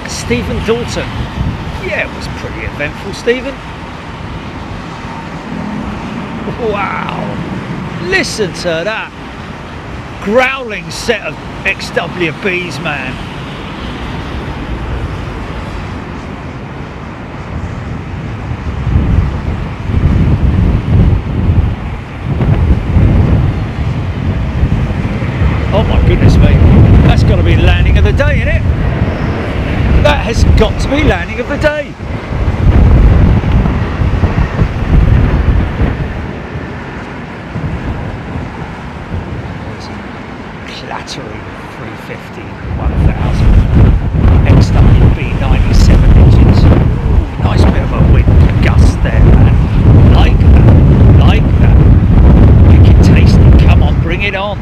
Stephen Dalton. Yeah, it was pretty eventful, Stephen. Wow, listen to that growling set of XWBs, man. Oh my goodness me, that's got to be landing of the day, isn't it? That has got to be landing of the day. Clattering 350, 1000 XWB97 engines. Nice bit of a wind gust there, man. Like that. Wicked tasty. Come on, bring it on.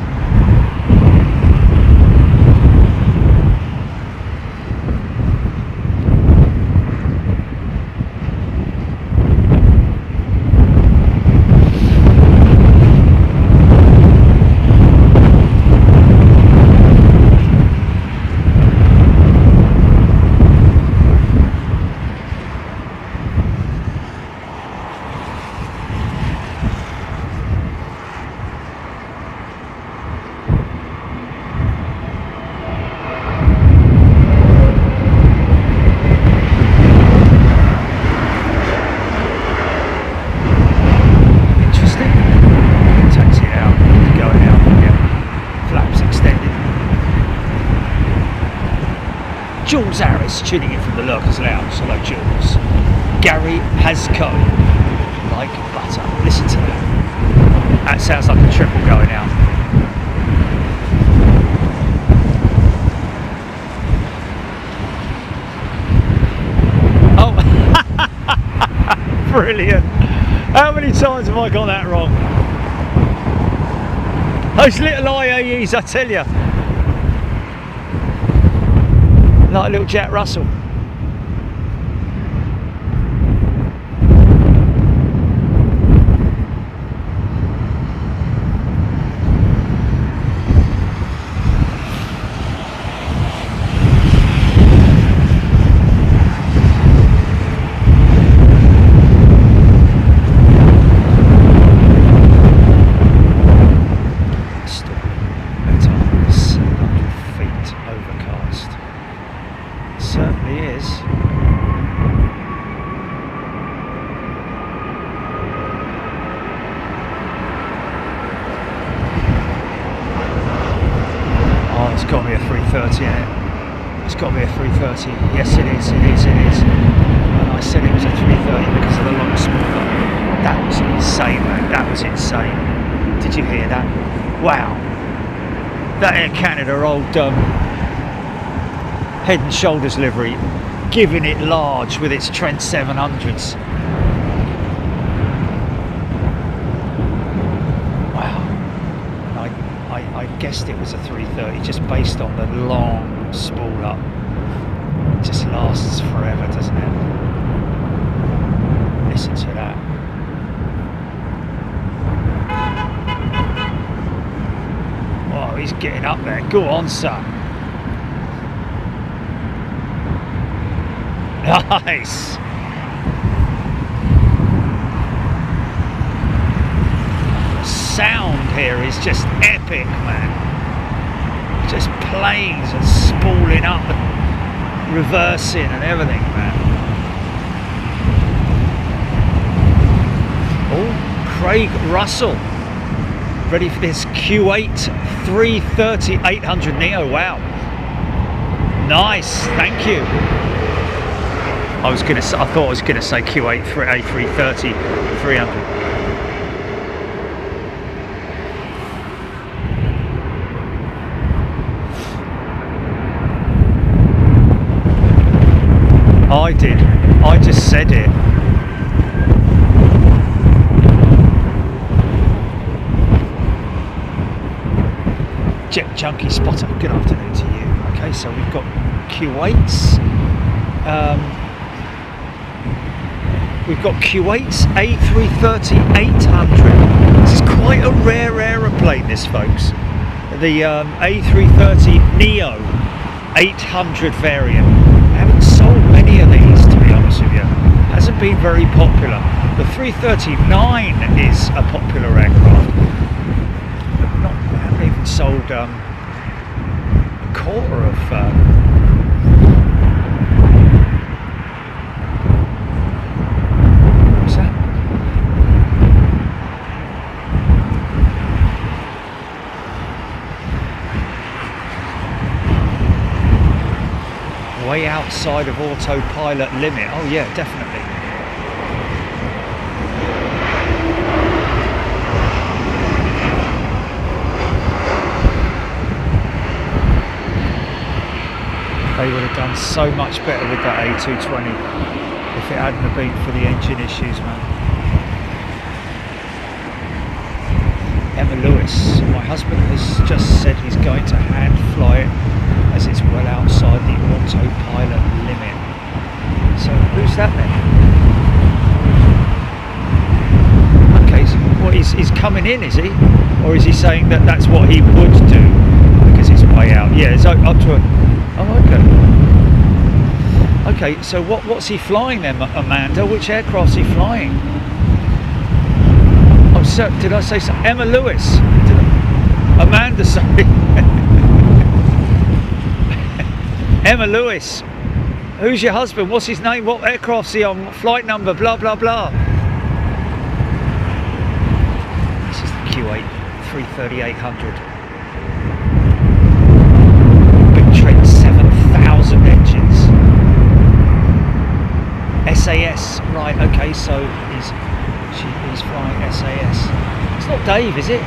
Jules Harris tuning in from the Lurkers Lounge. Hello, Jules. Gary Hasco, like butter. Listen to that. That sounds like a triple going out. Oh, brilliant. How many times have I got that wrong? Those little IAEs, I tell you. Like a little Jack Russell. got to be a 330 in it. It's got to be a 330. Yes, it is. It is. It is. And I said it was a 330 because of the long spoiler. That was insane, man. That was insane. Did you hear that? Wow. That Air Canada old Head and Shoulders livery, giving it large with its Trent 700s. Wow. I guessed it was a 330 just based on the long spool up. It just lasts forever, doesn't it? Listen to that. Oh, he's getting up there. Go on, son. Nice. The sound here is just epic, man. Just planes and spooling up and reversing and everything, man. Oh, Craig Russell. Ready for this Kuwait 330-800neo. Wow. Nice, thank you. I thought I was gonna say Kuwait A330-300. I did. I just said it. Jet Junkie Spotter, good afternoon to you. Okay, so we've got Kuwait's Kuwait's A330-800. This is quite a rare aeroplane, this, folks. The A330neo 800 variant. I haven't sold many of these, to be honest with you. Hasn't been very popular. The 330-9 is a popular aircraft. I haven't even sold a quarter of what's that? Way outside of autopilot limit. Oh yeah, definitely. They would have done so much better with that A220 if it hadn't have been for the engine issues, man. Emma Lewis, my husband has just said he's going to hand fly it as it's well outside the autopilot limit. So who's that then? Okay, so what, he's coming in, is he? Or is he saying that that's what he would do because it's way out? Yeah, it's up to a... Oh, okay. Okay, so what's he flying then, Amanda? Which aircraft's he flying? Oh, so, did I say so? Emma Lewis. Amanda, sorry. Emma Lewis. Who's your husband? What's his name? What aircraft's he on? What flight number? Blah, blah, blah. This is the Kuwait 330-800. Trent 7000 engines. SAS, right? Okay, so he's flying SAS. It's not Dave, is it?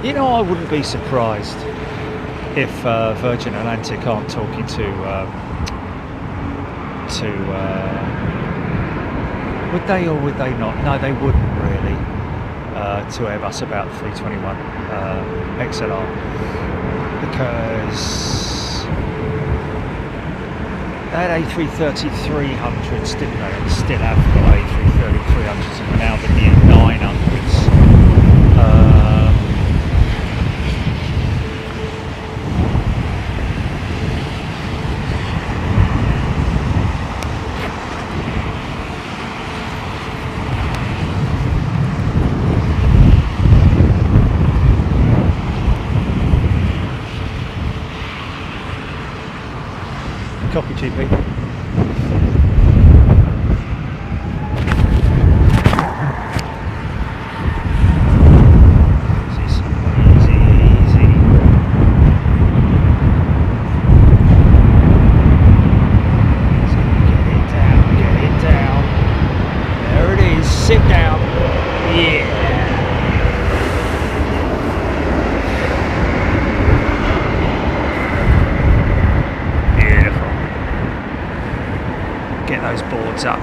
You know, I wouldn't be surprised if Virgin Atlantic aren't talking to would they or would they not? No, they wouldn't really to Airbus about 321 XLR because they had A330-300s, didn't they? And still have got A330-300s and now the new 900s. Copy, GP. Up.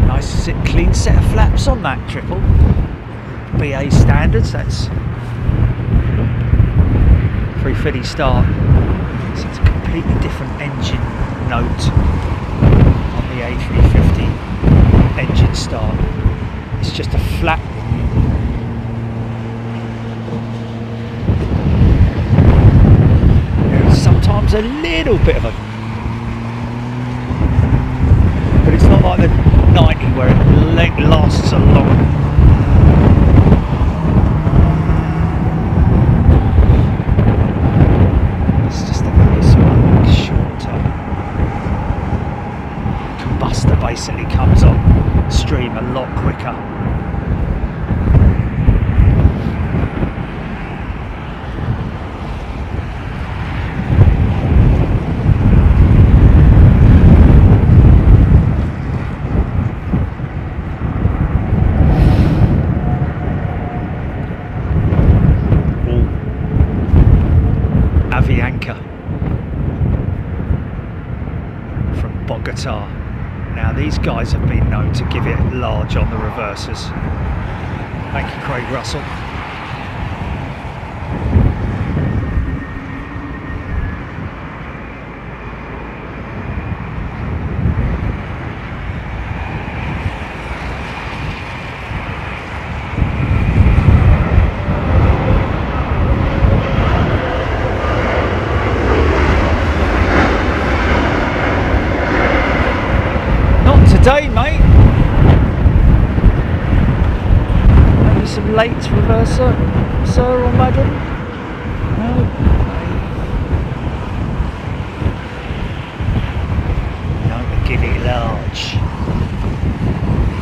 Nice clean set of flaps on that triple. BA standards, that's 350 start. So it's a completely different engine note on the A350 engine start. It's just a flat. Sometimes a little bit of a, but it's not like the 90 where it lasts a long. It's just a very sort of shorter combustor. Basically comes on stream a lot quicker. Avianca from Bogota. Now these guys have been known to give it large on the reversers. Thank you, Craig Russell. Today, mate. Maybe some late reverser, sir or madam? No. No, give it large.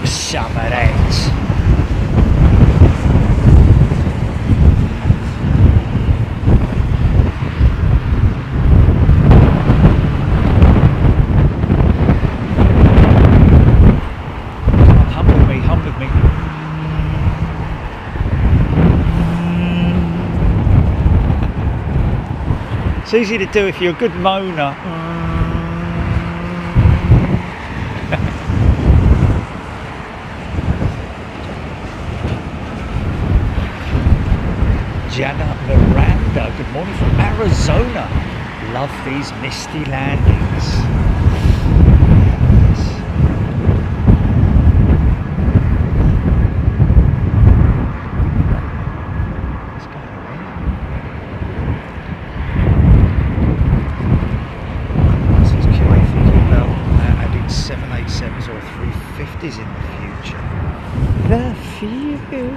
Some of that. It's easy to do if you're a good moaner. Jana Miranda, good morning from Arizona. Love these misty landings. In the future. The future.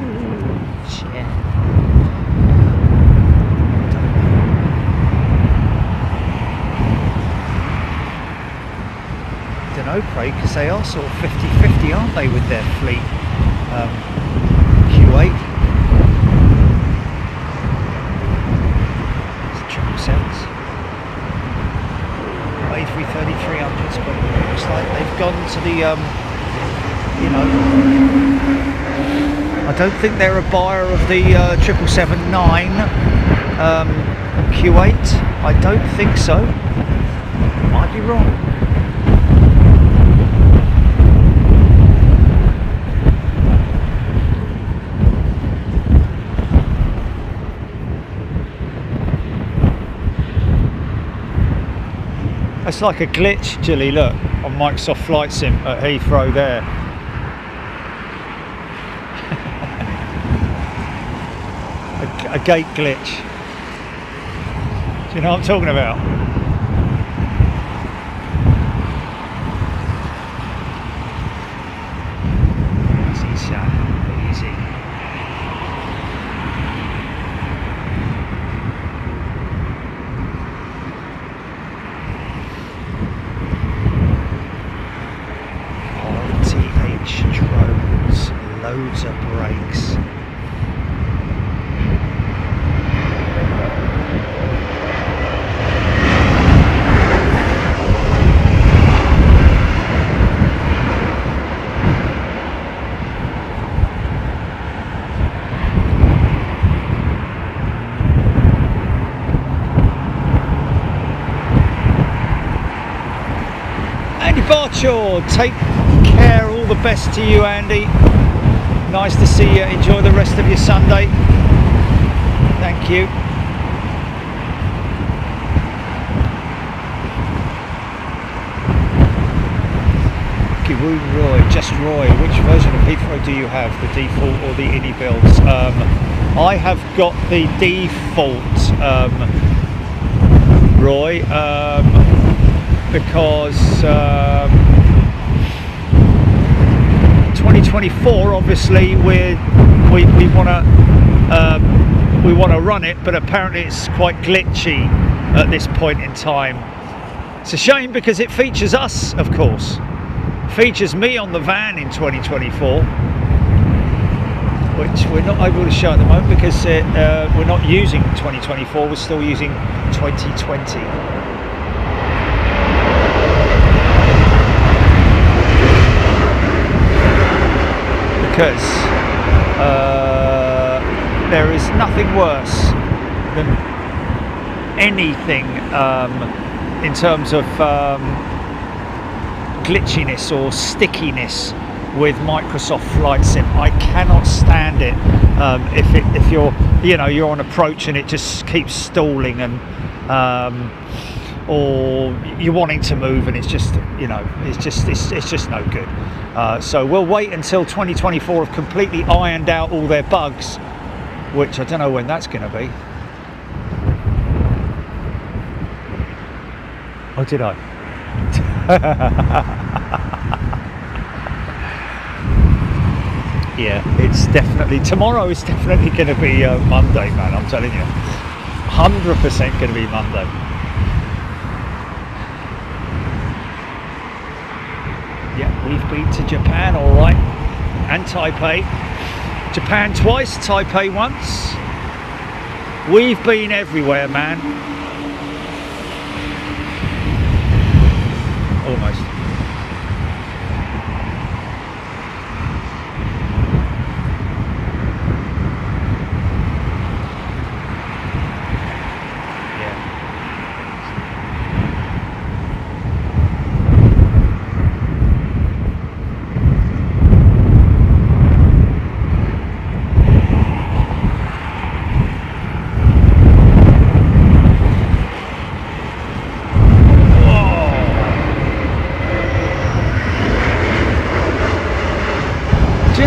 Don't know, Craig, because they are sort of 50-50, aren't they, with their fleet? Kuwait. It's 777s. A330-300s, but it looks like they've gone to the you know, I don't think they're a buyer of the 777-9 Kuwait. I don't think so. Might be wrong. It's like a glitch, Jilly, look, on Microsoft Flight Sim at Heathrow there. A gate glitch. Do you know what I'm talking about? Easy, son, easy. Barchor, take care, all the best to you, Andy. Nice to see you. Enjoy the rest of your Sunday. Thank you. Roy, just Roy, which version of Heathrow do you have, the default or the INI builds? I have got the default, Roy, because 2024, obviously, we want to run it, but apparently it's quite glitchy at this point in time. It's a shame because it features us, of course. Features me on the van in 2024, which we're not able to show at the moment because we're not using 2024, we're still using 2020. Because there is nothing worse than anything in terms of glitchiness or stickiness with Microsoft Flight Sim. I cannot stand it if you're on approach and it just keeps stalling and or you're wanting to move and it's just it's just no good. So we'll wait until 2024 have completely ironed out all their bugs, which I don't know when that's going to be. Oh, did I? Yeah, it's definitely, tomorrow is definitely going to be Monday, man, I'm telling you. 100% going to be Monday. Yeah, we've been to Japan, all right, and Taipei. Japan twice, Taipei once. We've been everywhere, man. Almost.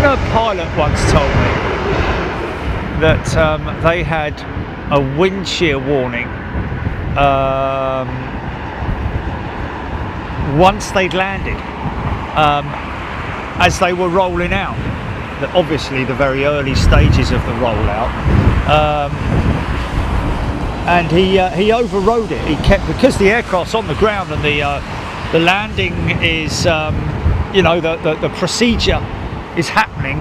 A pilot once told me that they had a wind shear warning once they'd landed as they were rolling out. That obviously the very early stages of the rollout, and he overrode it. He kept, because the aircraft's on the ground and the landing is the procedure is happening.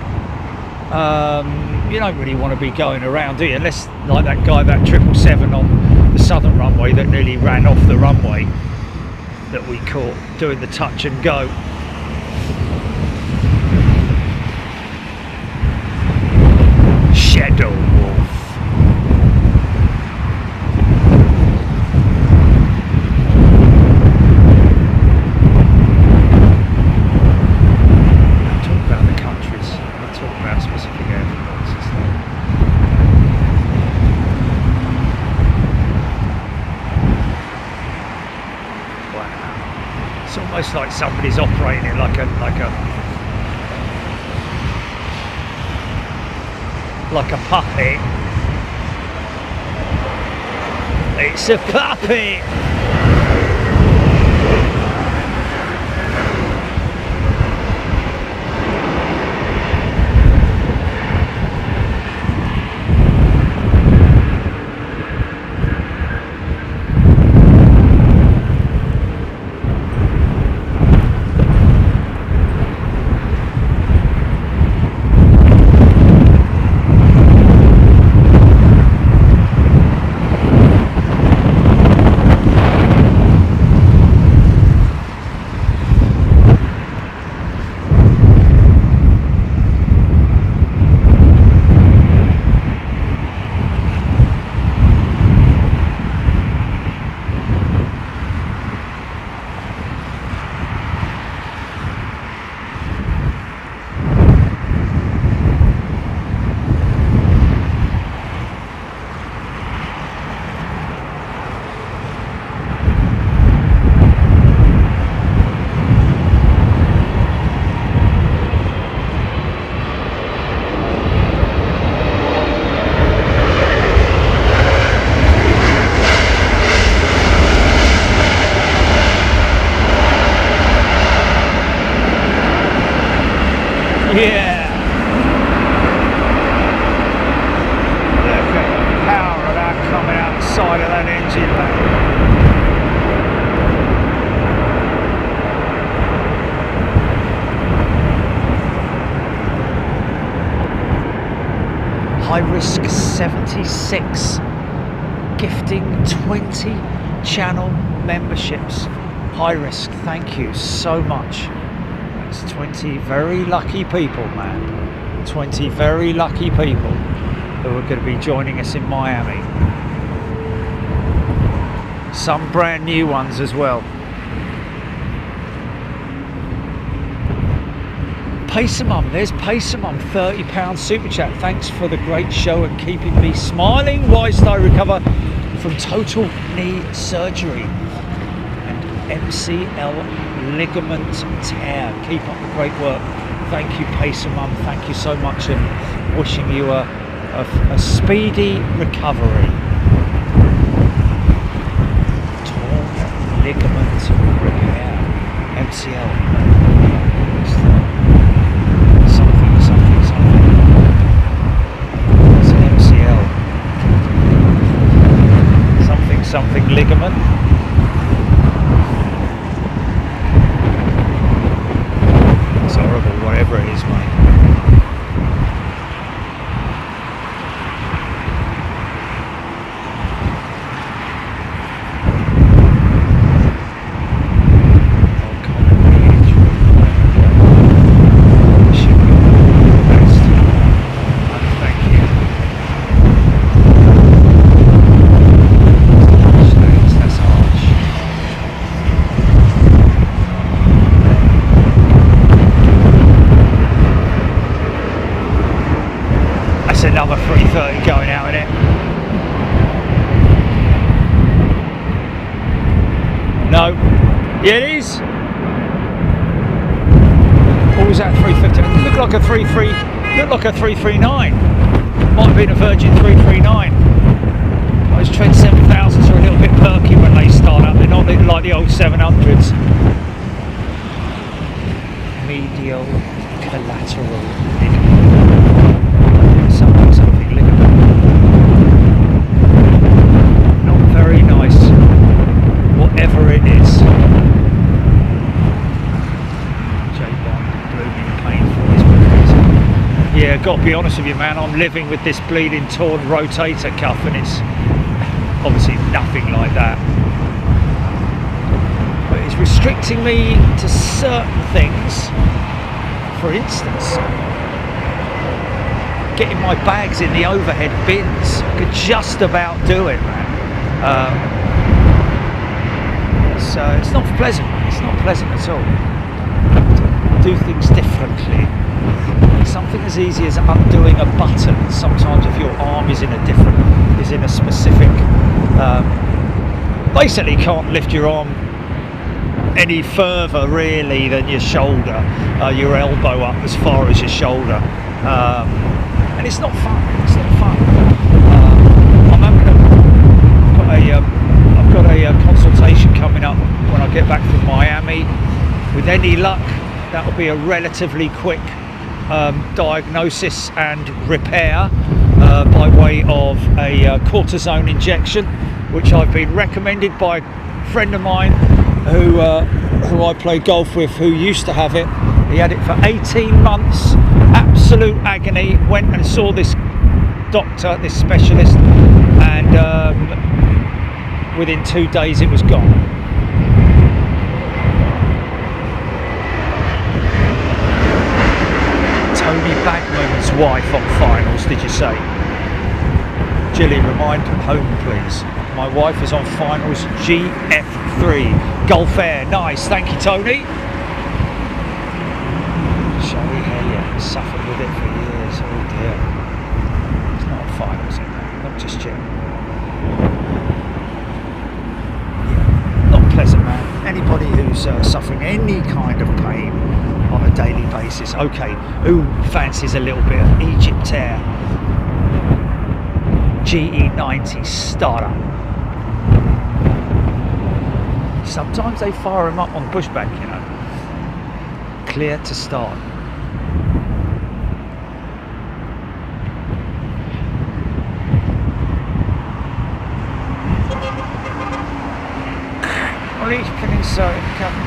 You don't really want to be going around, do you? Unless, like that guy, that 777 on the southern runway that nearly ran off the runway that we caught doing the touch and go. Shadow Wolf. Almost like somebody's operating it like a puppet. It's a puppet. High Risk 76 gifting 20 channel memberships. High Risk, thank you so much. That's 20 very lucky people, man. 20 very lucky people who are going to be joining us in Miami. Some brand new ones as well. Pacermum, there's Pacermum, £30 super chat. Thanks for the great show and keeping me smiling whilst I recover from total knee surgery and MCL ligament tear. Keep up the great work. Thank you, Pacermum. Thank you so much, and wishing you a speedy recovery. Torn ligament repair, MCL. Something ligament. It's horrible, whatever it is, mate. Another 330 going out in it. No. Yeah, it is. What was that, 350? It looked like a 339. Might have been a Virgin 339. Those Trent 7000s are a little bit perky when they start up. They're not like the old 700s. Medial collateral ligament. Something ligament. Not very nice, whatever it is. J-Bond, blooming painful. Yeah, got to be honest with you, man, I'm living with this bleeding torn rotator cuff, and it's obviously nothing like that. But it's restricting me to certain things. For instance, getting my bags in the overhead bins. I could just about do it, man. So it's not pleasant, man. It's not pleasant at all. Do things differently. Something as easy as undoing a button. Sometimes if your arm is in a specific, basically can't lift your arm any further really than your shoulder, your elbow up as far as your shoulder. And it's not fun. It's not fun. I've got a consultation coming up when I get back from Miami. With any luck, that'll be a relatively quick diagnosis and repair by way of a cortisone injection, which I've been recommended by a friend of mine who I play golf with, who used to have it. He had it for 18 months. Absolute agony. Went and saw this doctor, this specialist, and within 2 days it was gone. Tony Bagman's wife on finals, did you say? Jilly, remind home please. My wife is on finals GF3 Gulf Air. Nice, thank you, Tony. Suffered with it for years. Oh dear. It's not a finals, is it? Not just yet. Yeah, not pleasant, man. Anybody who's suffering any kind of pain on a daily basis. Okay, who fancies a little bit of Egypt Air GE90 starter? Sometimes they fire them up on pushback, you know. Clear to start. Each can insert in the cabin.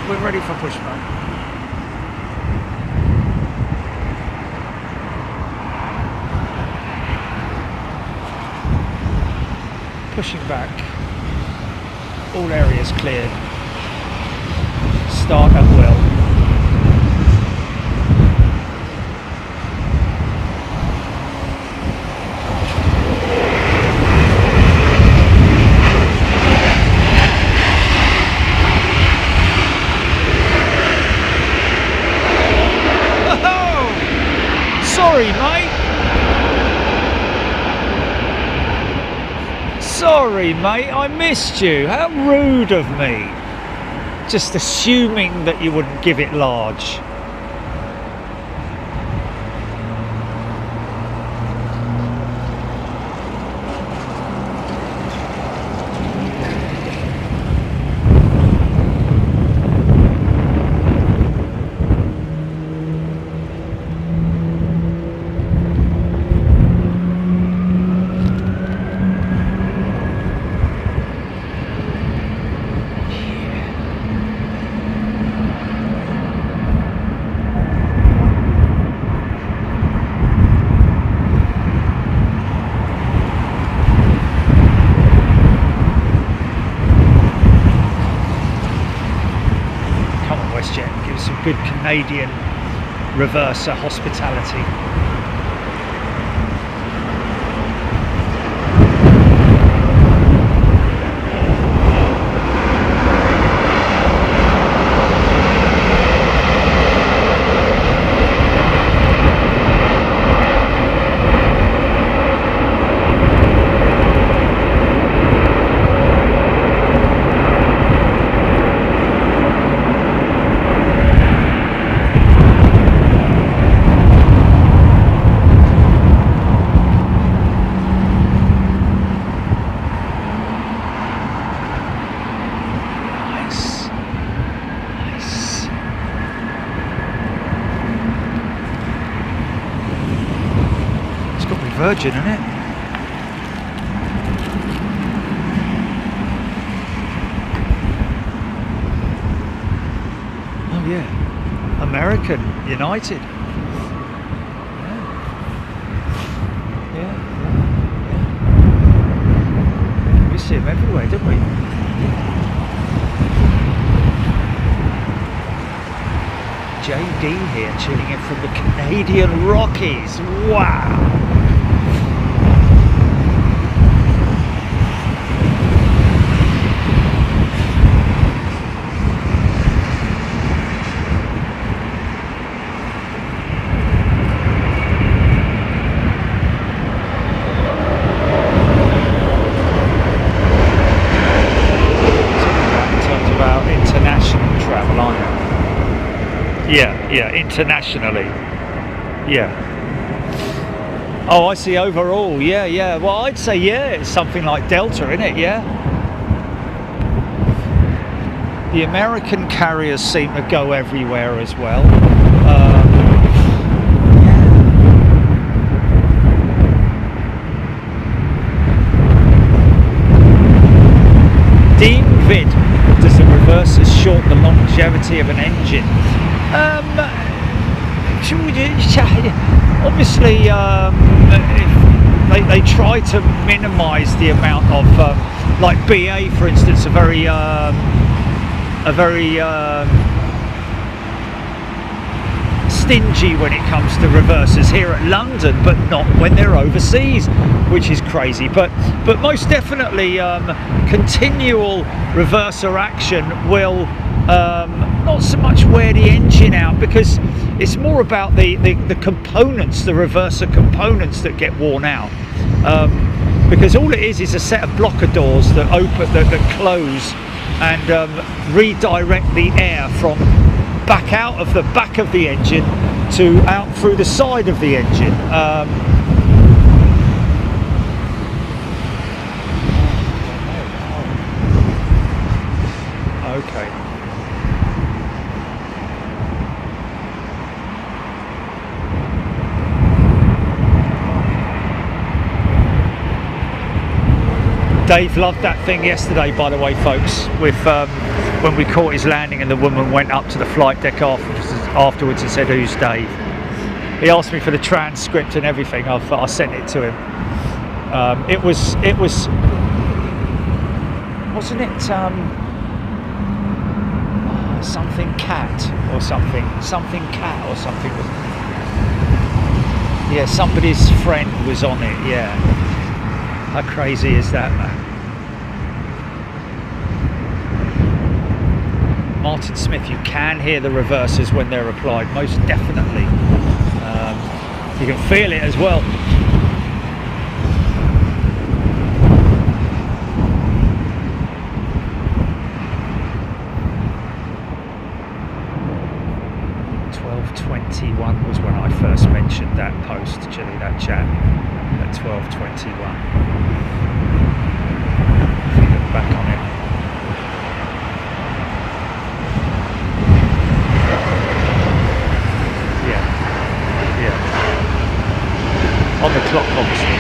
We're ready for pushback. pushing back. All areas cleared. Start at will. Sorry, mate. Sorry, mate, I missed you. How rude of me. Just assuming that you wouldn't give it large. Westjet, give us some good Canadian reverser hospitality. Virgin, isn't it? Oh yeah, American United. Yeah. We see them everywhere, don't we? JD here, tuning in from the Canadian Rockies. Wow. Yeah, internationally. Yeah. Oh, I see. Overall, yeah. Well, I'd say it's something like Delta, isn't it? Yeah. The American carriers seem to go everywhere as well. Dean Vid, does the reversers shorten the longevity of an engine? Obviously, they try to minimise the amount of, like BA, for instance, a very stingy when it comes to reversers here at London, but not when they're overseas, which is crazy. But most definitely, continual reverser action will not so much wear the engine out, because it's more about the components, the reverser components that get worn out. Because all it is a set of blocker doors that open, that close, and redirect the air from back out of the back of the engine to out through the side of the engine. Okay. Dave loved that thing yesterday, by the way, folks, with when we caught his landing and the woman went up to the flight deck afterwards and said, "Who's Dave?" He asked me for the transcript and everything. I sent it to him. It was wasn't it something cat or something cat or something was, yeah, somebody's friend was on it. Yeah, how crazy is that, man? Martin Smith, you can hear the reversers when they're applied, most definitely. You can feel it as well. Was when I first mentioned that post, actually, that chat at 12:21. If you look back on it, yeah, on the clock, obviously.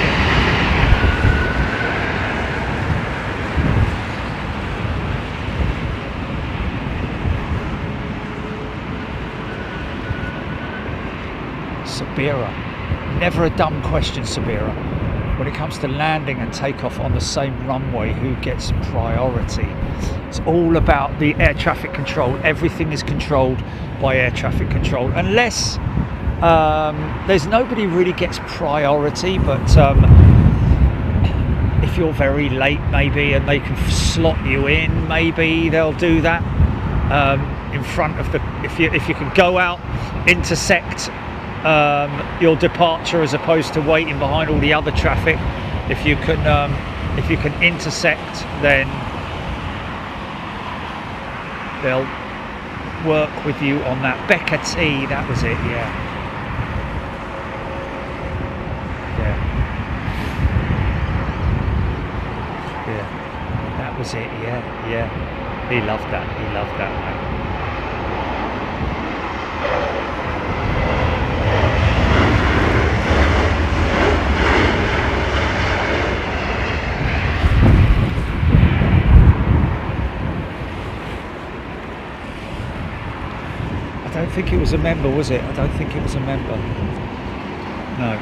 Sabira, never a dumb question, Sabira. When it comes to landing and takeoff on the same runway, who gets priority? It's all about the air traffic control. Everything is controlled by air traffic control, unless there's nobody really gets priority, but if you're very late maybe and they can slot you in, maybe they'll do that in front of the, if you can go out, intersect your departure as opposed to waiting behind all the other traffic. If you can intersect, then they'll work with you on that. Becca T, that was it, yeah. That was it, yeah. He loved that, mate. I don't think it was a member, was it? I don't think it was a member. No.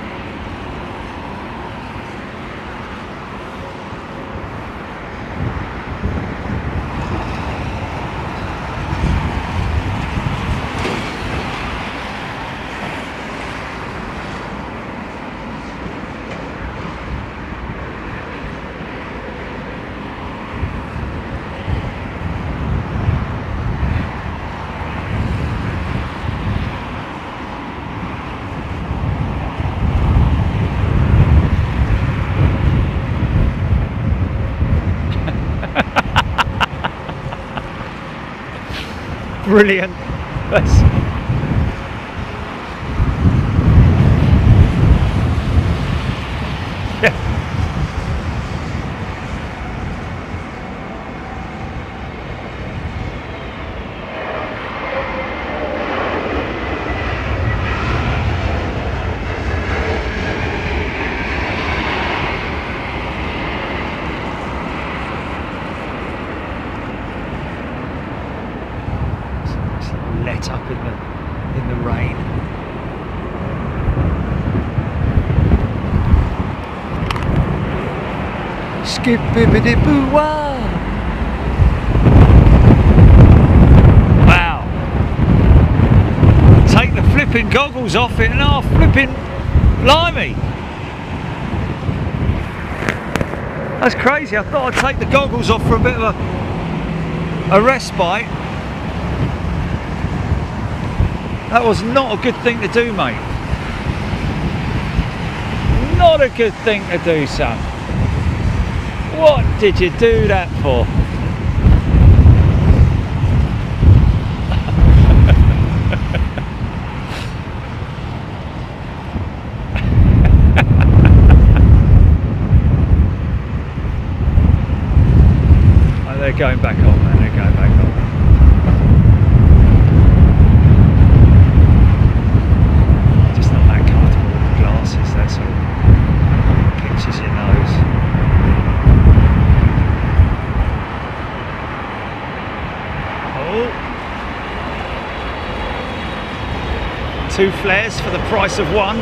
Brilliant. Yeah. Let up in the rain. Skip bibbidi boo wow. Wow. Take the flipping goggles off it and I'll flipping blimey. That's crazy. I thought I'd take the goggles off for a bit of a respite. That was not a good thing to do, mate. Not a good thing to do, son. What did you do that for? Oh, they're going back on, man. They're going back on. That's all. Pinches your nose. Oh. 2 flares for the price of 1.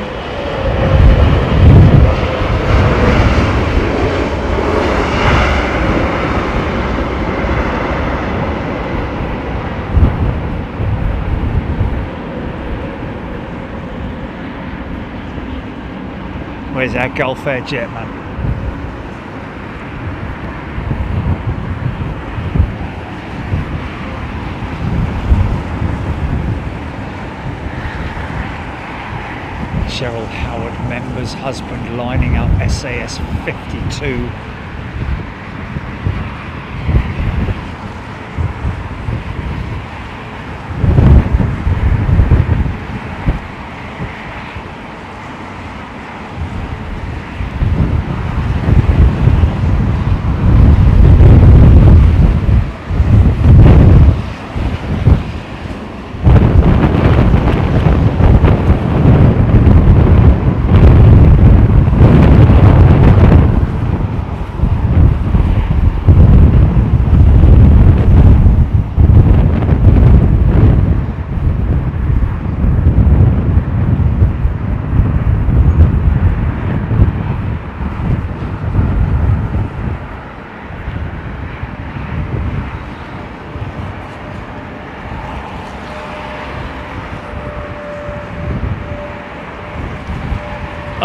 Where's our Gulf Air jet, man? Cheryl Howard Member's husband lining up SAS 52.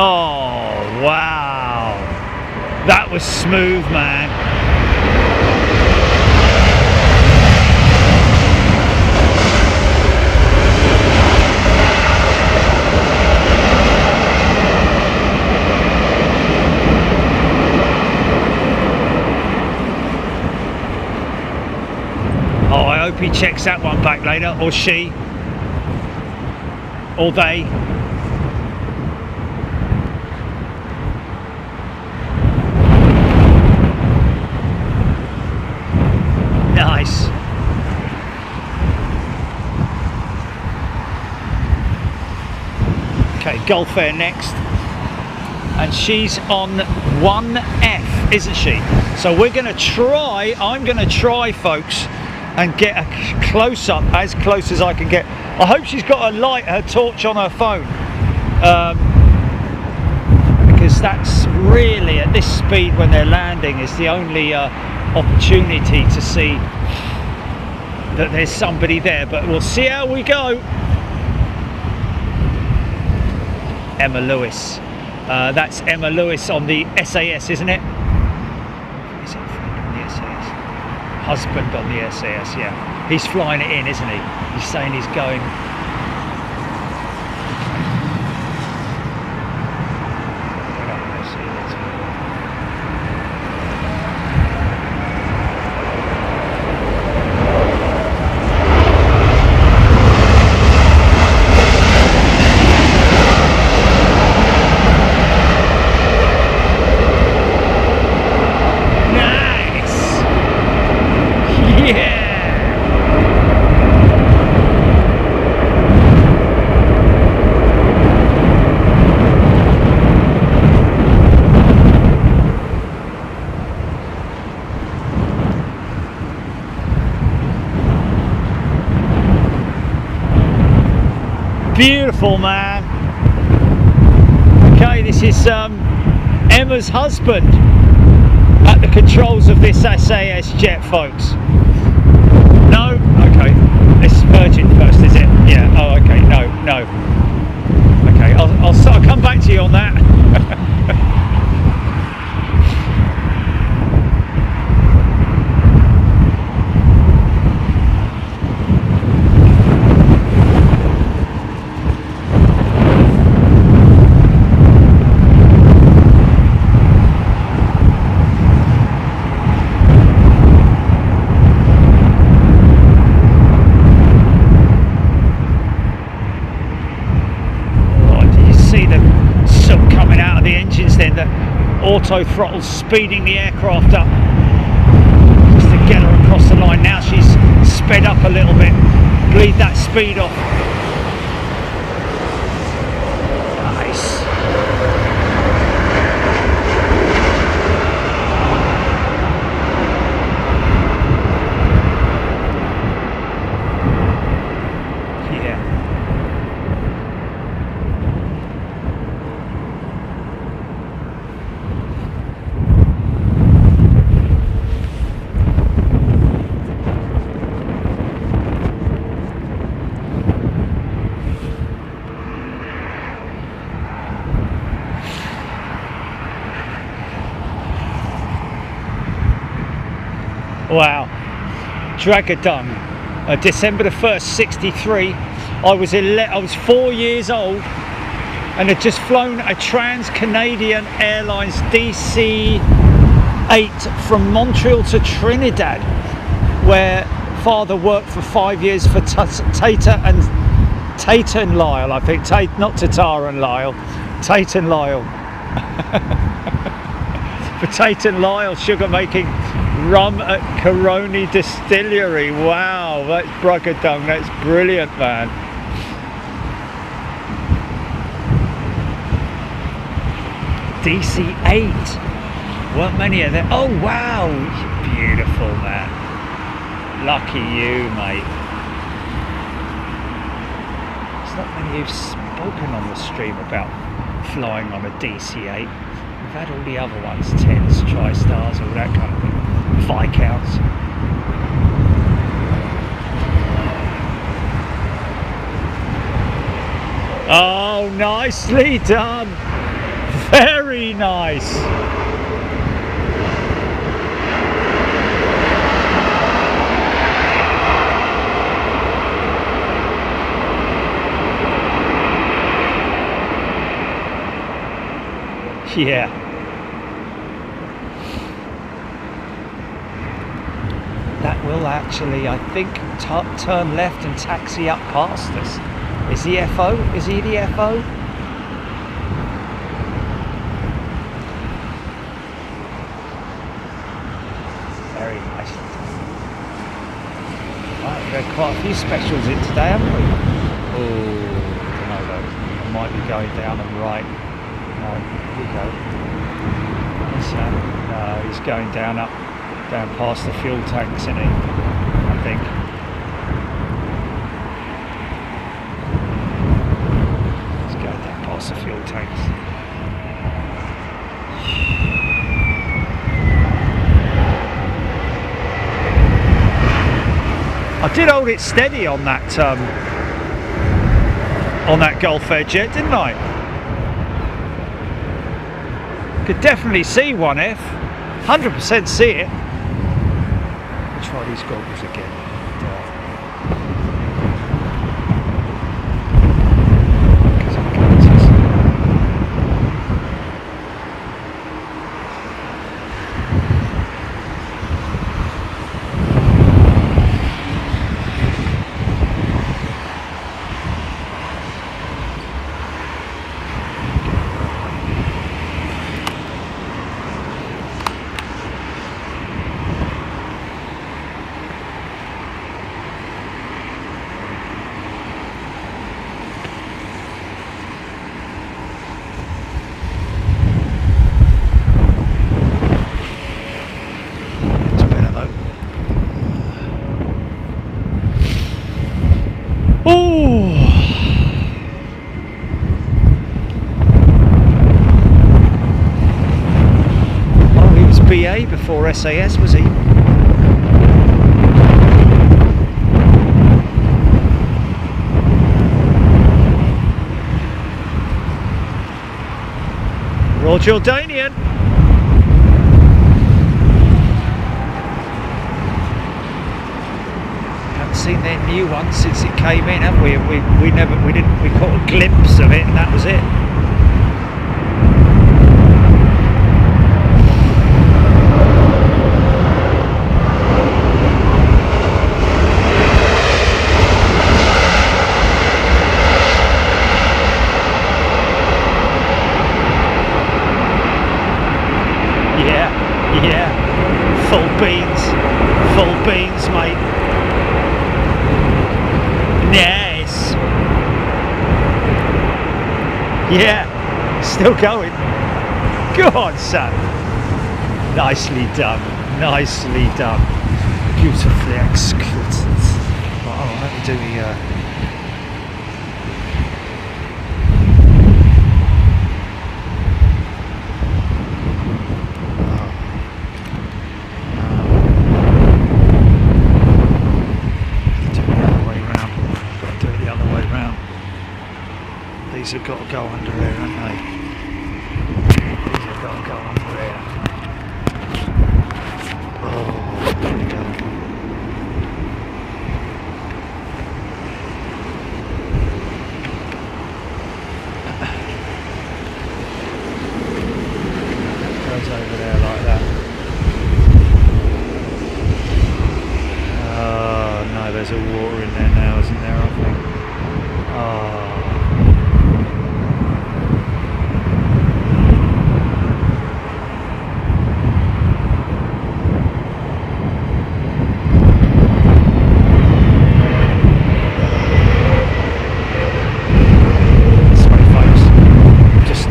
Oh, wow. That was smooth, man. Oh, I hope he checks that one back later, or she, or they. Nice. Okay, Gulf Air next. And she's on 1F, isn't she? So we're going to try, I'm going to try, folks, and get a close-up, as close as I can get. I hope she's got a light, her torch on her phone. Because that's really, at this speed when they're landing, is the only opportunity to see that there's somebody there, but we'll see how we go. Emma Lewis, that's Emma Lewis on the SAS, isn't it? Is it on the SAS? Husband on the SAS, yeah. He's flying it in, isn't he? He's saying he's going. Beautiful, man. Okay, this is Emma's husband at the controls of this SAS jet, folks. No? Okay. It's Virgin first, is it? Yeah. Oh, okay. No. Okay, I'll come back to you on that. Auto throttle speeding the aircraft up just to get her across the line. Now she's sped up a little bit. Bleed that speed off. Nice. Wow. Dragadung. December the 1st, 63. I was 4 years old and had just flown a Trans-Canadian Airlines DC-8 from Montreal to Trinidad, where father worked for 5 years for Tate and Lyle, I think. Not Tatar and Lyle, Tate and Lyle. For Tate and Lyle sugar making rum at Coroni Distillery. Wow, that's Bragadung, that's brilliant, man. DC-8, weren't many of them. Oh wow, beautiful, man. Lucky you, mate. There's not many who've spoken on the stream about flying on a DC-8. We've had all the other ones, 10s, Tri-Stars, all that kind of thing. Viscounts. Oh, nicely done. Very nice. Yeah. That will actually, I think, turn left and taxi up past us. Is he FO? Is he the FO? Very nice. Right, we've had quite a few specials in today, haven't we? Oh, I don't know though. I might be going down and right. No, here we go. No, he's going down past the fuel tanks, isn't he? I think. He's going down past the fuel tanks. I did hold it steady on that Gulf Air jet, didn't I? Could definitely see 1F, 100% see it. I'll try these goggles again. BA before SAS, was he? Royal Jordanian. Haven't seen their new one since it came in, have we? We caught a glimpse of it and that was it. Yeah, full beans, mate. Nice. Yeah, still going. Go on, son. Nicely done. Beautifully executed. Right, let me do the. These have got to go under there, haven't they? These have got to go under there. Oh, there we go. There's all water in there now, isn't there, I think? Oh. Sorry folks, just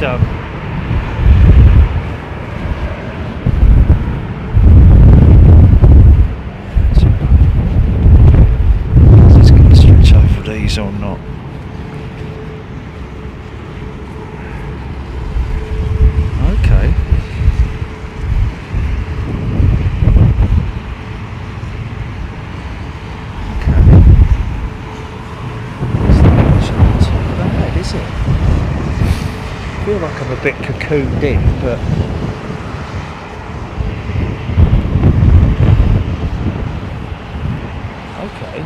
or not. Okay. It's not actually too bad, is it? I feel like I'm a bit cocooned in, but okay.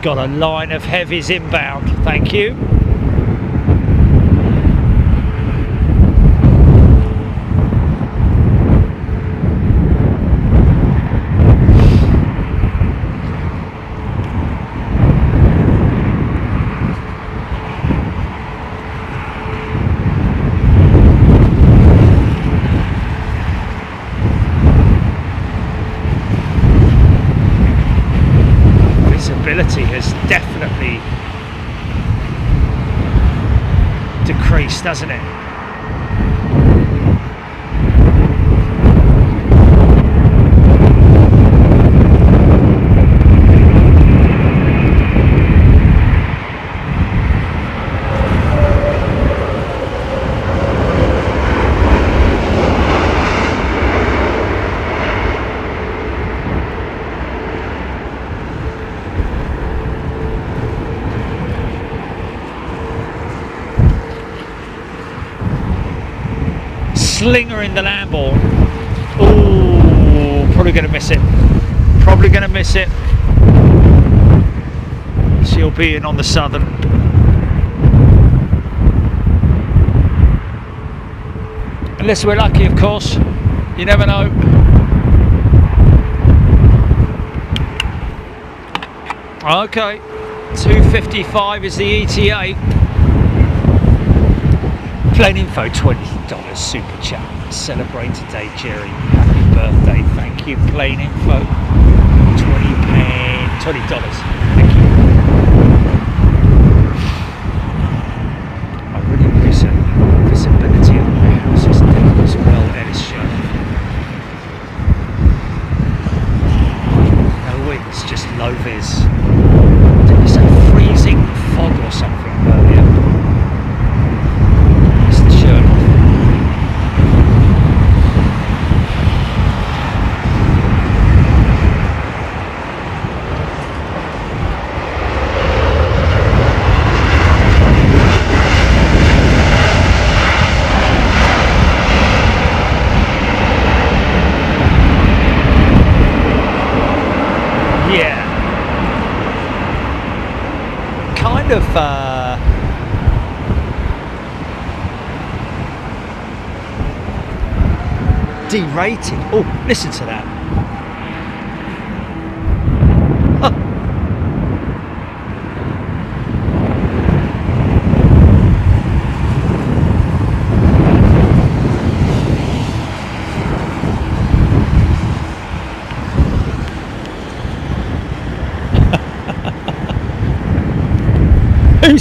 Got a line of heavies inbound, thank you. Has definitely decreased, hasn't it? Slinger in the Lamborn. Ooh, probably going to miss it. Probably going to miss it. She'll be in on the southern. Unless we're lucky, of course. You never know. Okay, 255 is the ETA. Plane info, $20 super chat. Celebrate today, Jerry. Happy birthday. Thank you. Plane info, $20. Thank you. I really appreciate the visibility of my house. It's different as well, Ellis show. No winds, just low vis. Did you say freezing fog or something earlier? Derated. Oh, listen to that.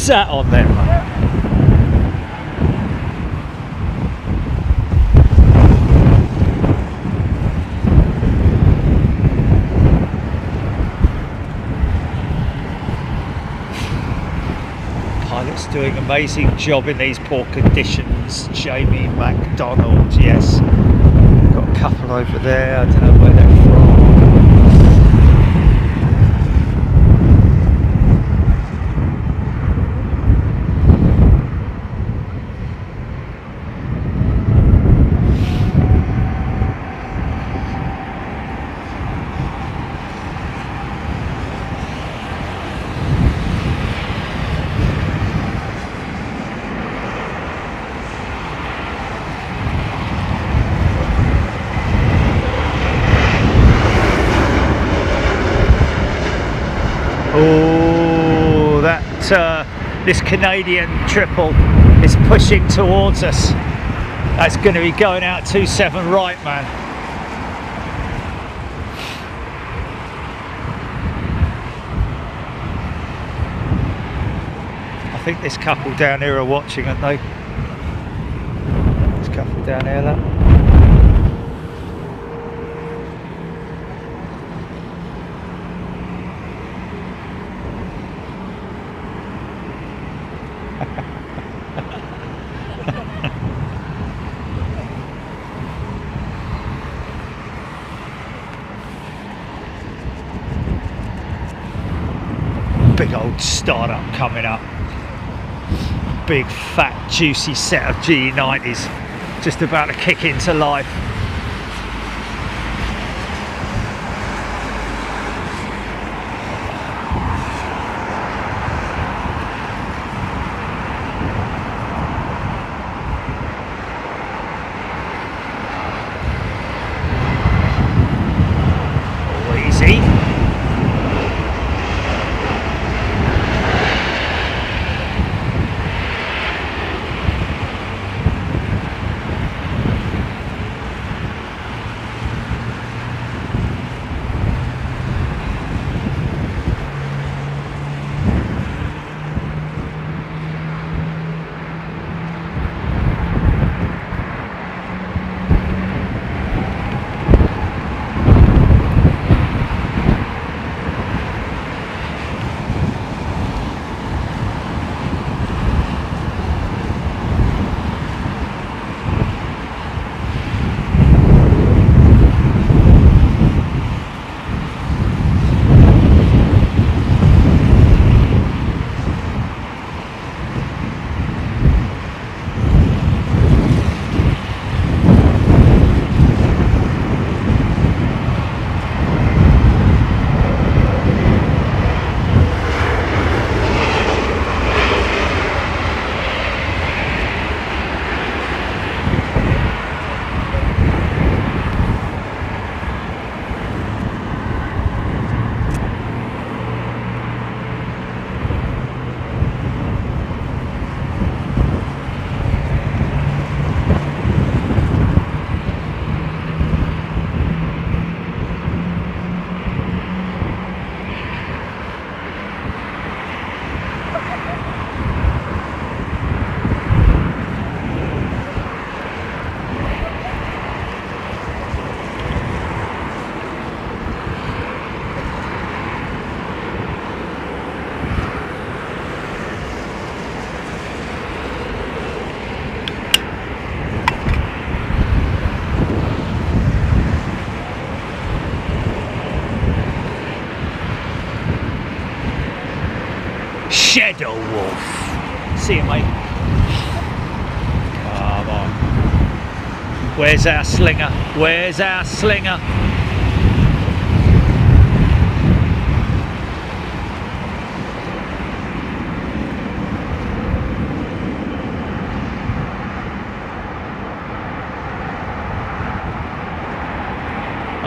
is that on then? Pilot's doing an amazing job in these poor conditions. Jamie MacDonald, yes. Got a couple over there, I don't know where they're from. Oh, this Canadian triple is pushing towards us. That's going to be going out 27 right, man. I think this couple down here are watching, aren't they? This couple down here, look. Big old startup coming up. Big fat juicy set of GE90s just about to kick into life. Shadow Wolf. See you, mate. Come on. Where's our slinger? Where's our slinger?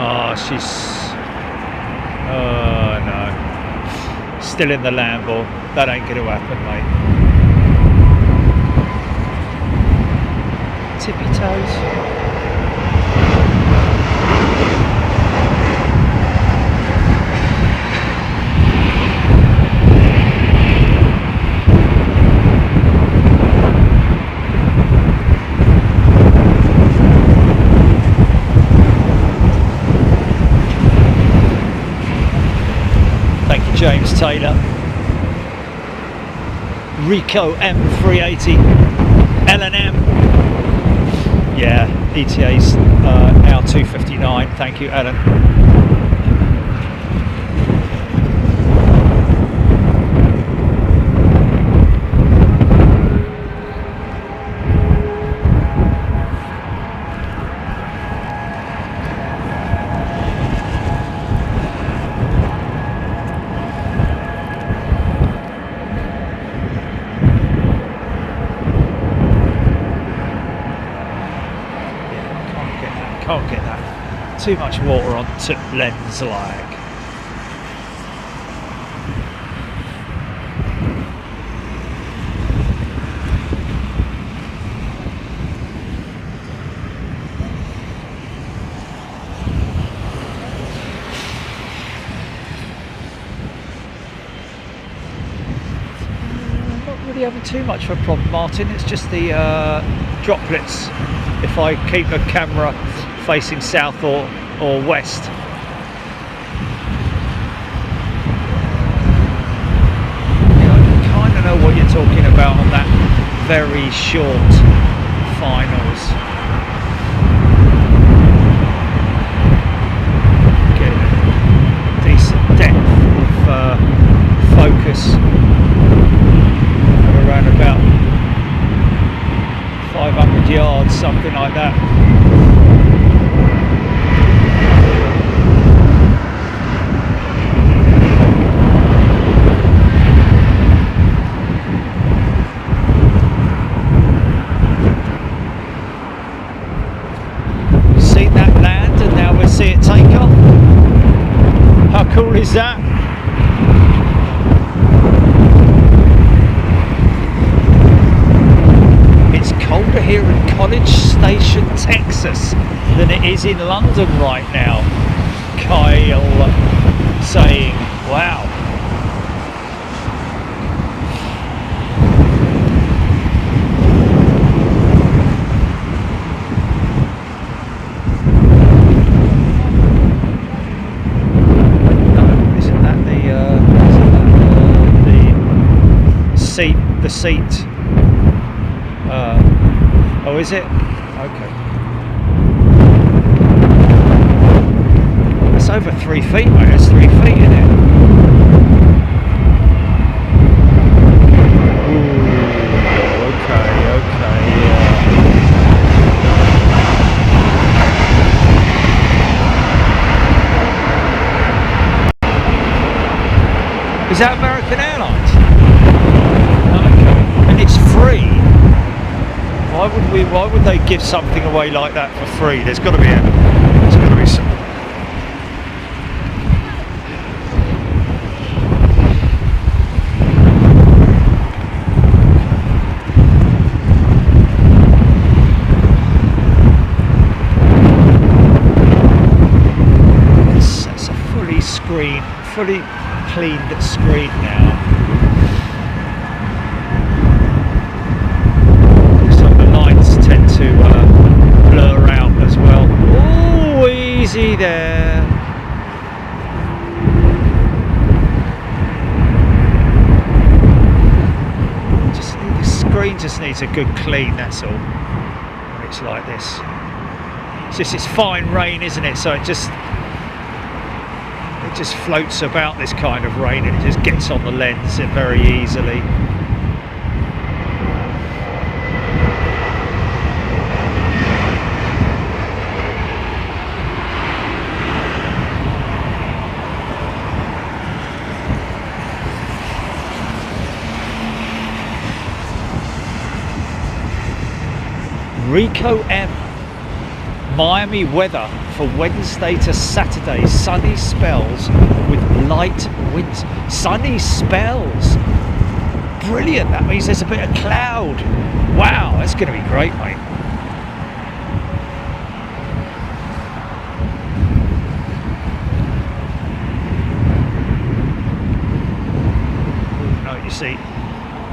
Oh, she's... Oh, no. Still in the Lambo. That ain't going to happen, mate. Tippy toes. James Taylor. Rico M380 L&M. Yeah, ETA's now 259. Thank you, Alan. Can't get that. Too much water on tip lens lag. Not really having too much of a problem, Martin. It's just the droplets. If I keep the camera facing south or west. Yeah, I kind of know what you're talking about on that very short finals. Get a decent depth of focus at around about 500 yards, something like that. Seen that land and now we'll see it take off. How cool is that? It's colder here in College Station, Texas than it is in London right now. Kyle saying, wow. Isn't that the seat? Oh, is it? Okay. That's over 3 feet, mate. That's 3 feet, isn't it? Ooh, okay, yeah. Is that American Airlines? Okay. And it's free. Why would they give something away like that for free? There's got to be some. It's a fully cleaned screen now. Tend to blur out as well. Oh, easy there. The screen just needs a good clean, that's all. When it's like this. It's fine rain, isn't it? So it just floats about, this kind of rain, and it just gets on the lens very easily. Rico M. Miami weather for Wednesday to Saturday. Sunny spells with light winds. Sunny spells. Brilliant. That means there's a bit of cloud. Wow, that's going to be great, mate. No, you see,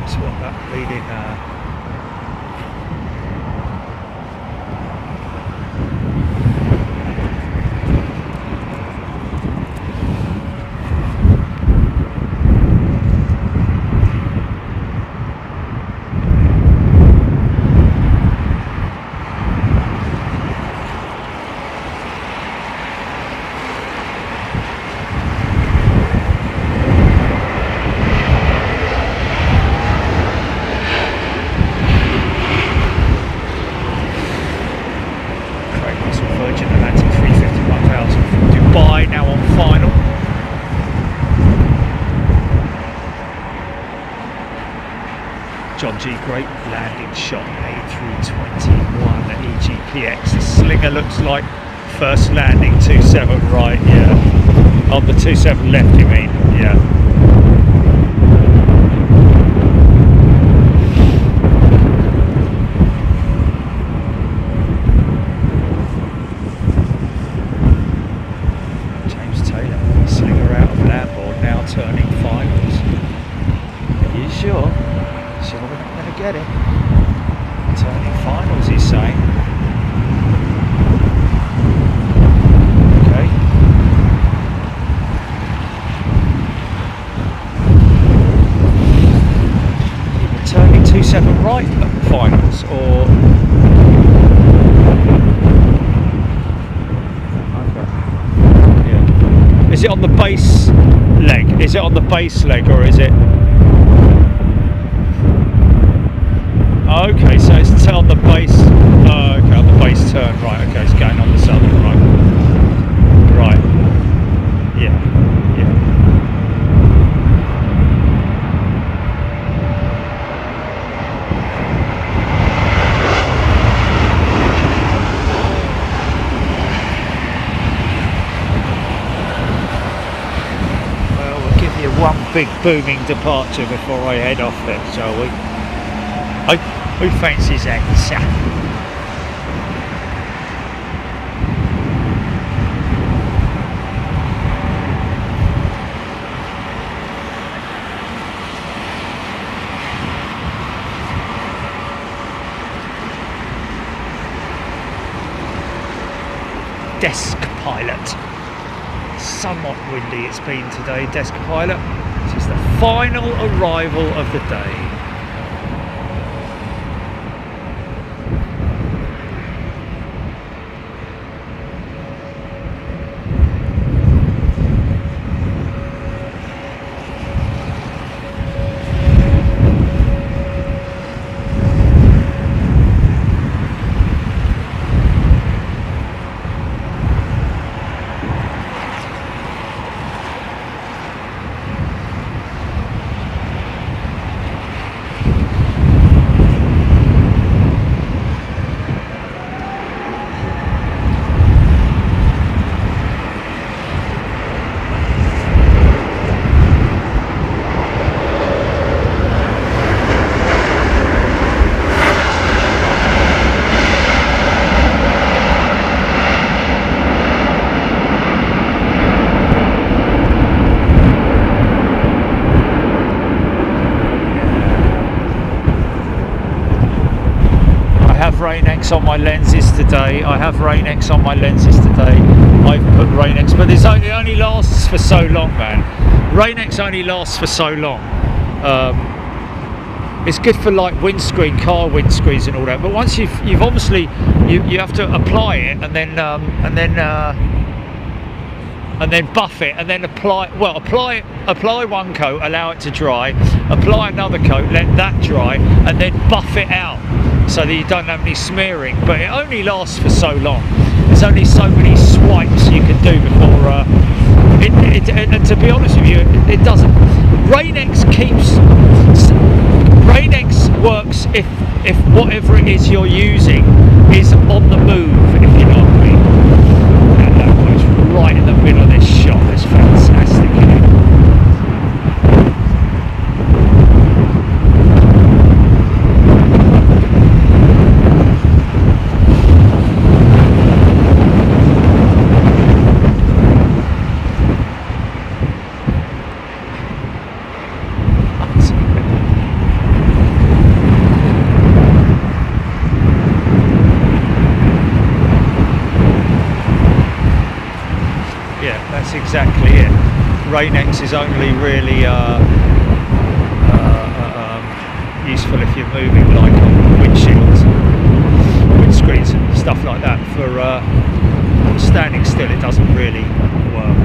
that's what that leading. great landing shot, A321 EGPX. The slinger looks like first landing, 27 right, yeah. On the 27 left, you mean, yeah. Turning finals. Are you sure? Sure we're not going to get it? Turning finals, he's saying. Okay. Either turning 27 right at finals, or okay. Yeah. Is it on the base leg? Is it on the base leg, or is it? Okay, so it's on the base. Okay, on the base turn, right? Okay, it's going on the southern, right? Right. Yeah. Yeah. One big booming departure before I head off then, shall we? Who fancies that? Desk pilot. Somewhat windy it's been today, desk pilot. This is the final arrival of the day. Rain-X on my lenses today. I have Rain-X on my lenses today. I've put Rain-X, but it only lasts for so long, man. Rain-X only lasts for so long. It's good for like windscreen, car windscreens and all that. But once you've obviously you have to apply it and then buff it and then apply one coat, allow it to dry, apply another coat, let that dry, and then buff it out so that you don't have any smearing. But it only lasts for so long. There's only so many swipes you can do before and to be honest with you, it doesn't. Rain-X works if whatever it is you're using is on the move, if you know what I mean. And that goes right in the middle of this shot. It's fantastic, isn't it? Exactly it. Rain-X is only really useful if you're moving like on windshields, windscreens and stuff like that. For standing still it doesn't really work.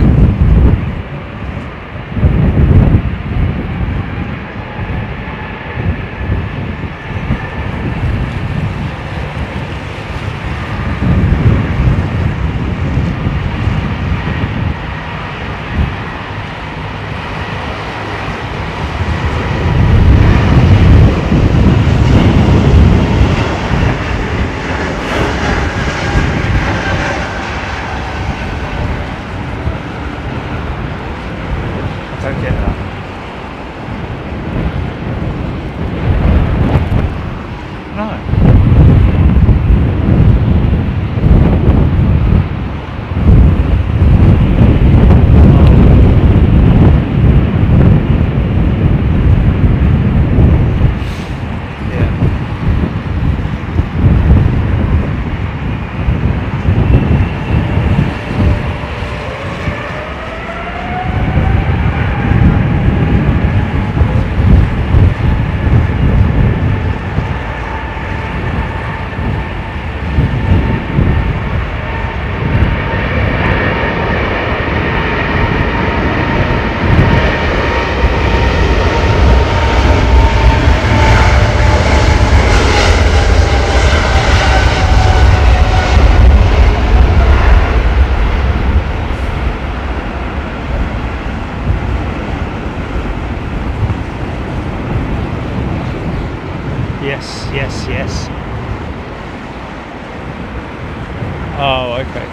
Oh, okay.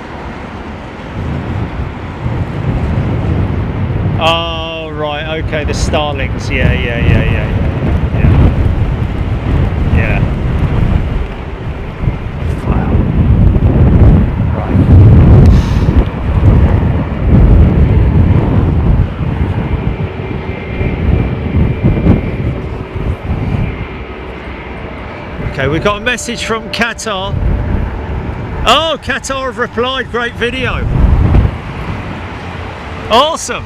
Oh, right, okay, the Starlings, yeah. Wow. Right. Okay, we got a message from Qatar. Oh, Qatar have replied, great video. Awesome.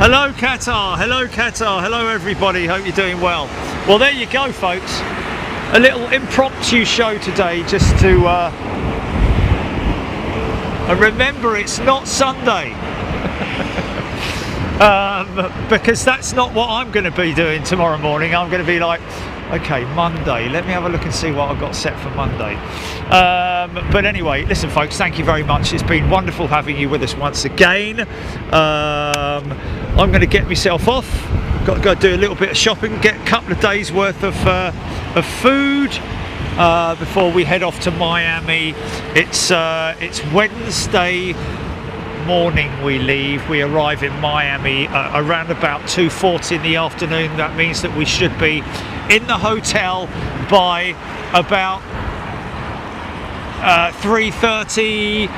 Hello Qatar, hello everybody, hope you're doing well. Well, there you go folks, a little impromptu show today just to remember it's not Sunday. Because that's not what I'm going to be doing tomorrow morning. I'm going to be like, okay, Monday, let me have a look and see what I've got set for Monday. But anyway, listen folks, thank you very much. It's been wonderful having you with us once again. I'm going to get myself off. Got to go do a little bit of shopping, get a couple of days worth of food before we head off to Miami. It's Wednesday morning we leave. We arrive in Miami around about 2:40 in the afternoon. That means that we should be in the hotel by about 3:30,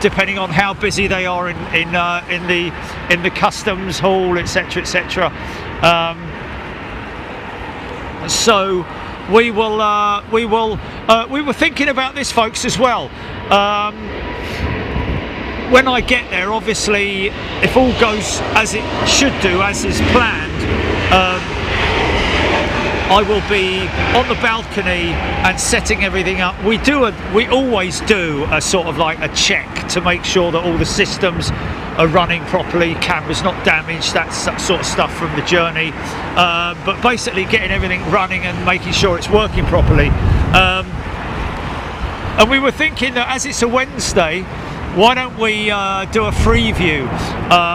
depending on how busy they are in the customs hall, etc. So we were thinking about this, folks, as well. When I get there, obviously, if all goes as it should do, as is planned, I will be on the balcony and setting everything up. We always do a sort of like a check to make sure that all the systems are running properly, cameras not damaged, that sort of stuff from the journey. But basically getting everything running and making sure it's working properly. And we were thinking that as it's a Wednesday, why don't we do a free view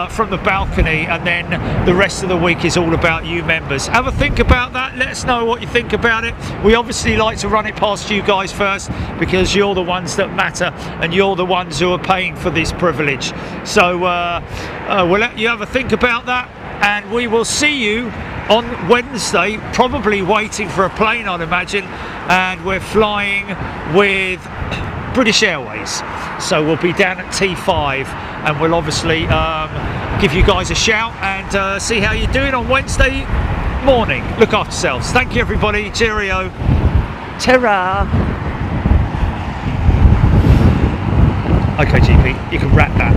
from the balcony, and then the rest of the week is all about you members. Have a think about that, let us know what you think about it. We obviously like to run it past you guys first, because you're the ones that matter and you're the ones who are paying for this privilege. So we'll let you have a think about that, and we will see you on Wednesday, probably waiting for a plane, I'd imagine, and we're flying with British Airways, so we'll be down at T5, and we'll obviously give you guys a shout and see how you're doing on Wednesday morning. Look after yourselves. Thank you everybody. Cheerio. Ta-ra. Okay GP, you can wrap that.